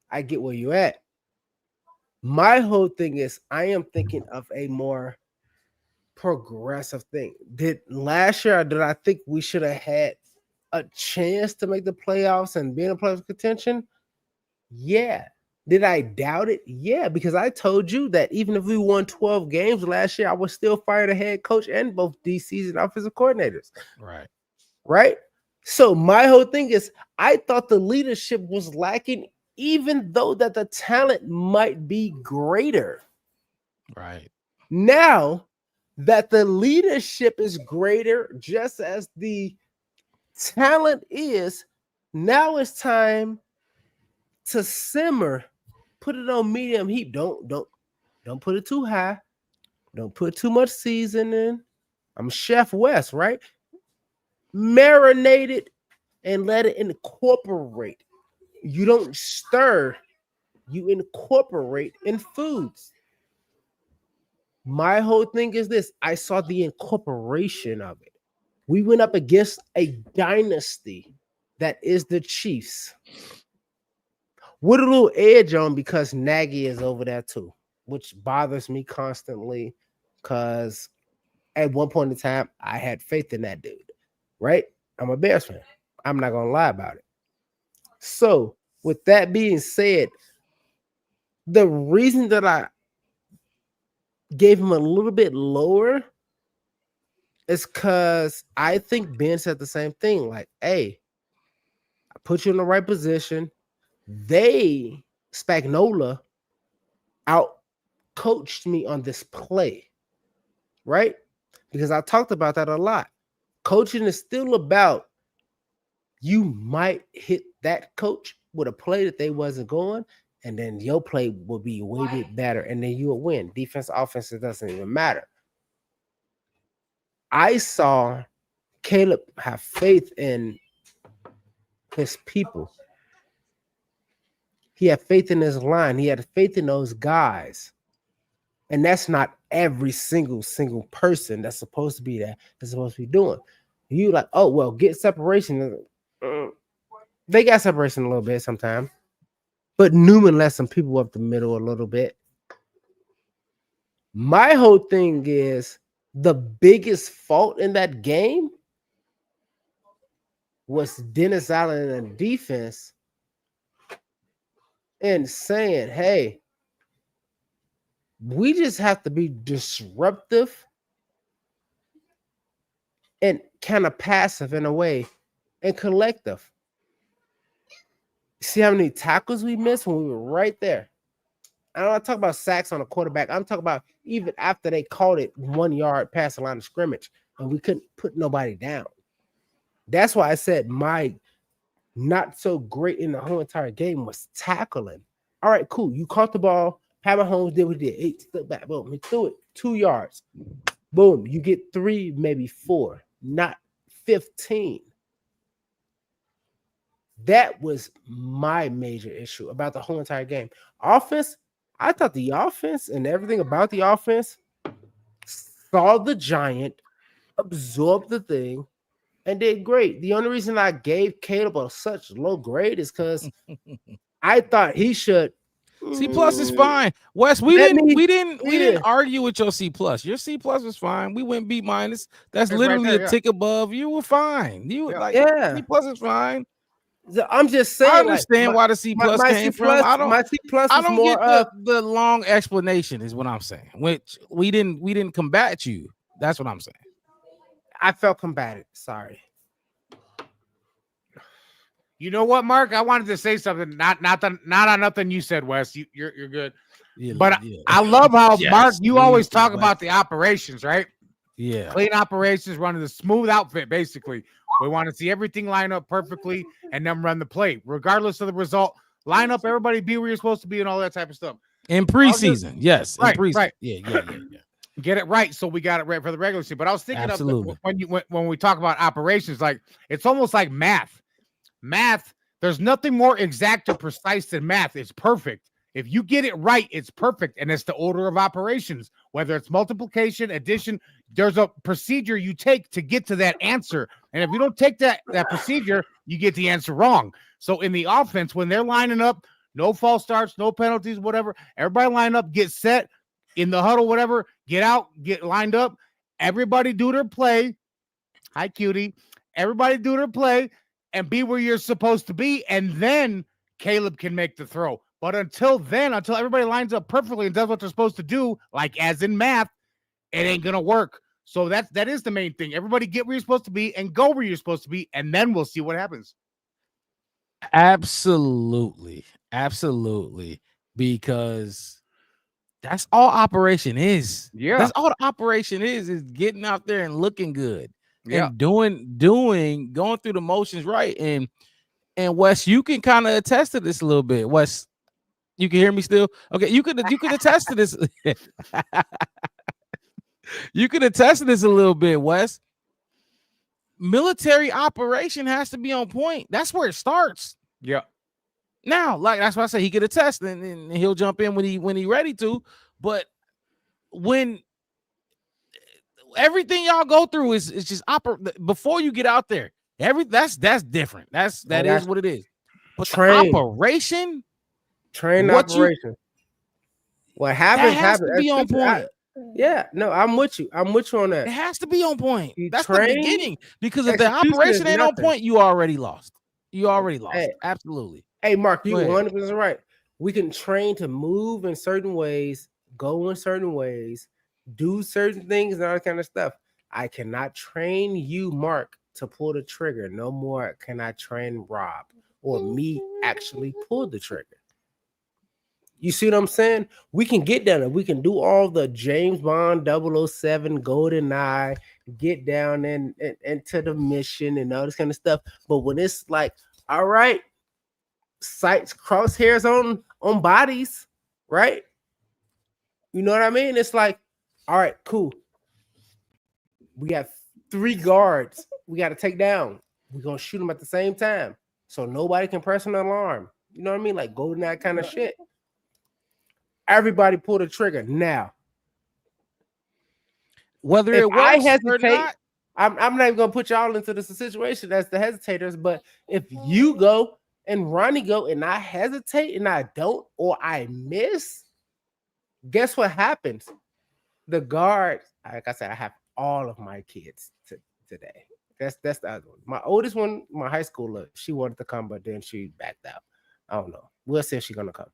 I get where you're at. My whole thing is, I am thinking of a more progressive thing. Did last year, did I think we should have had a chance to make the playoffs and be in a playoff contention? Yeah. Did I doubt it? Yeah, because I told you that even if we won 12 games last year, I would still fire the head coach and both DCs and offensive coordinators. Right. Right? So my whole thing is I thought the leadership was lacking, even though that the talent might be greater. Right. Now that the leadership is greater, just as the talent is, now it's time to simmer. Put it on medium heat. Don't put it too high. Don't put too much seasoning. I'm Chef West, right? Marinate it and let it incorporate. You don't stir, you incorporate in foods. My whole thing is this: I saw the incorporation of it. We went up against a dynasty that is the Chiefs, with a little edge on because Nagy is over there too, which bothers me constantly because at one point in time, I had faith in that dude, right? I'm a Bears fan. I'm not going to lie about it. So with that being said, the reason that I gave him a little bit lower is because I think Ben said the same thing. Like, hey, I put you in the right position. They, Spagnola, out coached me on this play, right? Because I talked about that a lot. Coaching is still about you might hit that coach with a play that they wasn't going, and then your play will be way bit better, and then you'll win. Defense, offense, it doesn't even matter. I saw Caleb have faith in his people. He had faith in his line. He had faith in those guys. And that's not every single person that's supposed to be there, that's supposed to be doing. You like, oh, well, get separation. They got separation a little bit sometimes. But Newman let some people up the middle a little bit. My whole thing is the biggest fault in that game was Dennis Allen and defense and saying, hey, we just have to be disruptive and kind of passive in a way and collective. See how many tackles we missed when we were right there? I don't want to talk about sacks on a quarterback. I'm talking about even after they called it 1 yard past the line of scrimmage and we couldn't put nobody down. That's why I said my not so great in the whole entire game was tackling. All right, cool. You caught the ball. Pat Mahomes did what he did. 8 step back. Boom. He threw it 2 yards. Boom. You get 3, maybe 4, not 15. That was my major issue about the whole entire game. Offense, I thought the offense and everything about the offense saw the giant, absorbed the thing, and did great. The only reason I gave Caleb a such low grade is because I thought he should. C+ is fine. Wes, we didn't argue with your C+. Your C+ was fine. We went B-. That's It's literally right there, a tick above. You were fine. You Yeah. like Yeah. C+ is fine. I'm just saying. I understand why the C+ came from. I don't. My C+ I was don't more get the long explanation. Is what I'm saying. Which we didn't combat you. That's what I'm saying. I felt combated. Sorry. You know what, Mark? I wanted to say something. Not on nothing you said, Wes. You're good. Yeah, But yeah. I love how Yes, Mark. You please, always talk Wes. about the operations, right? Yeah. Clean operations, running the smooth outfit. Basically, we want to see everything line up perfectly, and then run the play, regardless of the result. Line up, everybody, be where you're supposed to be, and all that type of stuff. In preseason, yes. Right, in preseason. right. Yeah. Get it right, so we got it right for the regular season. But I was thinking Absolutely. of when we talk about operations, like it's almost like math. Math, there's nothing more exact or precise than math. It's perfect. If you get it right, it's perfect, and it's the order of operations. Whether it's multiplication, addition, there's a procedure you take to get to that answer. And if you don't take that procedure, you get the answer wrong. So in the offense, when they're lining up, no false starts, no penalties, whatever. Everybody line up, get set in the huddle, whatever. Get out, get lined up. Everybody do their play. Hi, cutie. Everybody do their play and be where you're supposed to be, and then Caleb can make the throw. But until then, until everybody lines up perfectly and does what they're supposed to do, like as in math, it ain't gonna work. So that is the main thing. Everybody get where you're supposed to be and go where you're supposed to be, and then we'll see what happens. Absolutely. Because that's all operation is. Yeah. That's all the operation is getting out there and looking good. Yeah. And going through the motions right. And Wes, you can kind of attest to this a little bit. Wes, you can hear me still? Okay, you could attest to this. You could attest to this a little bit, Wes. Military operation has to be on point. That's where it starts. Yeah. Now, like that's why I say he could attest, and he'll jump in when he ready to. But when everything y'all go through is just before you get out there, that's different. That is what it is. But train. the operation, operation. What happens has to be on point. Yeah, no, I'm with you. I'm with you on that. It has to be on point. That's train, the beginning. Because if the operation ain't on point, you already lost. Hey, absolutely. Hey, Mark, you 100% right. We can train to move in certain ways, go in certain ways, do certain things, and all that kind of stuff. I cannot train you, Mark, to pull the trigger. No more can I train Rob or me actually pull the trigger. You see what I'm saying? We can get down there. We can do all the James Bond 007 GoldenEye, get down into the mission and all this kind of stuff. But when it's like, all right, sights, crosshairs on bodies, right? You know what I mean? It's like, all right, cool. We got 3 guards we got to take down. We're going to shoot them at the same time. So nobody can press an alarm. You know what I mean? Like GoldenEye kind of shit. Everybody pull the trigger now. Whether if it works I hesitate, or not, I'm not even gonna put y'all into the situation as the hesitators. But if you go and Ronnie go and I hesitate and I don't or I miss, guess what happens? The guard, like I said, I have all of my kids today. That's the other one. My oldest one, my high schooler, she wanted to come, but then she backed out. I don't know. We'll see if she's gonna come.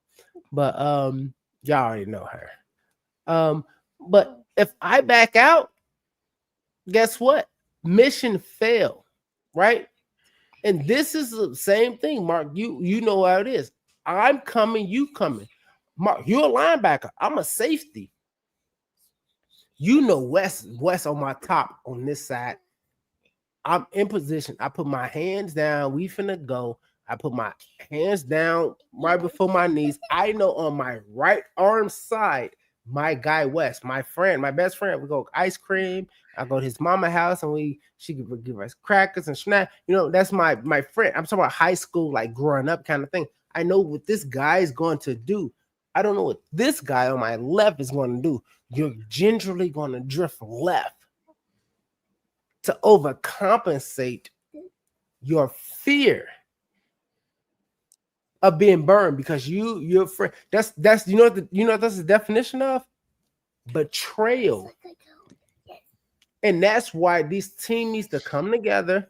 But y'all already know her. But if I back out, guess what? Mission failed, right? And this is the same thing, Mark. You know how it is. I'm coming, you coming. Mark, you're a linebacker. I'm a safety. You know Wes on my top on this side. I'm in position. I put my hands down. We finna go. I put my hands down right before my knees. I know on my right arm side, my guy Wes, my friend, my best friend, we go ice cream. I go to his mama house and she could give us crackers and snack. You know, that's my friend. I'm talking about high school, like growing up kind of thing. I know what this guy is going to do. I don't know what this guy on my left is going to do. You're gingerly going to drift left to overcompensate your fear of being burned because you're afraid. That's that's the definition of betrayal. And that's why these teams needs to come together,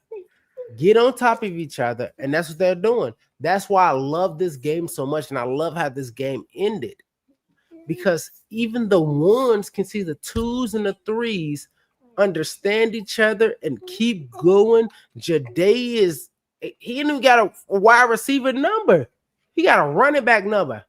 get on top of each other, and that's what they're doing. That's why I love this game so much, and I love how this game ended. Because even the ones can see the 2s and the 3s understand each other and keep going. Jade he ain't even got a wide receiver number. He got a running back number.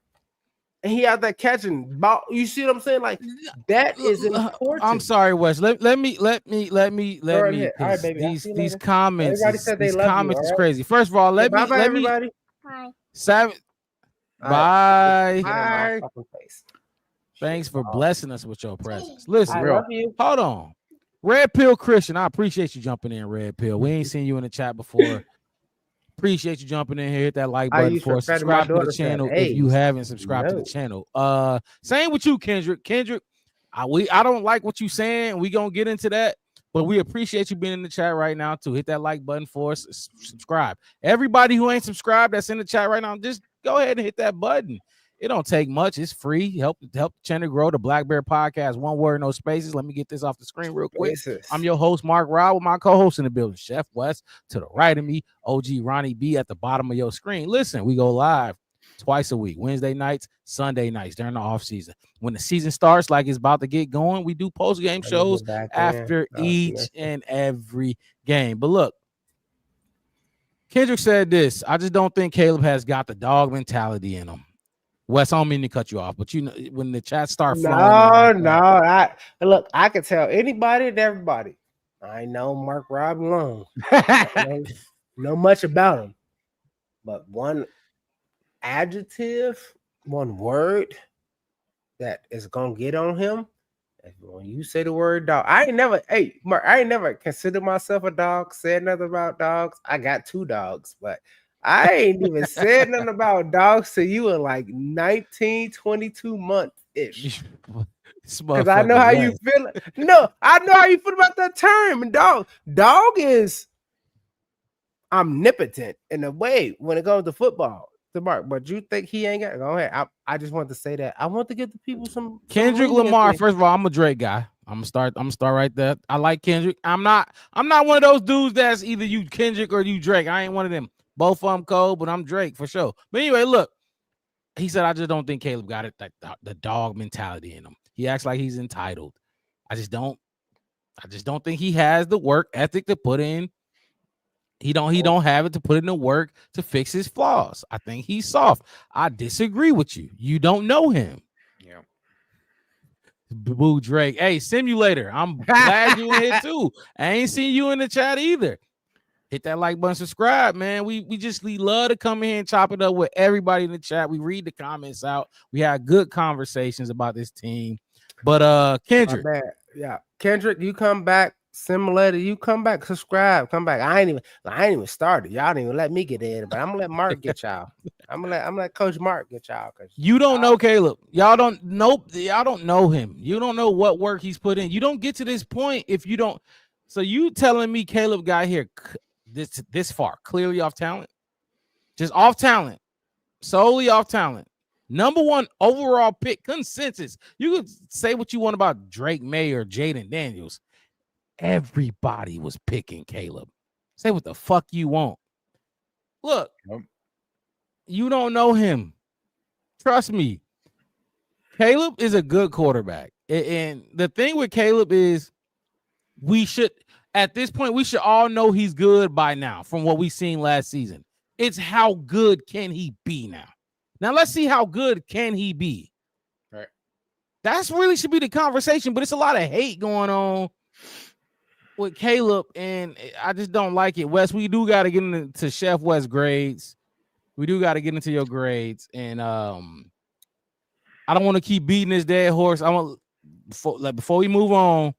And he out there catching ball. You see what I'm saying? Like that is important. I'm sorry, Wes. Let me. All right, baby. These comments. Everybody said they love comments you, is right? crazy. First of all, let me. Everybody. Bye. Bye. Bye. Thanks for blessing us with your presence. Listen, I love you. Hold on. Red Pill Christian, I appreciate you jumping in, Red Pill. We ain't seen you in the chat before. Appreciate you jumping in here. Hit that like button for us. Subscribe to the channel if you haven't subscribed to the channel. Same with you, Kendrick. Kendrick, I don't like what you saying. We gonna get into that, but we appreciate you being in the chat right now too. Hit that like button for us. Subscribe. Everybody who ain't subscribed that's in the chat right now, just go ahead and hit that button. It don't take much. It's free. Help the channel grow. The Black Bear Podcast, one word, no spaces. Let me get this off the screen real quick. I'm your host, Mark Rod, with my co-host in the building, Chef West, to the right of me, OG Ronnie B at the bottom of your screen. Listen, we go live twice a week, Wednesday nights, Sunday nights during the off season. When the season starts, like it's about to get going, we do post-game shows after each and every game. But look, Kendrick said this: I just don't think Caleb has got the dog mentality in him. Wes, I don't mean to cut you off, but you know when the chat start flowing. Look, I can tell anybody and everybody. I know Mark Rob alone. know much about him, but one adjective, one word that is gonna get on him. When you say the word dog, I ain't never considered myself a dog, said nothing about dogs. I got 2 dogs, but I ain't even said nothing about dogs to you in like 19, 22 months ish. Because I know how you feel. No, I know how you feel about that term. And dog is omnipotent in a way when it comes to football. To Mark, but you think he ain't got? Go ahead. I just want to say that. I want to give the people some Kendrick Lamar. First of all, I'm a Drake guy. I'm gonna start right there. I like Kendrick. I'm not one of those dudes that's either you Kendrick or you Drake. I ain't one of them. Both of them cold, but I'm Drake for sure. But anyway, look, he said I just don't think Caleb got it, like the dog mentality in him. He acts like he's entitled. I just don't think he has the work ethic to put in. He don't have it to put in the work to fix his flaws. I think he's soft. I disagree with you. You don't know him. Yeah. Boo Drake. Hey, simulator. I'm glad you in here too. I ain't seen you in the chat either. Hit that like button, subscribe, man. We love to come in here and chop it up with everybody in the chat. We read the comments out. We had good conversations about this team. But Kendrick. Yeah. Kendrick, you come back. Simulator, you come back, subscribe, come back. I ain't even started. Y'all didn't even let me get in, but I'm gonna let Mark get y'all. I'm gonna let Coach Mark get y'all. You don't know Caleb. Y'all don't know him. You don't know what work he's put in. You don't get to this point if you don't. So you telling me Caleb got here this far, clearly off talent, just off talent, solely off talent. Number 1 overall pick consensus. You could say what you want about Drake May or Jaden Daniels. Everybody was picking Caleb. Say what the fuck you want. Look, you don't know him. Trust me. Caleb is a good quarterback. And the thing with Caleb is at this point, we should all know he's good by now from what we've seen last season. It's how good can he be now? Now let's see how good can he be. Right. That's really should be the conversation, but it's a lot of hate going on with Caleb, and I just don't like it. Wes, we do got to get into Chef West grades. We do got to get into your grades, and I don't want to keep beating this dead horse. I want before we move on,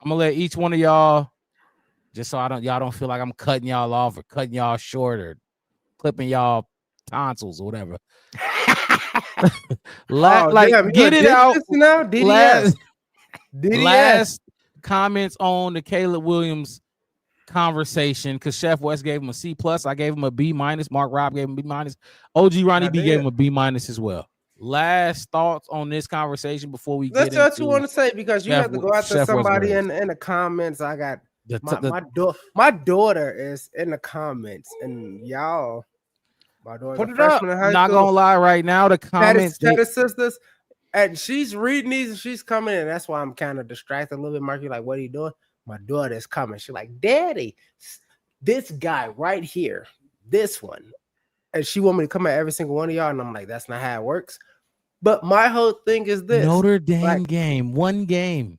I'm gonna let each one of y'all, just so y'all don't feel like I'm cutting y'all off or cutting y'all short or clipping y'all tonsils or whatever. Get it out now. Last comments on the Caleb Williams conversation, because Chef West gave him a C+. I gave him a B-. Mark Rob gave him a B-. OG Ronnie B gave him a B- as well. Last thoughts on this conversation before we That's get into what you want to say, because you have to go after somebody in the comments. I got my daughter is in the comments, and y'all, my daughter, put it up. Not gonna lie, right now the comments, sisters, and she's reading these and she's coming in. That's why I'm kind of distracted a little bit. Mark, you like, what are you doing? My daughter's coming. She's like, Daddy, this guy right here, this one. And she want me to come at every single one of y'all. And I'm like, that's not how it works. But my whole thing is this. Notre Dame game. One game.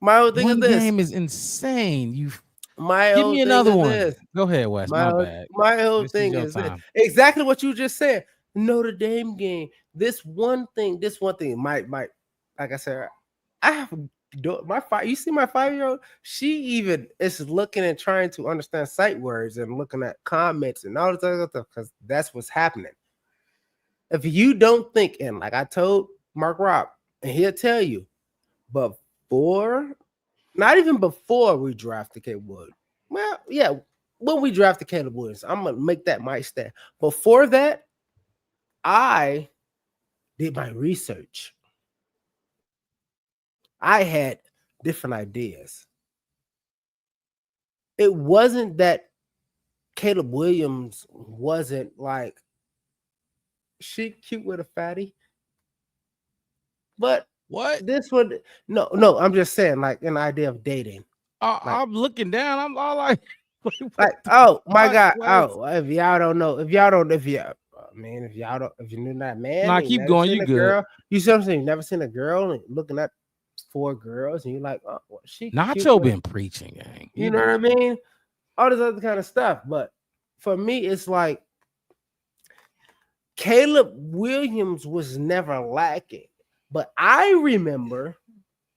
My whole thing is this. One game is insane. Give me another one. Go ahead, Wes. My bad. My whole thing is this. Exactly what you just said. Notre Dame game. This one thing. My like I said, I have you see my 5-year-old, she even is looking and trying to understand sight words and looking at comments and all this other stuff, because that's what's happening. If you don't think, and like I told Mark Rob, and he'll tell you, not even before we drafted Caleb Williams. Well, yeah, when we drafted Caleb Williams, I'm gonna make that my stat. Before that, I did my research, I had different ideas. It wasn't that Caleb Williams wasn't like she cute with a fatty, but What? this would no. I'm just saying, like an idea of dating. I'm looking down. I'm all like, Like, oh my fuck, God. what? Oh, if y'all don't know, if y'all don't, if you, I mean, if y'all don't, if you're not man, Nah, and keep never going, seen you a good. girl, you see what I'm saying? You've never seen a girl and looking at 4 girls, and you're like, oh, well, she cute Nacho with- been preaching, gang. you know what I mean? All this other kind of stuff. But for me, it's like Caleb Williams was never lacking. But I remember,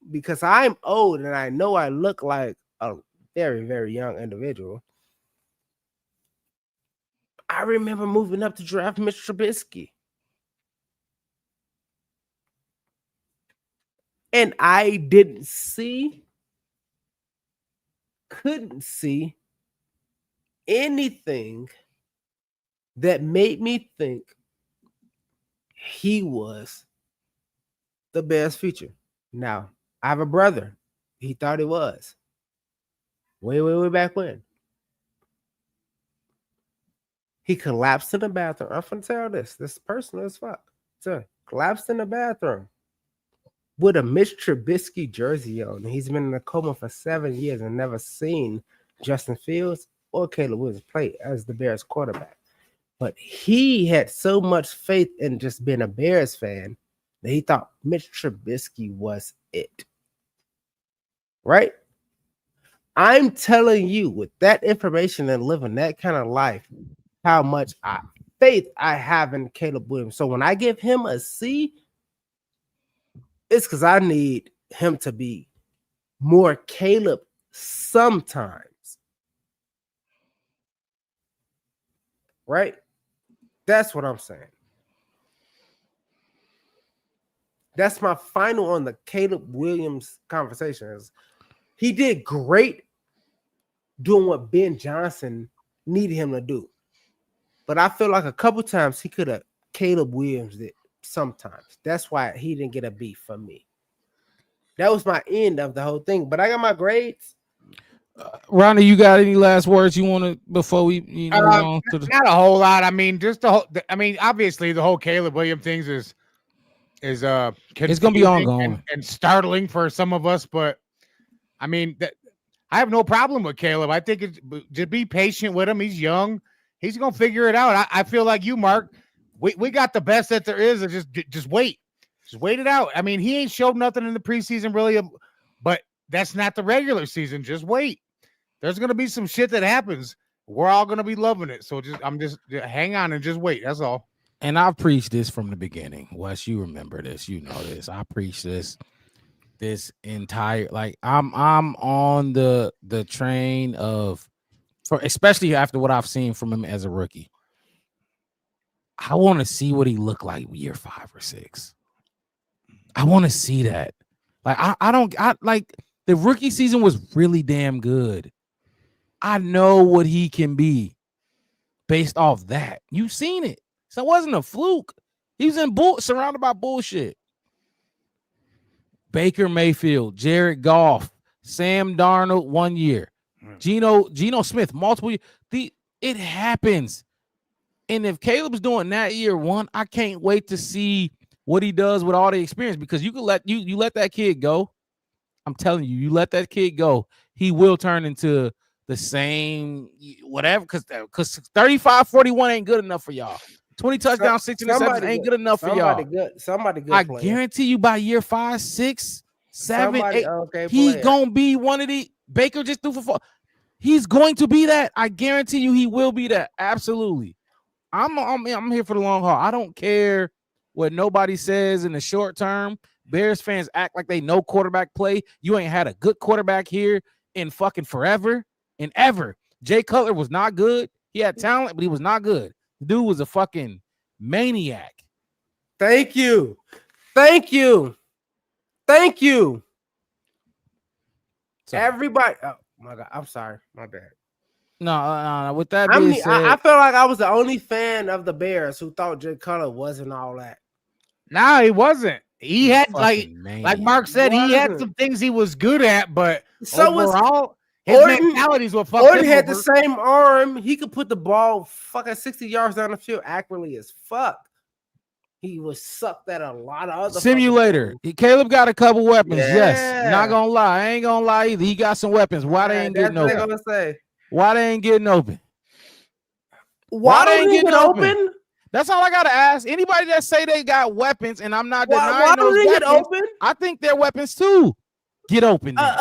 because I'm old and I know I look like a very, very young individual. I remember moving up to draft Mitch Trubisky. And I couldn't see anything that made me think he was the best feature. Now, I have a brother. He thought he was. Way back when. He collapsed in the bathroom. I'm gonna tell this. This is personal as fuck. So collapsed in the bathroom with a Mitch Trubisky jersey on. He's been in a coma for 7 years and never seen Justin Fields or Caleb Williams play as the Bears quarterback. But he had so much faith in just being a Bears fan that he thought Mitch Trubisky was it. Right? I'm telling you, with that information and living that kind of life, how much faith I have in Caleb Williams. So when I give him a C, it's because I need him to be more Caleb sometimes. Right? That's what I'm saying. That's my final on the Caleb Williams conversation. Is he did great doing what Ben Johnson needed him to do. But I feel like a couple times he could have Caleb Williams did sometimes. That's why he didn't get a B from me. That was my end of the whole thing. But I got my grades. Ronnie, you got any last words you want to before we move on to the? Not a whole lot. I mean, just the whole. I mean, obviously, the whole Caleb Williams things is It's gonna be confusing ongoing and startling for some of us. But I mean, I have no problem with Caleb. I think it's just be patient with him. He's young. He's gonna figure it out. I feel like you, Mark. We got the best that there is. Just wait. Just wait it out. I mean, he ain't showed nothing in the preseason really, but that's not the regular season. Just wait. There's gonna be some shit that happens. We're all gonna be loving it. So just hang on and just wait. That's all. And I've preached this from the beginning. Wes, you remember this, you know this. I preached this entire, like, I'm on the train of, for especially after what I've seen from him as a rookie. I want to see what he looked like year 5 or 6. I want to see that. Like, I like the rookie season was really damn good. I know what he can be based off that. You've seen it. So it wasn't a fluke. He was surrounded by bullshit. Baker Mayfield, Jared Goff, Sam Darnold 1 year. Geno Smith, multiple years. It happens. And if Caleb's doing that year 1, I can't wait to see what he does with all the experience, because you can let that kid go. I'm telling you, you let that kid go, he will turn into the same whatever, because 35-41 ain't good enough for y'all. 20 touchdowns, 6 interceptions ain't good enough for y'all. Somebody good. I player. guarantee you by year 5, 6, 7, 8, okay he's player. gonna be one of the Baker just threw for 4. He's going to be that. I guarantee you he will be that. Absolutely. I'm here for the long haul. I don't care what nobody says in the short term. Bears fans act like they know quarterback play. You ain't had a good quarterback here in fucking forever and ever. Jay Cutler was not good. He had talent, but he was not good. The dude was a fucking maniac. Thank you. Sorry. Everybody. Oh my God. I'm sorry. My bad. No. With that being said, I feel like I was the only fan of the Bears who thought Jay Cutler wasn't all that. Nah, he wasn't. He had like Maniac. Mark said, he had Wasn't. some things he was good at, but So was overall, his Orton. mentality is what fucked Orton him had the over. same arm. He could put the ball fucking 60 yards down the field accurately as fuck. He was sucked at a lot of other Simulator. fucking Caleb got a couple weapons. Yes. Yeah. Not gonna lie. I ain't gonna lie either. He got some weapons. Why they ain't That's getting what they open? gonna say. Why they ain't getting open? Why they don't ain't they getting get open? open? That's all I gotta ask. Anybody that say they got weapons, and I'm not Why denying don't those they get weapons, open? I think they're weapons too. Get open. Then.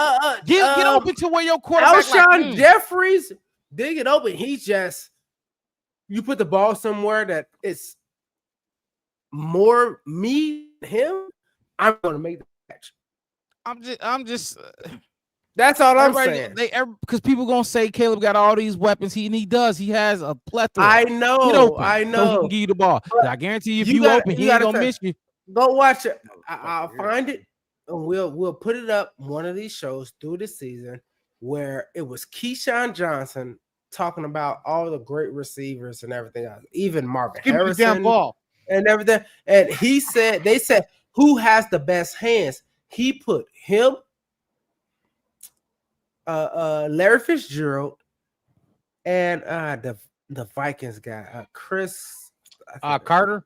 Get open to where your quarterback. Alshon Jeffries did get open. He just you put the ball somewhere that it's more me him. I'm gonna make the catch. I'm just. That's all I'm Everybody, saying. Because people gonna say Caleb got all these weapons. He does. He has a plethora. I Get know. open I so he know. can give you the ball. But I guarantee you, if you you gotta- open, you he ain't gotta gonna say- miss you. Go watch it. I'll find it, and we'll put it up one of these shows through the season where it was Keyshawn Johnson talking about all the great receivers and everything else, even Marvin Give me the damn Harrison ball. and everything. And they said, who has the best hands? He put him, Larry Fitzgerald, and the Vikings guy, Chris Carter.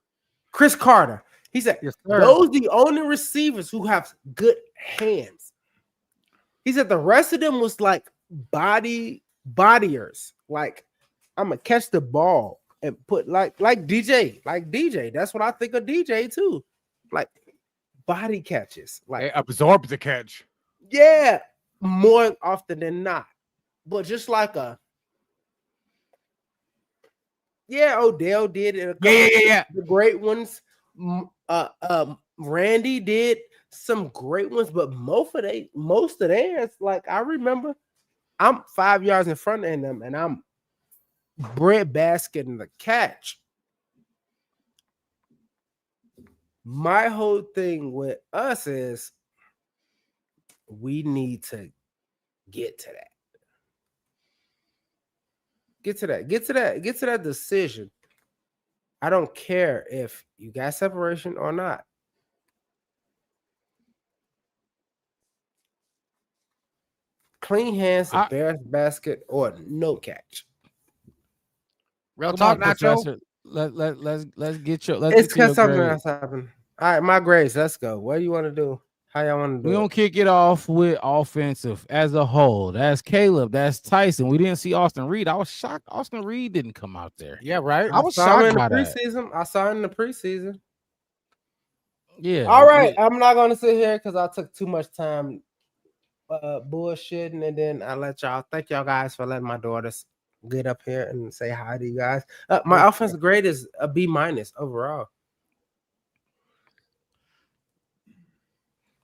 Chris Carter. He said, Yes, sir. those the only receivers who have good hands. He said the rest of them was like bodyers. Like, I'm gonna catch the ball and put like DJ. That's what I think of DJ too. Like body catches. Like They absorb the catch. yeah, more often than not. But just like Odell did it. Yeah. The great ones. Randy did some great ones, but most of theirs, like I remember, I'm 5 yards in front of them, and I'm breadbasket in the catch. My whole thing with us is we need to get to that. Get to that decision. I don't care if you got separation or not. Clean hands, embarrassed basket, or no catch. Real Come talk, on, Nacho. Professor. Let's get your. It's get to your because something grade. else happened. All right, my grades. Let's go. What do you want to do? How y'all want to do We're it? gonna kick it off with offensive as a whole. That's Caleb. That's Tyson. We didn't see Austin Reid. I was shocked Austin Reid didn't come out there. Yeah, right. I was saw him shocked in the by that. preseason. I saw him in the preseason. Yeah. All right, I'm not gonna sit here because I took too much time bullshitting, and then I let y'all. Thank y'all guys for letting my daughters get up here and say hi to you guys. My offensive grade is a B- overall.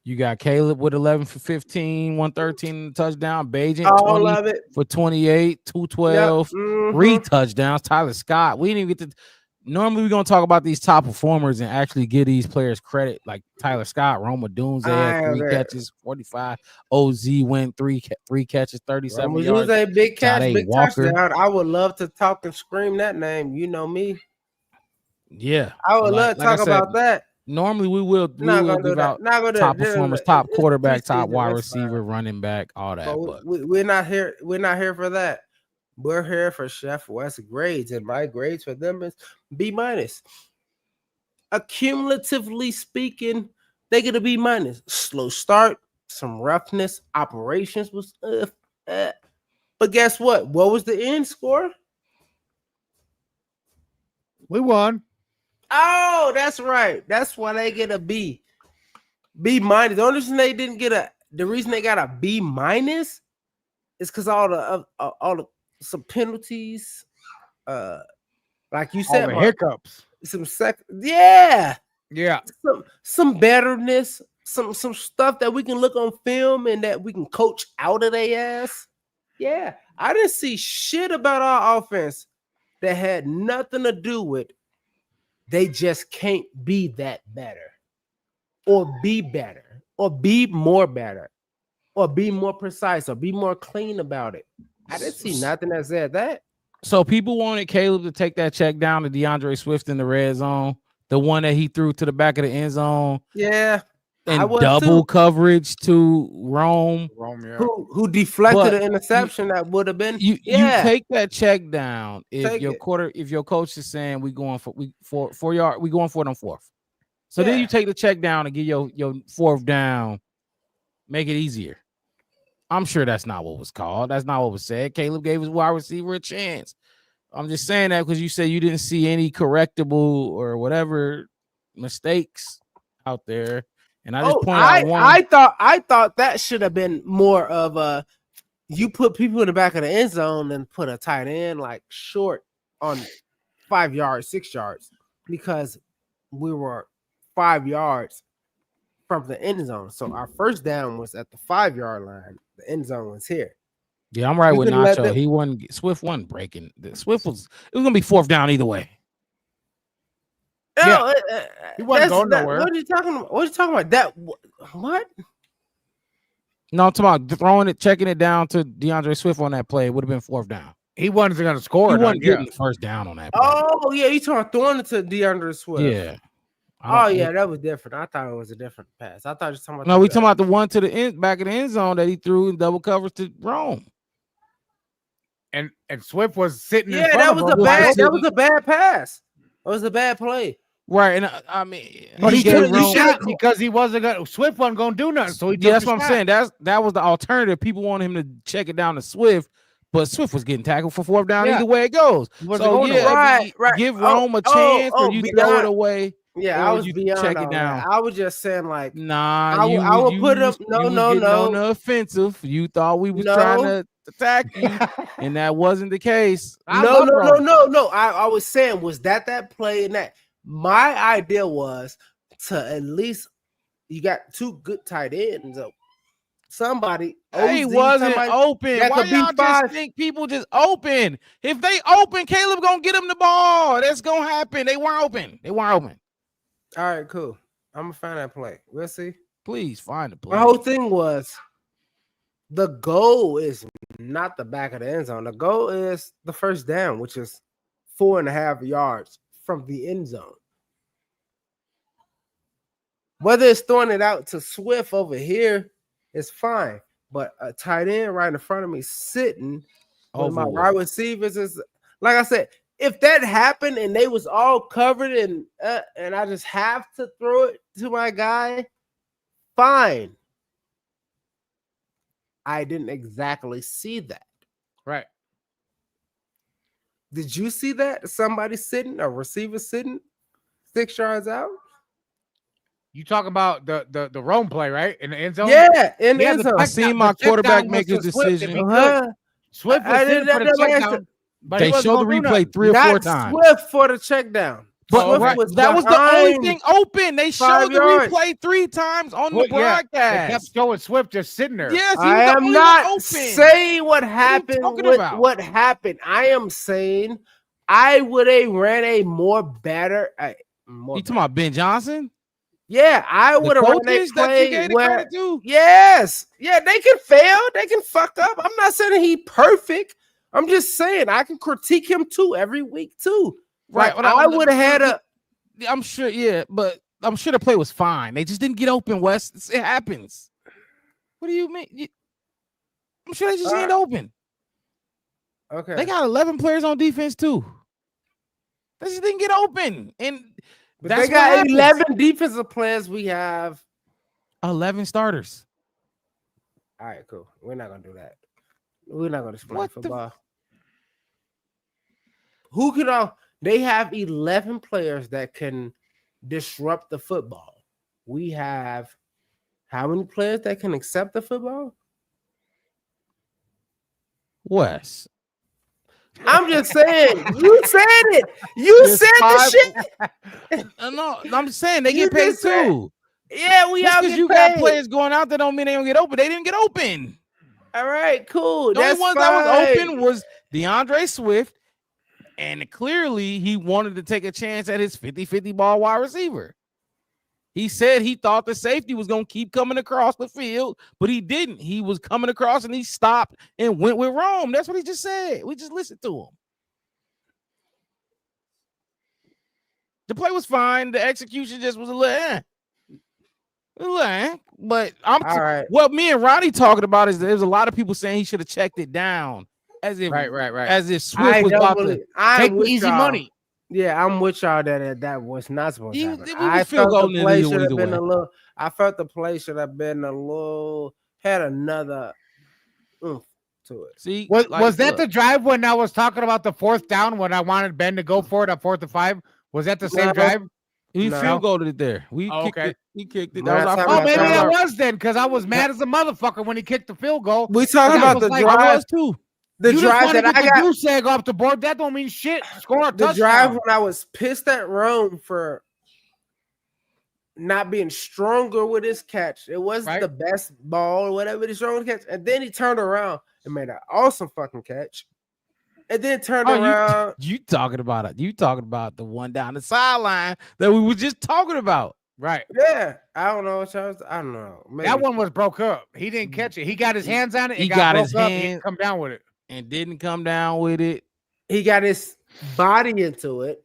You got Caleb with 11 for 15, 113 touchdown. Bajan All 20 of it. for 28, 212, Mhm. 3 touchdowns. Tyler Scott. We didn't even get to. Normally, we're gonna talk about these top performers and actually give these players credit. Like Tyler Scott, Roma Doomsday had 3 catches, 45. OZ went three catches, 37 yards. A big catch, Jade big Walker. touchdown. I would love to talk and scream that name. You know me. Yeah, I would love to like I talk said, about that. Normally, we will give out top performers, top quarterback, top wide receiver, running back, all that. But we're not here. We're not here for that. We're here for Chef West grades, and my grades for them is B-. Accumulatively speaking, they get a B-. Slow start, some roughness, operations was but guess what? What was the end score? We won. Oh, that's right. That's why they get a B. B-. The only reason they didn't get the reason they got a B- is because all the some penalties, like you said, All the hiccups. Some Yeah. some betterness, some stuff that we can look on film and that we can coach out of their ass. Yeah, I didn't see shit about our offense that had nothing to do with they just can't be that better, or be better, or be more better, or be more precise, or be more clean about it. I didn't see nothing that said that. So people wanted Caleb to take that check down to DeAndre Swift in the red zone. The one that he threw to the back of the end zone Yeah, I and was double too. coverage to Rome. Yeah. Who deflected But the interception that would have been? You Yeah, take that check down if Take your it. if your coach is saying we going for 4 yard, we going for it on fourth. So then Yeah. you take the check down and get your fourth down, make it easier. I'm sure that's not what was called. That's not what was said. Caleb gave his wide receiver a chance. I'm just saying that because you said you didn't see any correctable or whatever mistakes out there. And I just pointed out one. I thought that should have been more of a you put people in the back of the end zone and put a tight end like short on 5 yards, 6 yards, because we were 5 yards from the end zone. So our first down was at the 5 yard line. The end zone was here. Yeah, I'm right You with couldn't let Nacho. them- He wasn't Swift wasn't breaking. Swift was it was gonna be fourth down either way. No, He wasn't going that- nowhere. What are you talking about? What are you talking about? That what? No, I'm talking about throwing it, checking it down to DeAndre Swift on that play. It would have been fourth down. He wasn't going to score. He it, wasn't yeah. getting the first down on that play. Oh yeah, you talking throwing it to DeAndre Swift? Yeah. Oh yeah, that was different. I thought it was a different pass. I thought you were talking about. No, we talking about the one to the end, back of the end zone that he threw in double coverage to Rome. And Swift was sitting in Yeah, front that of was him. a bad. That was a bad pass. That was a bad play. Right, and I mean, But he gave took the Rome- shot because he wasn't going. Swift wasn't going to do nothing. So he Yeah, took that's the what I'm shot. saying. That was the alternative. People wanted him to check it down to Swift, but Swift was getting tackled for fourth down Yeah. either way it goes. He wasn't So going yeah, nowhere. if you give Rome a chance, or you throw beyond- it away. Yeah, or I was you beyond check it all down. that. I was just saying like, Nah, I would put him. No, you was no, getting on no. the offensive. You thought we was No. trying to attack you, and that wasn't the case. No. I was saying, was that play and that my idea was to at least you got two good tight ends. Somebody He OZ, wasn't somebody open. that Why could be y'all five. just think people just open? If they open, Caleb gonna get him the ball. That's gonna happen. They weren't open. They weren't open. All right, cool. I'm gonna find that play. We'll see. Please find the play. My whole thing was the goal is not the back of the end zone. The goal is the first down, which is 4.5 yards from the end zone. Whether it's throwing it out to Swift over here, it's fine. But a tight end right in front of me sitting with my Over wide receivers is like I said. If that happened and they was all covered and I just have to throw it to my guy, fine. I didn't exactly see that. Right. Did you see that? Somebody sitting, a receiver sitting 6 yards out? You talk about the Rome play, right? In the end zone? Yeah, in the Yeah, end the zone. I check seen down- my the check quarterback down make was his to Swift if decision. he could. Swift was I sitting did for the that check last- down, but he They wasn't showed the gonna do replay nothing. 3 or 4 Not times. Swift for the check down. But Swift right, was that was the only behind thing open. They 5 showed the yards. replay 3 times on the Well, yeah, they broadcast. kept showing Swift just sitting there. Yes, he I was the am only not one open. saying what happened. talking about? What happened? I am saying I would have ran a more better. You talking about Ben Johnson? Yeah, I The would have run a coaches that you play gave the where. credit to? Yes, yeah, they can fail, they can fuck up. I'm not saying he perfect. I'm just saying I can critique him too every week too. Right, Like, but I would have had a. I'm sure, yeah, but I'm sure the play was fine. They just didn't get open, Wes. It happens. What do you mean? I'm sure they just ain't open. Okay, They got 11 players on defense too. They just didn't get open, and but that's they got what happens. 11 defensive players. We have 11 starters. all right, cool. We're not gonna do that. We're not gonna explain What the- football. Who can all? They have 11 players that can disrupt the football. We have how many players that can accept the football? Wes. I'm just saying. You said it. You There's said five- the shit. No, I'm saying they You get paid just said- too. Yeah, we Just all because get you paid. got players going out that don't mean they don't get open. They didn't get open. All right, cool. The That's only ones that was fine. open was DeAndre Swift, and clearly he wanted to take a chance at his 50-50 ball wide receiver. He said he thought the safety was going to keep coming across the field, but he didn't. He was coming across and he stopped and went with Rome. That's what he just said. We just listened to him. The play was fine. The execution just was a little. But All right. what me and Ronnie talking about is there's a lot of people saying he should have checked it down as if Right. as if Swift I was don't about believe, to. I'm Take the with easy y'all. money. Yeah, I'm with y'all that was not supposed to You- happen. we was I field felt goal the play either should have been way. a little. I felt the play should have been a little. Had another oomph to it. See, Was like, that look, the drive when I was talking about the 4th down when I wanted Ben to go for it on 4th and 5? Was that the same No. drive? we No. field goaled it there. We Oh, kicked okay. it. We kicked it. We're That was not our talking Oh, first about maybe drive. that was then because I was mad as a motherfucker when he kicked the field goal. We talking But I about was the like, I drive. was too. The you just drive want to that get I the got. goose egg off the board. That don't mean shit. Score a The touchdown. drive when I was pissed at Rome for not being stronger with his catch. It wasn't Right. the best ball or whatever the strongest catch. And then he turned around and made an awesome fucking catch. And then turned around. You talking about it? You talking about the one down the sideline that we were just talking about? Right. Yeah. I don't know what y'all was, I don't know. Maybe. That one was broke up. He didn't catch it. He got his hands on it. He It got got his broke up. He hand- didn't come down with it. And didn't come down with it. He got his body into it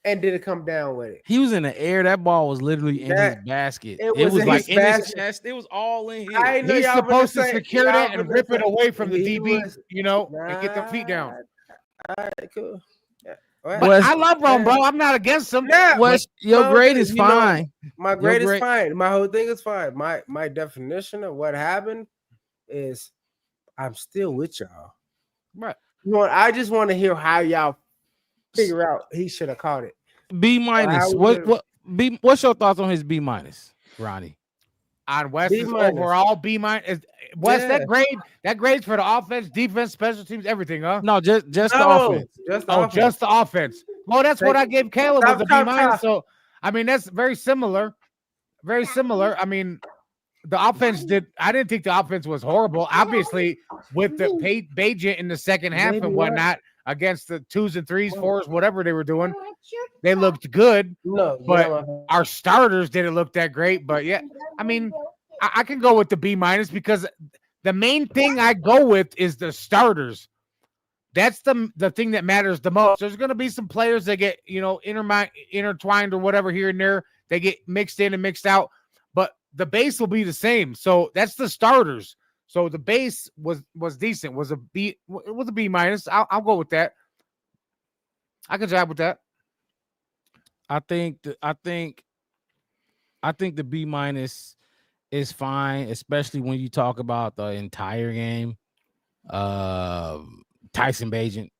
and didn't come down with it. He was in the air. That ball was literally in his basket. it It was was in like his in his basket. chest. It was all in here. I know He's y'all supposed to finna say- secure y'all that and finna rip it say away from the he DB, was- and get the feet down. All right, cool. Yeah. Well, But West- I love Rome, bro. I'm not against him. Yeah, West, but your my grade thing- is you know, fine. my grade is grade- fine. My whole thing is fine. My definition of what happened is I'm still with y'all. Right. You know what? I just want to hear how y'all figure out he should have caught it. B minus. How was What B? What's your thoughts on his B minus, Ronnie? On West B is minus. overall B minus. West, Yeah. that grade's for the offense, defense, special teams, everything, huh? No, just the No, offense. just the Oh, offense. just the offense. Well, that's what I gave Caleb was a B minus. Top. So I mean, that's very similar. Very similar. I mean, the offense I didn't think the offense was horrible. Obviously, with the Bajent in the second half Maybe and what? whatnot against the 2s and 3s, 4s, whatever they were doing, they looked good. No, But our starters didn't look that great. But yeah, I mean, I can go with the B minus because the main thing I go with is the starters. That's the thing that matters the most. There's going to be some players that get, intertwined or whatever here and there. They get mixed in and mixed out, but the base will be the same. So that's the starters. So the base was decent. Was a B. It was a B minus. I'll go with that. I can jive with that. I think the B minus is fine, especially when you talk about the entire game. Tyson Bajent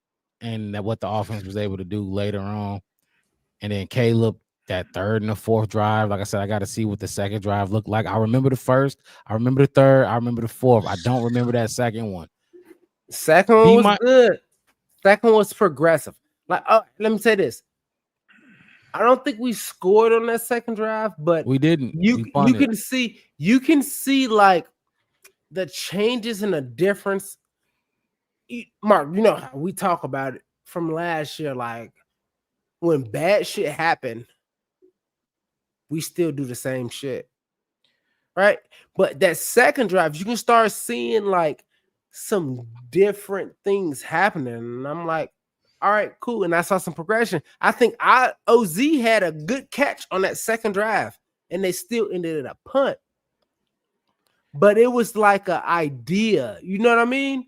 and what the offense was able to do later on. And then Caleb, that third and the fourth drive. Like I said, I got to see what the second drive looked like. I remember the first, I remember the third, I remember the fourth. I don't remember that second one. Second one was good. Second was progressive. Like, let me say this. I don't think we scored on that second drive, but We didn't. you We punted. can see like the changes and the difference. Mark, you know how we talk about it from last year, like when bad shit happened, we still do the same shit. Right? But that second drive, you can start seeing like some different things happening. And I'm like, all right, cool. And I saw some progression. I think OZ had a good catch on that second drive, and they still ended in a punt. But it was like an idea. You know what I mean?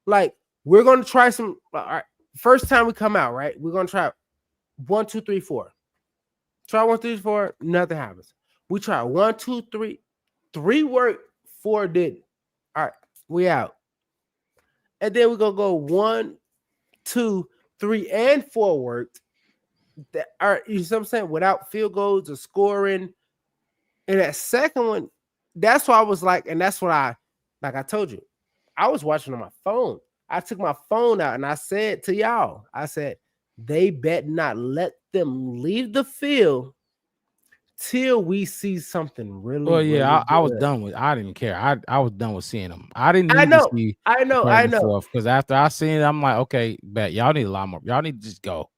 Like, we're going to try some. All right, first time we come out, right? We're going to try 1, 2, 3, 4. Try 1, 2, 3, 4. Nothing happens. We try 1, 2, 3. 3 worked, 4 didn't. All right, we out. And then we're going to go 1, 2, 3, and 4 worked. That are, you know what I'm saying? Without field goals or scoring. And that second one, that's why I was like, and that's what I told you, I was watching on my phone. I took my phone out and I said to y'all, I said, they bet not let them leave the field till we see something really. Well, yeah, really I was good. done with. I didn't care. I was done with seeing them. I didn't need I know, to see. I know. Because after I seen it, I'm like, okay, bet y'all need a lot more. Y'all need to just go.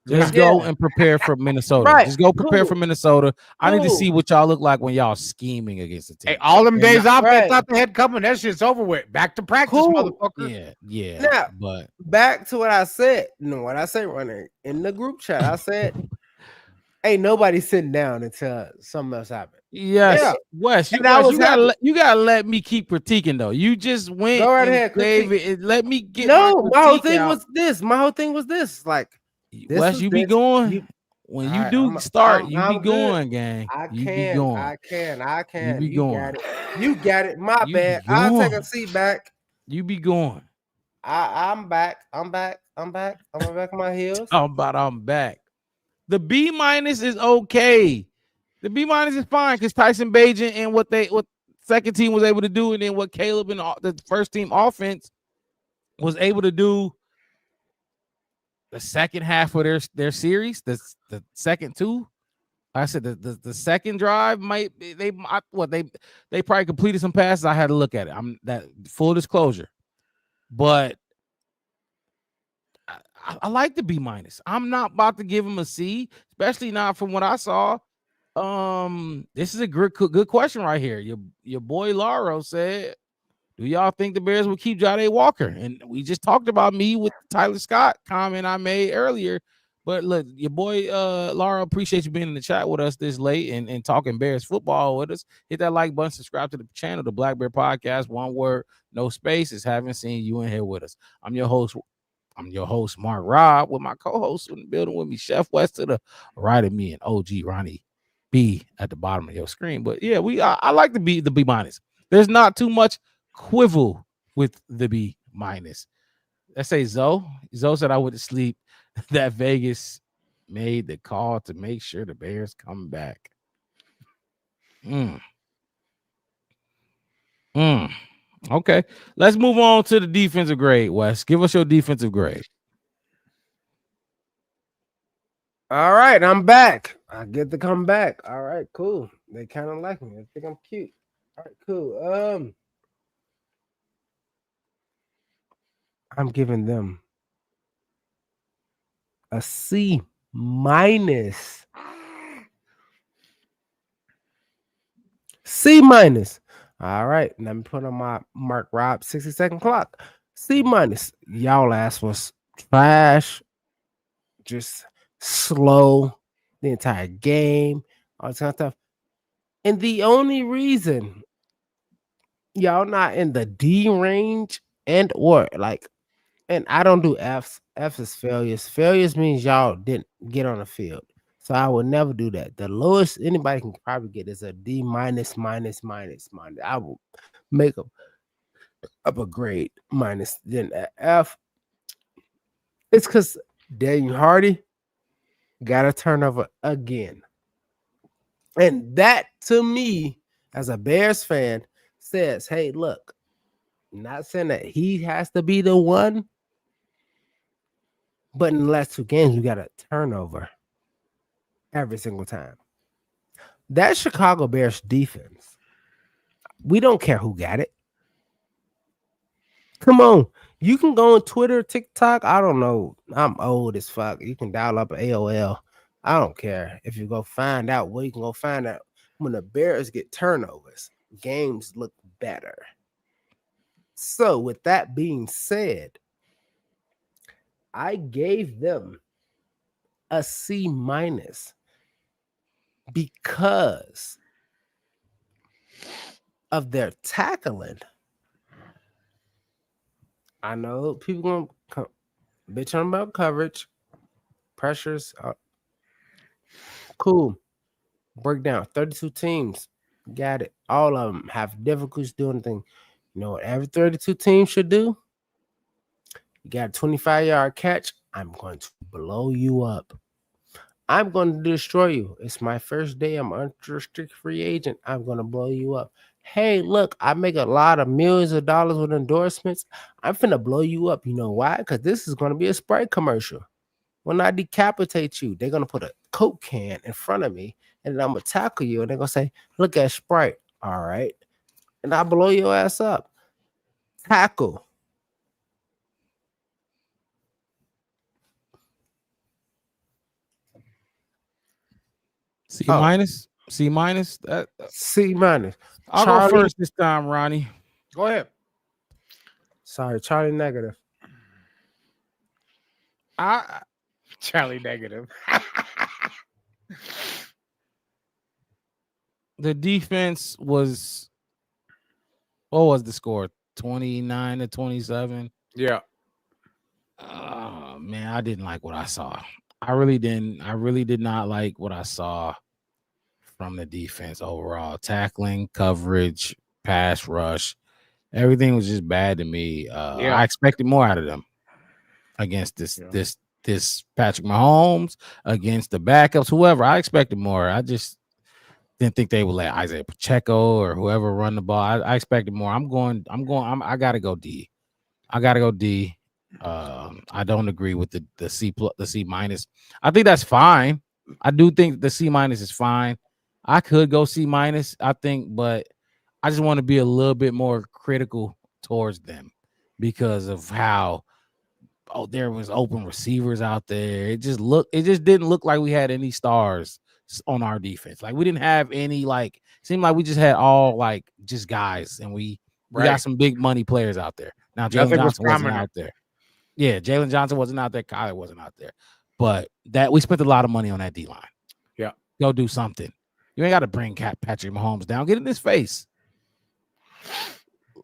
Just go and prepare for Minnesota. Right, Just go prepare for Minnesota. I need to Cool. see what y'all look like when y'all scheming against the team. Hey, all them days off, Right. they thought they had coming. That shit's over with. Back to practice, Cool. motherfucker. Yeah. Now, But back to what I said. You know what I said, running in the group chat. I said Ain't nobody sitting down until something else happened. Yes, Yeah. Wes, And I was happy. you gotta let me keep critiquing though. You just went Go right and ahead, gave critique. it. Let me get No, my whole critique thing out. was this. My whole thing was this. Like, this Wes, was you be this. going You, when all you right, do start. You be I'm good. going, gang. I You be can. going. I can. I You can. be You going. got it. You got it. My You be bad. I'll take a going. seat back. You be going. I'm back. I'm back. I'm back. I'm back on my heels. I'm back. The B- is okay. The B- is fine because Tyson Bagent and what second team was able to do, and then what Caleb and the first team offense was able to do. The second half of their series, the second two. Like I said the second drive might be, they probably completed some passes. I had to look at it. I'm that full disclosure, but I like the B-. I'm not about to give him a C, especially not from what I saw. This is a good question right here. Your boy Laro said, do y'all think the Bears will keep Jade Walker? And we just talked about me with Tyler Scott comment I made earlier. But look, your boy Laura, appreciate you being in the chat with us this late and talking Bears football with us. Hit that like button, subscribe to the channel, the Black Bear Podcast. One word, no spaces. Haven't seen you in here with us. I'm your host, Mark Rob, with my co-host in the building with me, Chef West to the right of me, and OG Ronnie B at the bottom of your screen. But yeah, I like the B minus. There's not too much quibble with the B minus. Let's say Zoe said I went to sleep that Vegas made the call to make sure the Bears come back. Okay, let's move on to the defensive grade. Wes, give us your defensive grade. All right, I'm back. I get to come back. All right, cool. They kind of like me. They think I'm cute. All right, cool. I'm giving them a C minus. C minus. All right, let me put on my Mark Rob 60-second clock. C minus. Y'all ass was trash. Just slow the entire game. All this kind of stuff. And the only reason y'all not in the D range and I don't do F's. F's is failures. Failures means y'all didn't get on the field. So I would never do that. The lowest anybody can probably get is a D minus. I will make up a grade minus then a F. It's because Daniel Hardy got a turnover again. And that to me, as a Bears fan, says, hey, look, not saying that he has to be the one, but in the last two games, we got a turnover every single time. That Chicago Bears defense, we don't care who got it. Come on. You can go on Twitter, TikTok. I don't know. I'm old as fuck. You can dial up AOL. I don't care. If you go find out, you can go find out when the Bears get turnovers, games look better. So, with that being said, I gave them a C minus because of their tackling. I know people gonna bitch on about coverage, pressures. Cool. Breakdown 32 teams. Got it. All of them have difficulties doing things. You know what every 32 teams should do? You got a 25-yard catch. I'm going to blow you up. I'm going to destroy you. It's my first day. I'm unrestricted free agent. I'm going to blow you up. Hey, look, I make a lot of millions of dollars with endorsements. I'm finna blow you up. You know why? Because this is going to be a Sprite commercial. When I decapitate you, they're going to put a Coke can in front of me, and then I'm going to tackle you, and they're going to say, look at Sprite. All right. And I blow your ass up. Tackle. C minus. C minus. C minus. I'll go first this time, Ronnie. Go ahead. Sorry, Charlie negative. Charlie negative. The defense was, what was the score? 29-27. Yeah. Oh man, I didn't like what I saw. I really didn't. I really did not like what I saw from the defense overall. Tackling, coverage, pass rush, everything was just bad to me. Yeah. I expected more out of them against this Patrick Mahomes, against the backups, whoever. I expected more. I just didn't think they would let Isaiah Pacheco or whoever run the ball. I expected more. I gotta go D. I gotta go D. I don't agree with the C minus. I think that's fine. I do think the C minus is fine. I could go C minus, I think, but I just want to be a little bit more critical towards them because of how there was open receivers out there. It just didn't look like we had any stars on our defense. Like we didn't have any, like, seemed like we just had all like just guys, and we got some big money players out there. Now Jalen Johnson wasn't out there. Yeah, Jalen Johnson wasn't out there. Kyler wasn't out there. But that we spent a lot of money on that D line. Yeah. Go do something. You ain't got to bring Patrick Mahomes down. Get in his face.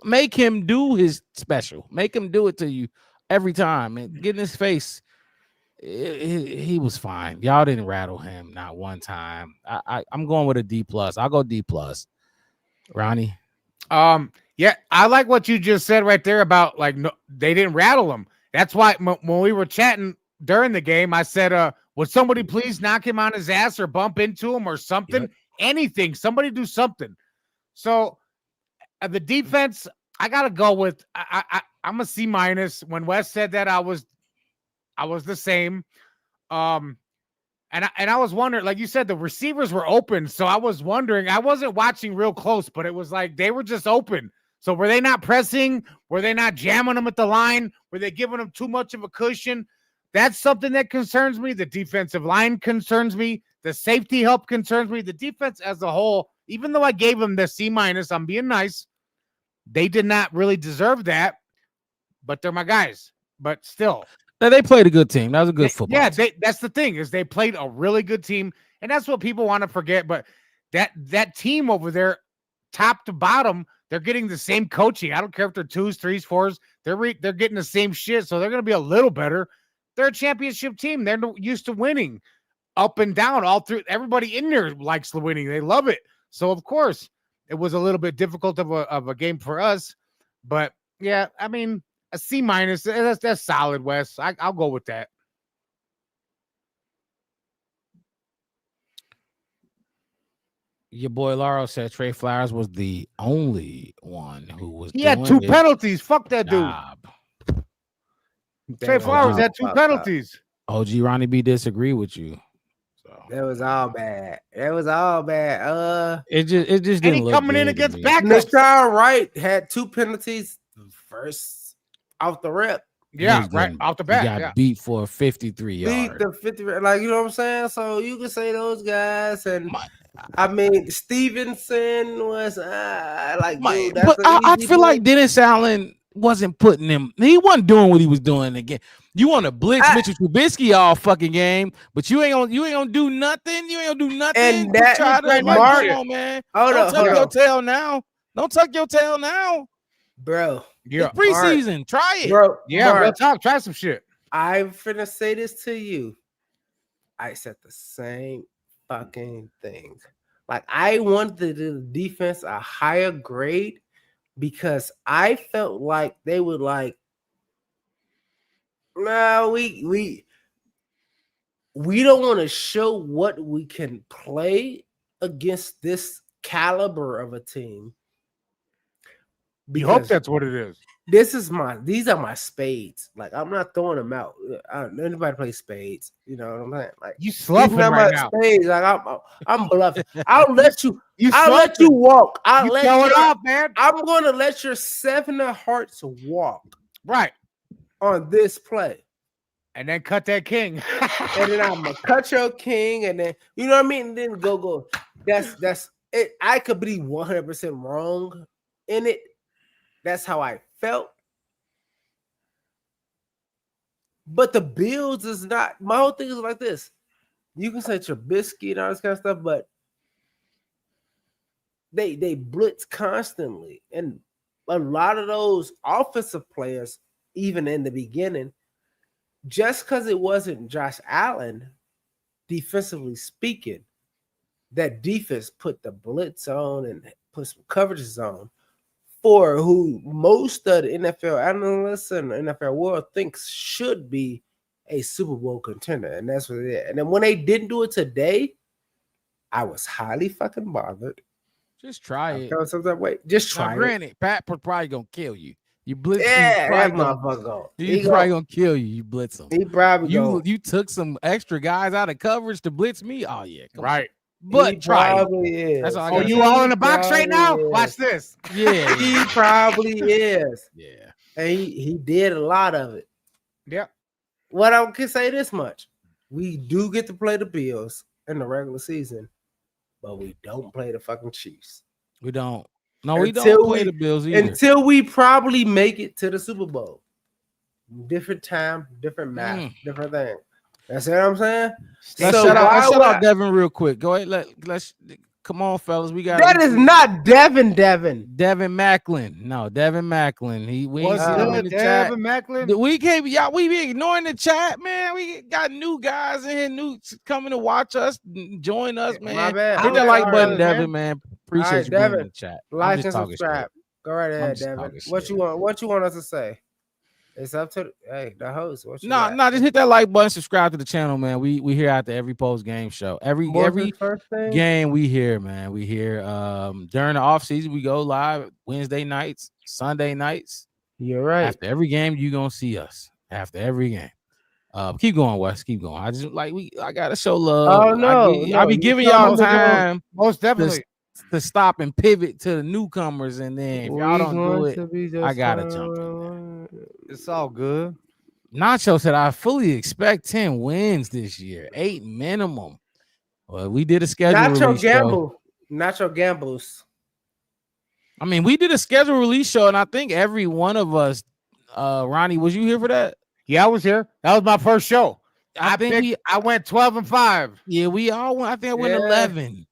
Make him do his special. Make him do it to you every time. And get in his face. He was fine. Y'all didn't rattle him not one time. I'm going with a D plus. I'll go D plus. Ronnie. Yeah, I like what you just said right there about like no, they didn't rattle him. That's why when we were chatting during the game, I said, would somebody please knock him on his ass or bump into him or something? Yep. Anything. Somebody do something. So the defense, I gotta go with I'm a C minus. When Wes said that, I was the same. And I was wondering, like you said, the receivers were open. So I was wondering, I wasn't watching real close, but it was like they were just open. So were they not pressing? Were they not jamming them at the line? Were they giving them too much of a cushion? That's something that concerns me. The defensive line concerns me. The safety help concerns me. The defense as a whole, even though I gave them the C minus, I'm being nice. They did not really deserve that, but they're my guys. But still. They played a good team. That was a good football team. That's the thing is they played a really good team, and that's what people want to forget. But that team over there, top to bottom, they're getting the same coaching. I don't care if they're 2s, 3s, 4s. They're getting the same shit, so they're going to be a little better. They're a championship team. They're used to winning, up and down, all through. Everybody in there likes the winning. They love it. So of course, it was a little bit difficult of a game for us. But yeah, I mean, a C minus. That's solid, Wes. I'll go with that. Your boy Laro said Trey Flowers was the only one who was. He had 2 penalties. Fuck that dude. Trey Flowers had 2 penalties. OG Ronnie B disagree with you. So that was all bad. That was all bad. It just didn't and look coming good in against to backups. Mr. Wright had 2 penalties first off the rep. Yeah, right off the bat. He got beat for 53 yards. Beat the 50, like, you know what I'm saying? So you can say those guys, and I mean Stevenson was like, dude, that's but I feel like Dennis Allen wasn't putting him. He wasn't doing what he was doing again. You want to blitz Mitchell Trubisky all fucking game, but you ain't gonna do nothing. You ain't gonna do nothing. And that Mark, come on, man. Don't tuck your tail now. Don't tuck your tail now, bro. Yeah, it's preseason. Try it, bro. Yeah, real talk. Try some shit. I'm finna say this to you. I said the same fucking thing. Like, I wanted the defense a higher grade because I felt like they would like, no, we don't want to show what we can play against this caliber of a team. We hope that's what it is. These are my spades. Like, I'm not throwing them out. Anybody play spades? You know what I'm saying? Like, you sloughing right now. Spades. Like, I'm bluffing. I'll let you. I'll let you walk. I'll you let throw you it off, man. I'm going to let your 7 of hearts walk. Right on this play, and then cut that king, and then I'm gonna cut your king, and then you know what I mean. And then go. That's it. I could be 100% wrong in it. That's how I felt. But the Bills is not. My whole thing is like this. You can say Trubisky and all this kind of stuff, but they blitz constantly, and a lot of those offensive players, even in the beginning, just because it wasn't Josh Allen, defensively speaking, that defense put the blitz on and put some coverages on for who most of the NFL analysts and the NFL world thinks should be a Super Bowl contender, and that's what it is. And then when they didn't do it today, I was highly fucking bothered. Just try I it. felt some type of way. Just Now, try it. granted, Pat probably gonna kill you. You blitz, Yeah, he's that probably gonna, motherfucker. Gonna, he's probably gonna kill you. You blitz him. He probably gonna. You took some extra guys out of coverage to blitz me. Oh yeah, come on. Right. But He try it. probably is. That's all I Oh, gotta you say. all in the box right now? Probably is. Watch this. Yeah, He probably is. yeah. And he did a lot of it. Yeah. What I can say this much: we do get to play the Bills in the regular season, but we don't play the fucking Chiefs We don't. No, we Until don't play we- the Bills either. until we probably make it to the Super Bowl. Different time, different match, different thing. That's what I'm saying. Let's So shout out, why let's shout would out I- Devin real quick. Go ahead. Let's come on, fellas. We got That is not Devin. Devin Macklin. No, Devin Macklin. We ain't What's seen him in good, the chat. Devin Macklin? We can't be we be ignoring the chat, man. We got new guys in here, new coming to watch us, join us, man. My bad. Hit that I'm like sorry, button, man. Devin, man. Appreciate right, you being in Devin, the chat. I'm Like just and talking subscribe. shit. Go right ahead, just Devin. talking What shit. you want? What you want us to say? It's up to the host. What you No, got? just hit that like button, subscribe to the channel, man. We here after every post game show. Every What's the first thing? game we here, man. We here during the off season. We go live Wednesday nights, Sunday nights. You're right. After every game, you gonna see us. After every game. Keep going, Wes. Keep going. I just I gotta show love. Oh, no, I be you giving showing y'all the love. time Most definitely. to stop and pivot to the newcomers, and then if y'all don't do it, I gotta jump in there. It's all good. Nacho said, I fully expect 10 wins this year, 8 minimum. Well, we did a schedule Nacho release show. Gamble. Nacho Gambles. I mean, we did a schedule release show, and I think every one of us, Ronnie, was you here for that? Yeah, I was here. That was my first show. I think I went 12-5. Yeah, we all went. I think I went Yeah. 11.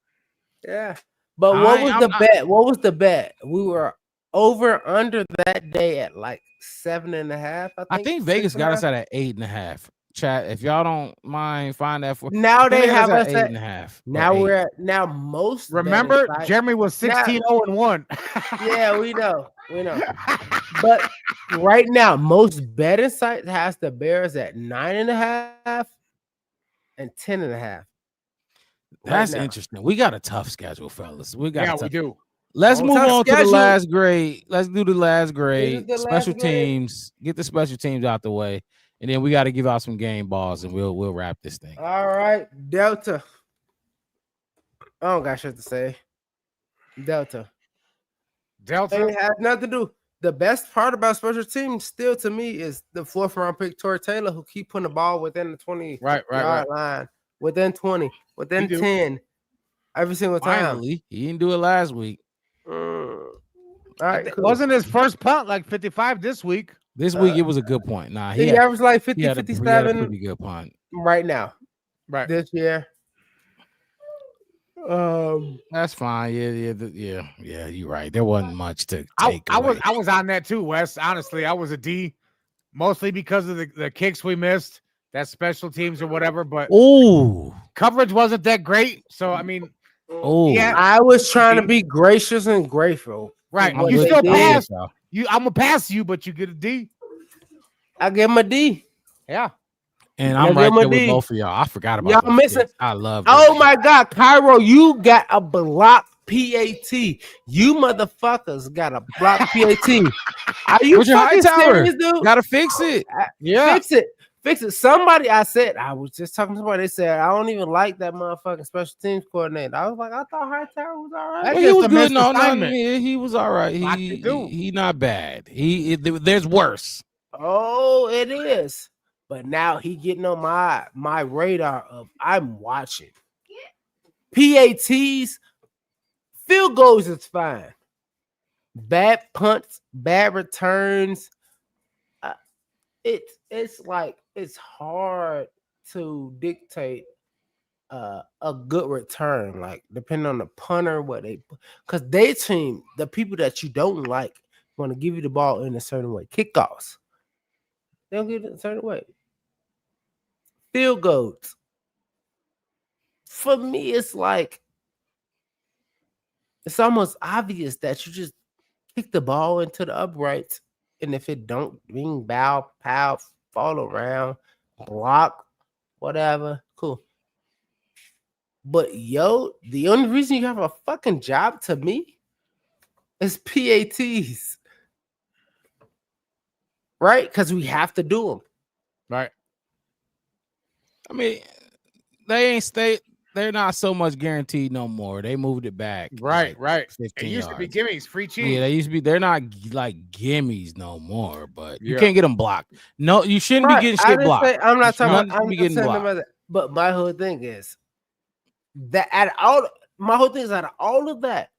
Yeah. But I what ain't- was I'm the not- bet? What was the bet? We were over under that day at like 7.5. I think Vegas got us at 8.5. Chat, if y'all don't mind, find that for Now they have us at 8.5. now we're at now most Remember, betting sites- Jeremy was 16-0-1. Yeah, we know. But right now, most betting sites has the Bears at 9.5 and 10.5. That's now. interesting. We got a tough schedule, fellas. We got Yeah, a we tough. do. Let's Oh, move tough on to the schedule. last grade. Let's do the last grade. the last Special grade. teams. Get the special teams out the way, and then we got to give out some game balls, and we'll wrap this thing. All right, Delta. I don't got shit to say. Delta. Delta. It has nothing to do. The best part about special teams still to me is the 4th round pick, Torrey Taylor, who keep putting the ball within the 20 Right. yard line, within 20, within He do. 10, every single time. Finally, he didn't do it last week. All right, cool. Wasn't his first punt like 55 this week? This week it was a good point. Nah, he had, averaged like 50, he had a 57 pretty good punt. right now, Right. this year. That's fine. Yeah. You're right. There wasn't much to I take. away. was on that too, Wes. Honestly, I was a D, mostly because of the kicks we missed, that special teams or whatever. But Ooh. coverage wasn't that great. So I mean, Oh. yeah, I was trying to be gracious and grateful. right. What You they still did. passed. I'm gonna pass you, but you get a D. I give him a D. Yeah. And Yeah, I'm give right him a there with D. both of y'all. I forgot about Y'all those missing- kicks. I love Oh those my kicks. God, Cairo, you got a block PAT. You motherfuckers got a block PAT. Are you Where's your fucking Hightower? serious, dude? Gotta fix it. Yeah. Fix it. Fix it. Somebody, I was just talking to somebody. They said, I don't even like that motherfucking special teams coordinator. I was like, I thought Hightower was all right. That's Well, he just was a good. missed No, assignment. yeah, he was all right. Like you do. He not bad. There's worse. Oh, it is. But now he getting on my radar of I'm watching. PATs, field goals is fine. Bad punts, bad returns. It's like it's hard to dictate a good return, like depending on the punter, what they, because they team, the people that you don't like want to give you the ball in a certain way. Kickoffs, they'll give it a certain way. Field goals, for me, it's like it's almost obvious that you just kick the ball into the uprights, and if it don't ring, bow, pow, fall around, block, whatever, cool. But yo, the only reason you have a fucking job to me is PATs, right? Because we have to do them. Right. I mean, they're not so much guaranteed no more. They moved it back. Right. like Right. 15 It used to be yards. gimmies, free cheese. Yeah, they used to be. They're not like gimmies no more, but you Yeah. can't get them blocked. No, you shouldn't be getting I shit didn't blocked. say, I'm not You talking shouldn't about, I'm be not getting saying blocked. about that. But my whole thing is that my whole thing is out of all of that,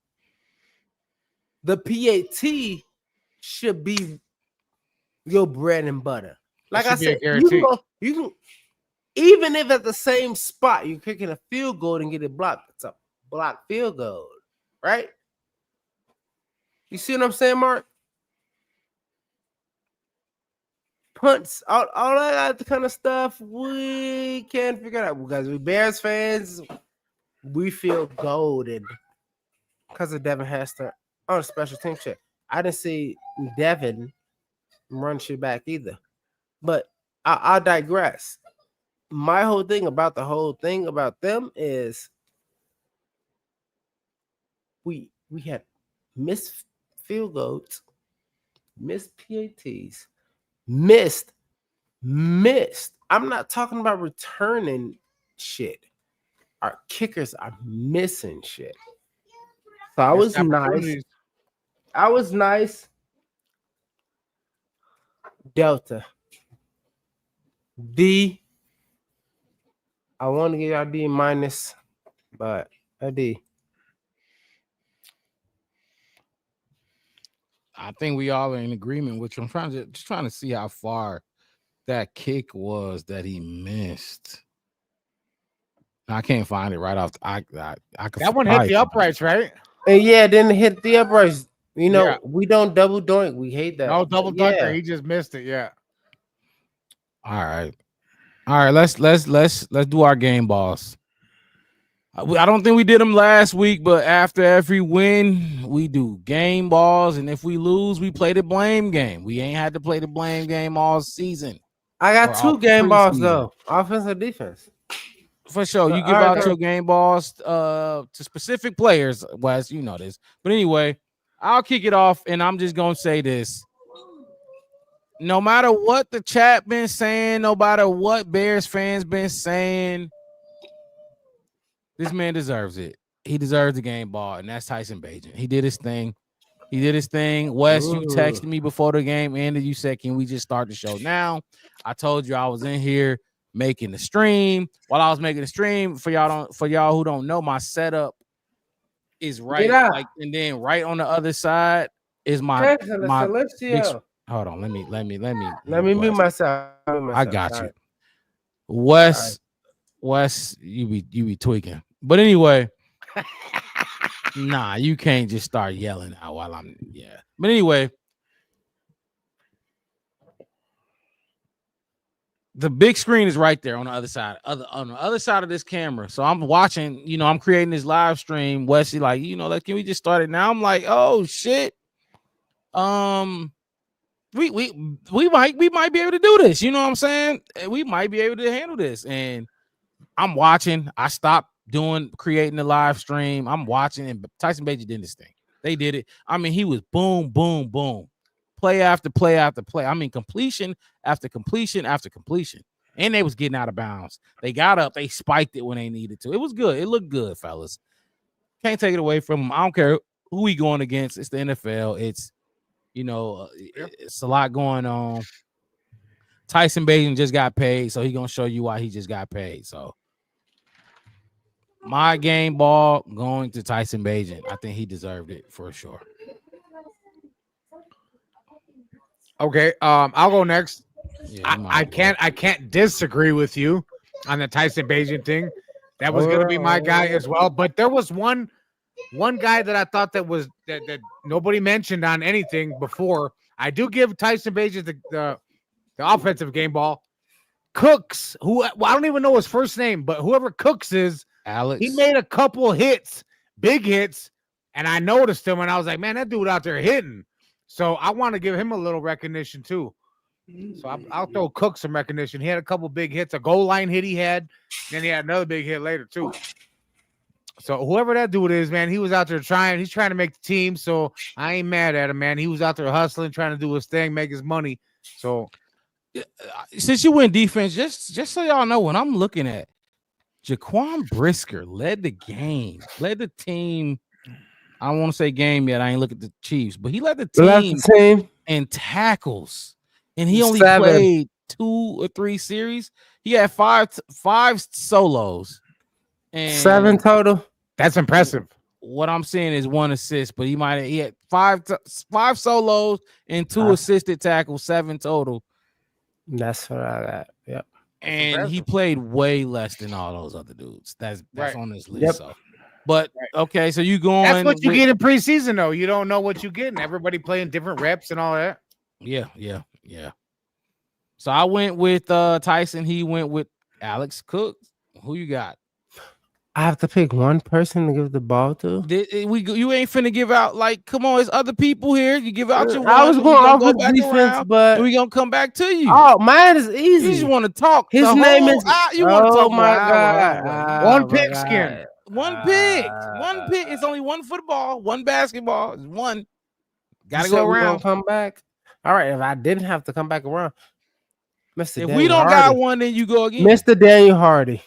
the PAT should be your bread and butter. Like I should be a said, you can guarantee. go, you can, even if at the same spot you're kicking a field goal and get it blocked, it's a blocked field goal, right? You see what I'm saying, Mark? Punts, all that kind of stuff, we can't figure it out because we Bears fans, we feel golden because of Devin Hester on a special team check. I didn't see Devin run shit back either, but I'll digress. My whole thing about the whole thing about them is we had missed field goals, missed PATs, missed. I'm not talking about returning shit. Our kickers are missing shit. So I was nice. I was nice. Delta. D. I want to get y'all D minus, but a D. I think we all are in agreement with you. I'm just trying to see how far that kick was that he missed. I can't find it right off. I could. That one hit the uprights, right? And yeah, then hit the uprights. You know, Yeah. we don't double doink. We hate that. No double dunker. Yeah. He just missed it. Yeah. All right. Let's do our game balls. I don't think we did them last week, but after every win, we do game balls, and if we lose, we play the blame game. We ain't had to play the blame game all season. I got Or all 2 game balls preseason. though. Offense and defense. For sure. You give all right, out your game balls to specific players, Wes. You know this. But anyway, I'll kick it off, and I'm just gonna say this. No matter what the chat been saying, no matter what Bears fans been saying, this man deserves it. He deserves the game ball, and that's Tyson Bagent. He did his thing. Wes, you texted me before the game ended. You said, can we just start the show now? I told you I was in here making the stream. While I was making the stream, for y'all who don't know, my setup is right, like, and then right on the other side is my hold on. Let me mute myself. I got you. Wes, you be tweaking. But anyway, nah, you can't just start yelling out while I'm But anyway, the big screen is right there on the other side. On the other side of this camera. So I'm watching, I'm creating this live stream. Wesley, like, can we just start it now? I'm like, oh shit. We might be able to do this. You know what I'm saying? We might be able to handle this. And I'm watching. I stopped creating the live stream. I'm watching, and Tyson Bagent did this thing. They did it. I mean, he was boom, boom, boom, play after play after play. I mean, completion after completion after completion, and they was getting out of bounds. They got up. They spiked it when they needed to. It was good. It looked good, fellas. Can't take it away from them. I don't care who he going against. It's the NFL. It's it's a lot going on. Tyson Bagent just got paid, so he's gonna show you why he just got paid. So my game ball going to Tyson Bagent. I think he deserved it for sure. Okay, I'll go next. Yeah, I can't disagree with you on the Tyson Bagent thing. That was going to be my guy as well. But there was one guy that I thought that nobody mentioned on anything before. I do give Tyson Bagent the offensive game ball. Cooks, who I don't even know his first name, but whoever Cooks is, Alex. he made a couple hits, big hits, and I noticed him, and I was like, man, that dude out there hitting. So I want to give him a little recognition too. So I'll throw Cook some recognition. He had a couple big hits, a goal line hit he had, then he had another big hit later too. So whoever that dude is, man, he was out there trying. He's trying to make the team, so I ain't mad at him, man. He was out there hustling, trying to do his thing, make his money. So since you went defense, just so y'all know, when I'm looking at Jaquan Brisker led the game, led the team. I don't want to say game yet. I ain't look at the Chiefs, but he led the team in tackles, and he only played 2 or 3 series. He had five solos and 7 total. That's impressive. What I'm saying is 1 assist, but he had 5 solos and 2 assisted tackles, 7 total. That's what I got. Yep. And he played way less than all those other dudes. That's right on this list. Yep. So, but okay, so you going? That's what you get in preseason, though. You don't know what you get, and everybody playing different reps and all that. Yeah. So I went with Tyson. He went with Alex Cook. Who you got? I have to pick one person to give the ball to. You ain't finna give out, like, come on, there's other people here. You give out your one. I was going off with defense, but we gonna come back to you. Oh, mine is easy. You just want to talk. His name is. You want to talk? Oh my god! One pigskin. One pick. It's only one football, one basketball. It's one. Gotta go around. Come back. All right. If I didn't have to come back around, Mr. If we don't got one, then you go again. Mr. Daniel Hardy.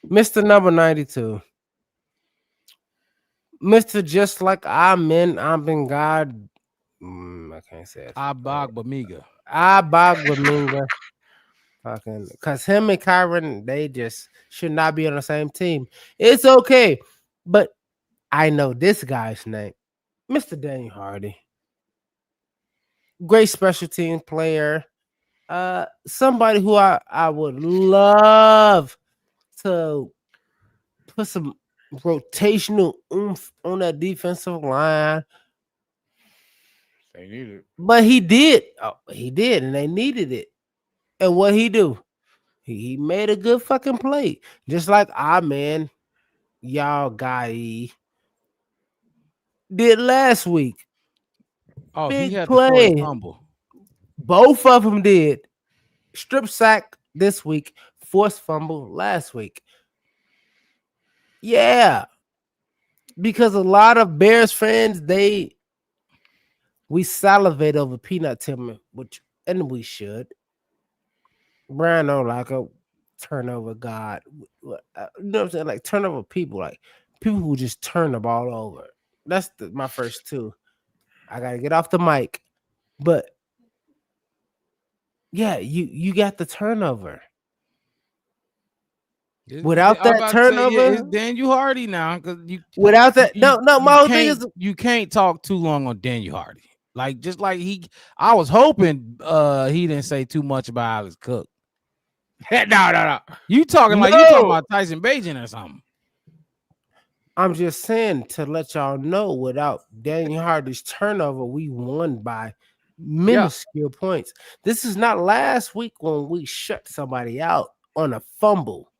Mr. Number 92. Mr. Just Like I'm in God. I can't say it. Abagbamiga. Fucking, because him and Kyron, they just should not be on the same team. It's okay. But I know this guy's name. Mr. Daniel Hardy. Great special team player. Somebody who I would love to put some rotational oomph on that defensive line. They need it. But he did. Oh, he did, and they needed it. And what he do? He made a good fucking play. Just like y'all guy did last week. Oh, Big he had play. The fumble. Both of them did. Strip sack this week, forced fumble last week. Yeah. Because a lot of Bears fans, we salivate over Peanut Tillman, and we should. Brian like a turnover god. You know what I'm saying? Like turnover people, like people who just turn the ball over. That's my first two. I gotta get off the mic. But yeah, you got the turnover. Without that turnover, it's Daniel Hardy now. Without that, my whole thing is you can't talk too long on Daniel Hardy. Like just like I was hoping he didn't say too much about Alex Cook. No. You talking about Tyson Bagent or something. I'm just saying to let y'all know, without Daniel Hardy's turnover, we won by minuscule points. This is not last week when we shut somebody out on a fumble.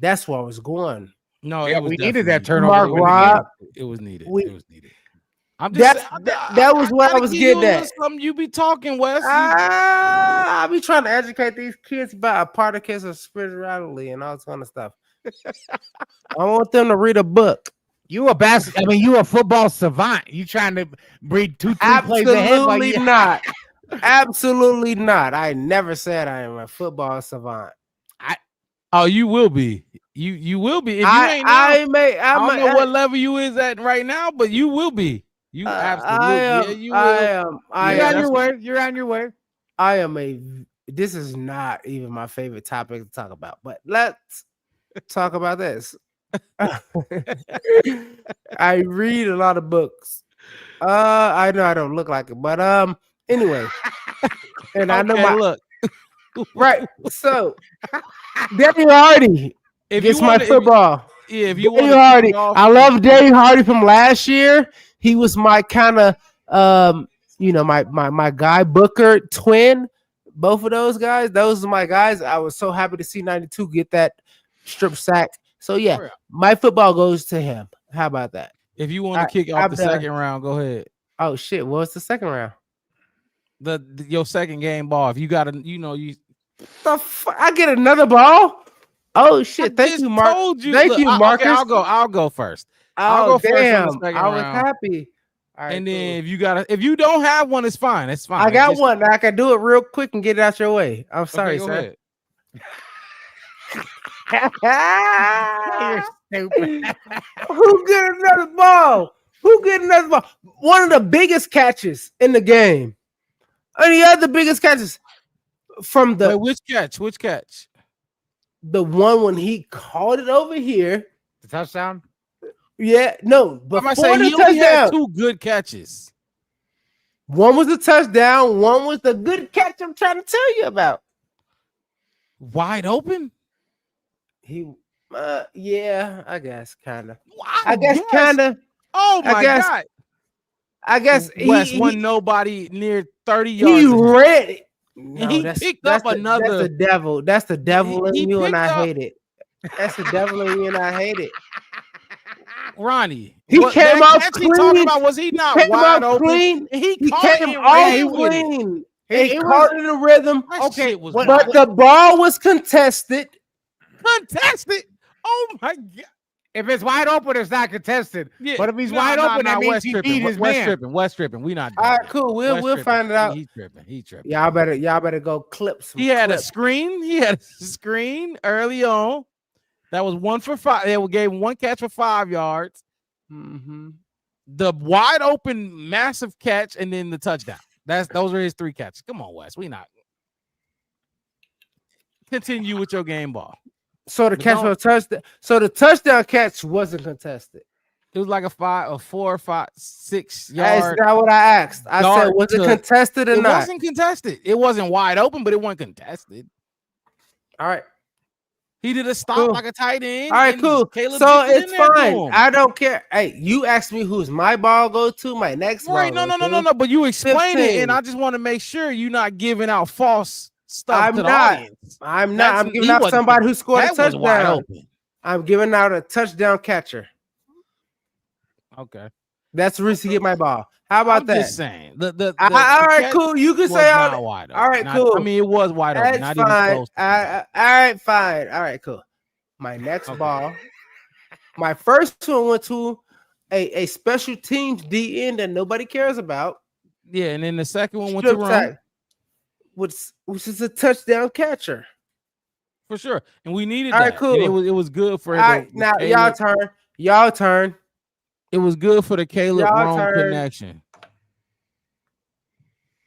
That's where I was going. No, we needed that turnover. It was needed. It was needed. I'm just that was what I was getting at. Something you be talking, Wes. I be trying to educate these kids about particles of spirituality and all this kind of stuff. I want them to read a book. You a football savant. You trying to breed 2-3 plays ahead? Absolutely not. Absolutely not. I never said I am a football savant. You will be. You will be. If you ain't now, I don't know what level you is at right now, but you will be. You absolutely. You will. You're on your way. I am this is not even my favorite topic to talk about, but let's talk about this. I read a lot of books. I know I don't look like it, but anyway. And I know Right. So Danny Hardy If gets you my want to, football. if you Danny want to Hardy. I love Danny Hardy from last year. He was my kind of my guy Booker twin. Both of those guys, those are my guys. I was so happy to see 92 get that strip sack. So yeah, my football goes to him. How about that? If you want to kick off the second round, go ahead. Oh shit, what's the second round? Your second game ball. If you got to, I get another ball. Oh shit! Thank you, Mark. Thank you, Marcus. Okay, I'll go first. Oh, I'll go damn. first on the second I was round. happy. All right, and then if you don't have one, it's fine. It's fine. I got one. I can do it real quick and get it out your way. I'm sorry, go sir. ahead. You're stupid. Who get another ball? Who get another ball? One of the biggest catches in the game. And the other biggest catches from the which catch? Which catch? The one when he called it over here. The touchdown? Yeah, no. Before I say he only had 2 good catches. One was a touchdown. One was the good catch I'm trying to tell you about. Wide open? Yeah, I guess kind of. Wow, I guess kind of. Oh my God! I guess West wasn't nobody near 30 yards. He read it. No, he picked up another. That's the devil. That's the devil in you, and I up- hate it. That's the devil in you, and I hate it. Ronnie, He came out catch clean. He talking about, was he not wide open? Clean. He He caught came it out ran with it. clean. He He caught it in the rhythm. Okay, But the ball was contested. Contested? Oh my God! If it's wide open, it's not contested. Yeah. But if he's wide open, that means West he tripping. beat his West man. tripping. West tripping. We not. All right, cool. We'll tripping. find it out. He's tripping. He's tripping. Y'all better go clip some. He had a clips. screen. He had a screen early on. That was 1 for 5. They gave him 1 catch for 5 yards. Mm-hmm. The wide open, massive catch, and then the touchdown. Those are his 3 catches. Come on, Wes. We not. Continue with your game ball. So the catch for a touchdown. So the touchdown catch wasn't contested. It was like a 4, 5, 6 That's yard. not what I asked. I said, was it contested or not? It wasn't contested. It wasn't wide open, but it wasn't contested. All right. He did a stop like a tight end. All right, cool. Caleb So dipped it it's in there to fine. him. I don't care. Hey, you asked me who's my ball go to, my next ball. Right, no. But you explained it, and I just want to make sure you're not giving out false stuff to the audience. I'm not. I'm giving out somebody who scored a was wide touchdown. open. I'm giving out a touchdown catcher. Okay. That's the reason to get my ball. How about that? Just saying. All right, cool. You can say not wide open. all right, cool. I mean, it was wide open. That's Not fine. even close. All right, fine. All right, cool. My next ball, my first one went to a special teams DN that nobody cares about. Yeah, and then the second one went to Rome. Which is a touchdown catcher. For sure. And we needed all that. Right, cool. And it was good for all right, now y'all turn. Y'all turn. It was good for the Caleb Rome connection.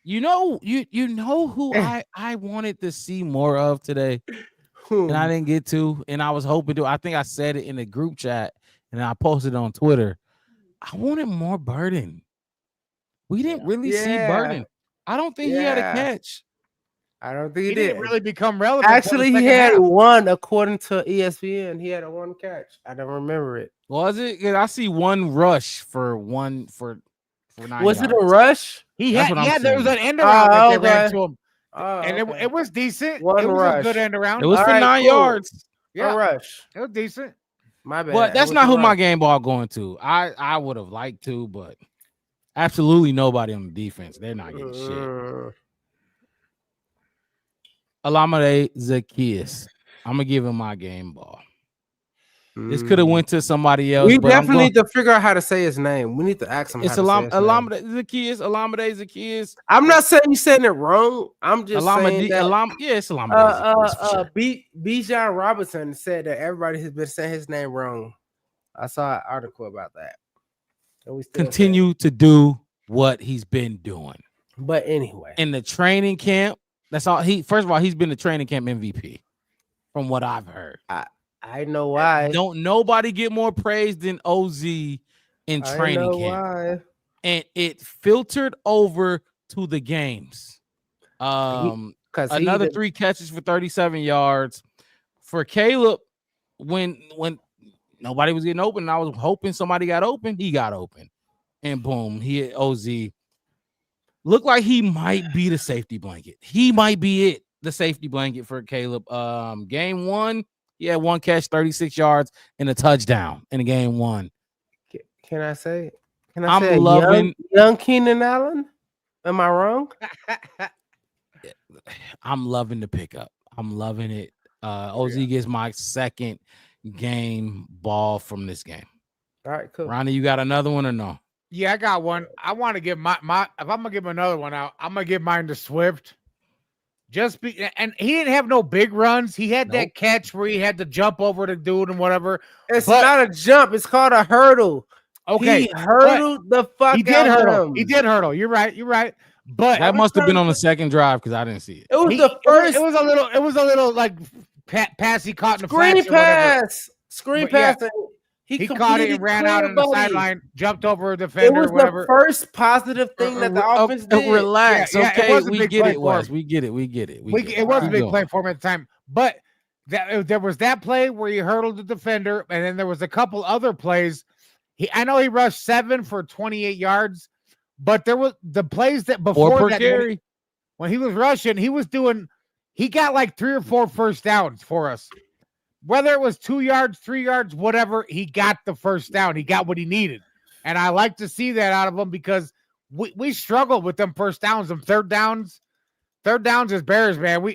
You know who I wanted to see more of today. And I didn't get to, and I was hoping to. I think I said it in the group chat, and I posted it on Twitter. I wanted more Burden. We didn't really see Burden. I don't think he had a catch. I don't think he didn't really become relevant. Actually, he had one, according to ESPN. He had a 1 catch. I don't remember it. Was it? Because I see 1 rush for 9 Was yards. It a rush? There was an end around that they ran to him. And okay. it was decent. One it was rush. a good end around. It was for 9 yards. Yeah, a rush. It was decent. My bad. But that's not who my game ball going to. I would have liked to, but absolutely nobody on the defense. They're not getting shit. Alameda Zacchaeus. I'm gonna give him my game ball. This could have went to somebody else. We but definitely need to figure out how to say his name. We need to ask him. It's Alameda Zacchaeus. Alameda Zacchaeus. I'm not saying you saying it wrong. I'm just saying that. It's Alameda. Bijan Robinson said that everybody has been saying his name wrong. I saw an article about that. And we continue to do what he's been doing. But anyway, in the training camp, that's all. First of all, he's been the training camp MVP, from what I've heard. I know why. Don't nobody get more praise than OZ in training camp. Why. And it filtered over to the games. because another 3 catches for 37 yards. For Caleb, when nobody was getting open, and I was hoping somebody got open, he got open. And boom, he hit OZ. Looked like he might be the safety blanket. He might be it, the safety blanket for Caleb. Game 1, he had 1 catch, 36 yards, and a touchdown in the game 1. Can I say? I'm loving young Keenan Allen. Am I wrong? I'm loving the pickup. I'm loving it. OZ gets my second game ball from this game. All right, cool. Ronnie, you got another one or no? Yeah, I got one. I want to give my if I'm gonna give another one out, I'm gonna give mine to Swift. And he didn't have no big runs. He had that catch where he had to jump over the dude and whatever. It's not a jump. It's called a hurdle. Okay, he hurdled the fuck. He did hurdle. He did hurdle. You're right. But that must have been on the second drive because I didn't see it. It was the first. It was a little like pass he caught in the screen pass. Screen pass. Yeah, he caught it and ran out on the sideline, jumped over a defender. It was the first positive thing that the offense did. Relax, okay? We get it, Wes. We get it. It was a big play for him at the time, but there was that play where he hurdled the defender, and then there was a couple other plays. I know he rushed 7 for 28 yards, but there was the plays that before that carry. When he was rushing, he got like 3 or 4 first downs for us. Whether it was 2 yards, 3 yards, whatever, he got the first down. He got what he needed. And I like to see that out of him because we struggle with them first downs, them third downs. Third downs is Bears, man.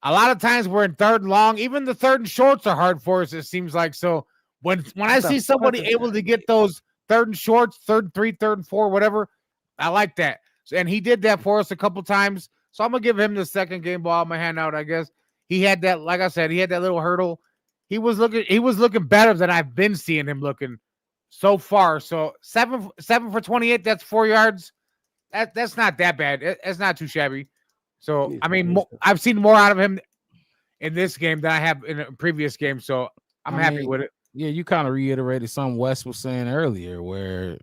A lot of times we're in third and long. Even the third and shorts are hard for us, it seems like. So when I see somebody able to get those third and shorts, third and 3, third and 4, whatever, I like that. And he did that for us a couple times. So I'm going to give him the second game ball. I'm going to hand out, I guess. He had that, like I said, he had that little hurdle. He was looking better than I've been seeing him looking so far. So 7 for 28, that's 4 yards. That's not that bad. It's not too shabby. So I mean, I've seen more out of him in this game than I have in a previous game. So I'm happy with it. Yeah, you kind of reiterated something Wes was saying earlier, where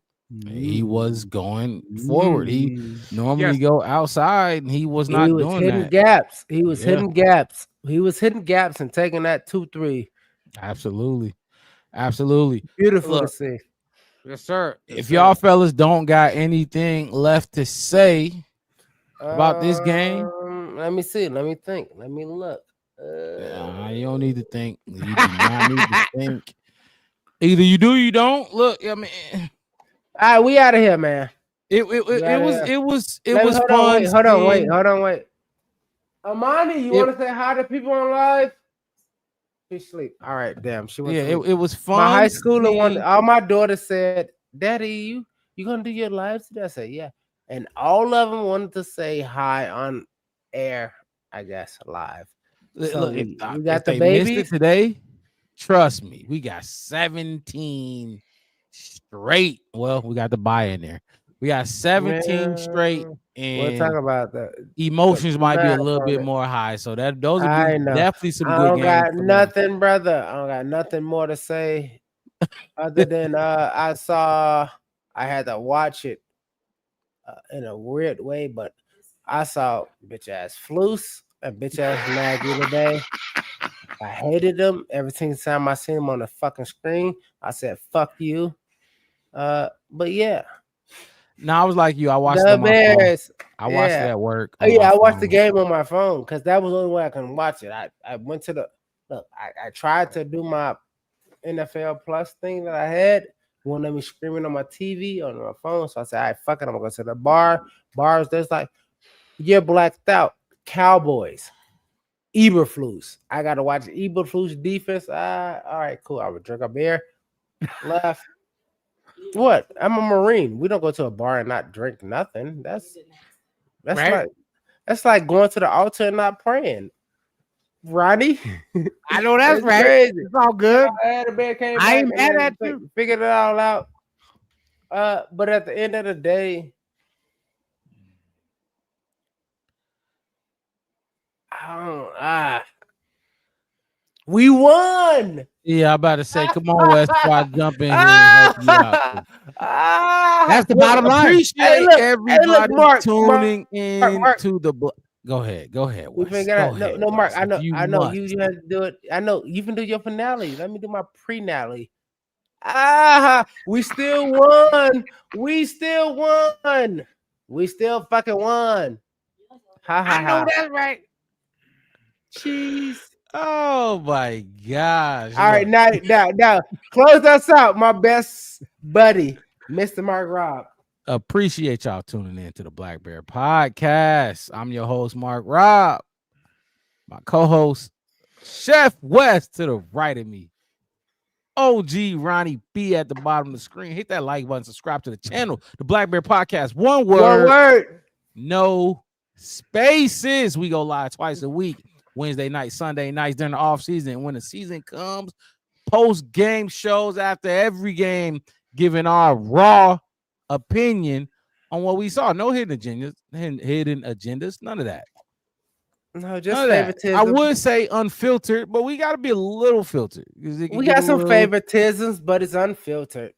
he was going forward. He normally go outside, and he was not doing that. Gaps. He was hitting gaps. He was hitting gaps and taking that 2-3. Absolutely. Beautiful to see. Yes, sir. If y'all fellas don't got anything left to say about this game, let me see. Let me think. Let me look. You don't need to think. You do not need to think. Either you do, or you don't. Look, I mean, all right, we out of here, man. It was fun. Hold on, wait. Amani, you want to say hi to people on live? She sleep. All right, damn. She went. Yeah, it was fun. My high schooler all my daughters said, "Daddy, you gonna do your live today?" I said, "Yeah," and all of them wanted to say hi on air. I guess live. So Look, we if got they the baby missed it today. Trust me, we got 17 straight. Well, we got the buy in there. We got 17 straight, and we'll talk about that. Emotions might be a little bit more high. So those are definitely some good games. I don't got nothing, brother. I don't got nothing more to say other than I had to watch it in a weird way, but I saw bitch ass Flus and bitch ass Nagy today. I hated them every single time I seen them on the fucking screen. I said, "Fuck you." But yeah. No, I was like you. I watched the Bears. I watched it at work. I watched the game on my phone because that was the only way I can watch it. I went to I tried to do my NFL Plus thing that I had. Won't let me screaming on my TV on my phone. So I said, "All right, fuck it. I'm gonna go to the bars." There's like, you're blacked out. Cowboys. Eberflus. I gotta watch Eberflus defense. All right, cool. I would drink a beer. Left. What? I'm a Marine. We don't go to a bar and not drink nothing. That's right. like going to the altar and not praying. Ronnie, I know that's right. Crazy. It's all good. I ain't mad at you. Figured it all out. But at the end of the day, we won. Yeah, I'm about to say, come on, Wes, try to jump in here and help you out. That's the bottom line. Appreciate everybody tuning in to the. Go ahead. We Wes. finna Go get out. ahead, No, Mark. Wes, I know. if you I know must. you had to do it. I know you can do your finale. Let me do my pre-nally. We still won. We still won. We still fucking won. Ha ha ha. that's right. Cheese. Oh my gosh. All right, Look, now, close us out, my best buddy, Mr. Mark Robb. appreciate y'all tuning in to the Black Bear Podcast. I'm your host, Mark Robb. My co-host, Chef West to the right of me. OG Ronnie B at the bottom of the screen. Hit that like button, subscribe to the channel, the Black Bear Podcast. One word. No spaces. We go live twice a week, Wednesday night, Sunday nights during the off season. And when the season comes, post game shows after every game, giving our raw opinion on what we saw. No hidden agendas, none of that. No, just None of that. favoritism. I would say unfiltered, but we got to be a little filtered. We got some favoritisms, but it's unfiltered.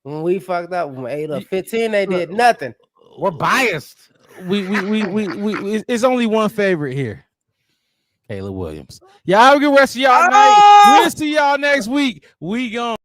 When we fucked up, when 8 or 15, they did nothing. We're biased. We it's only one favorite here. Caleb Williams. Y'all have a good rest of y'all night. We'll see y'all next week. We gone.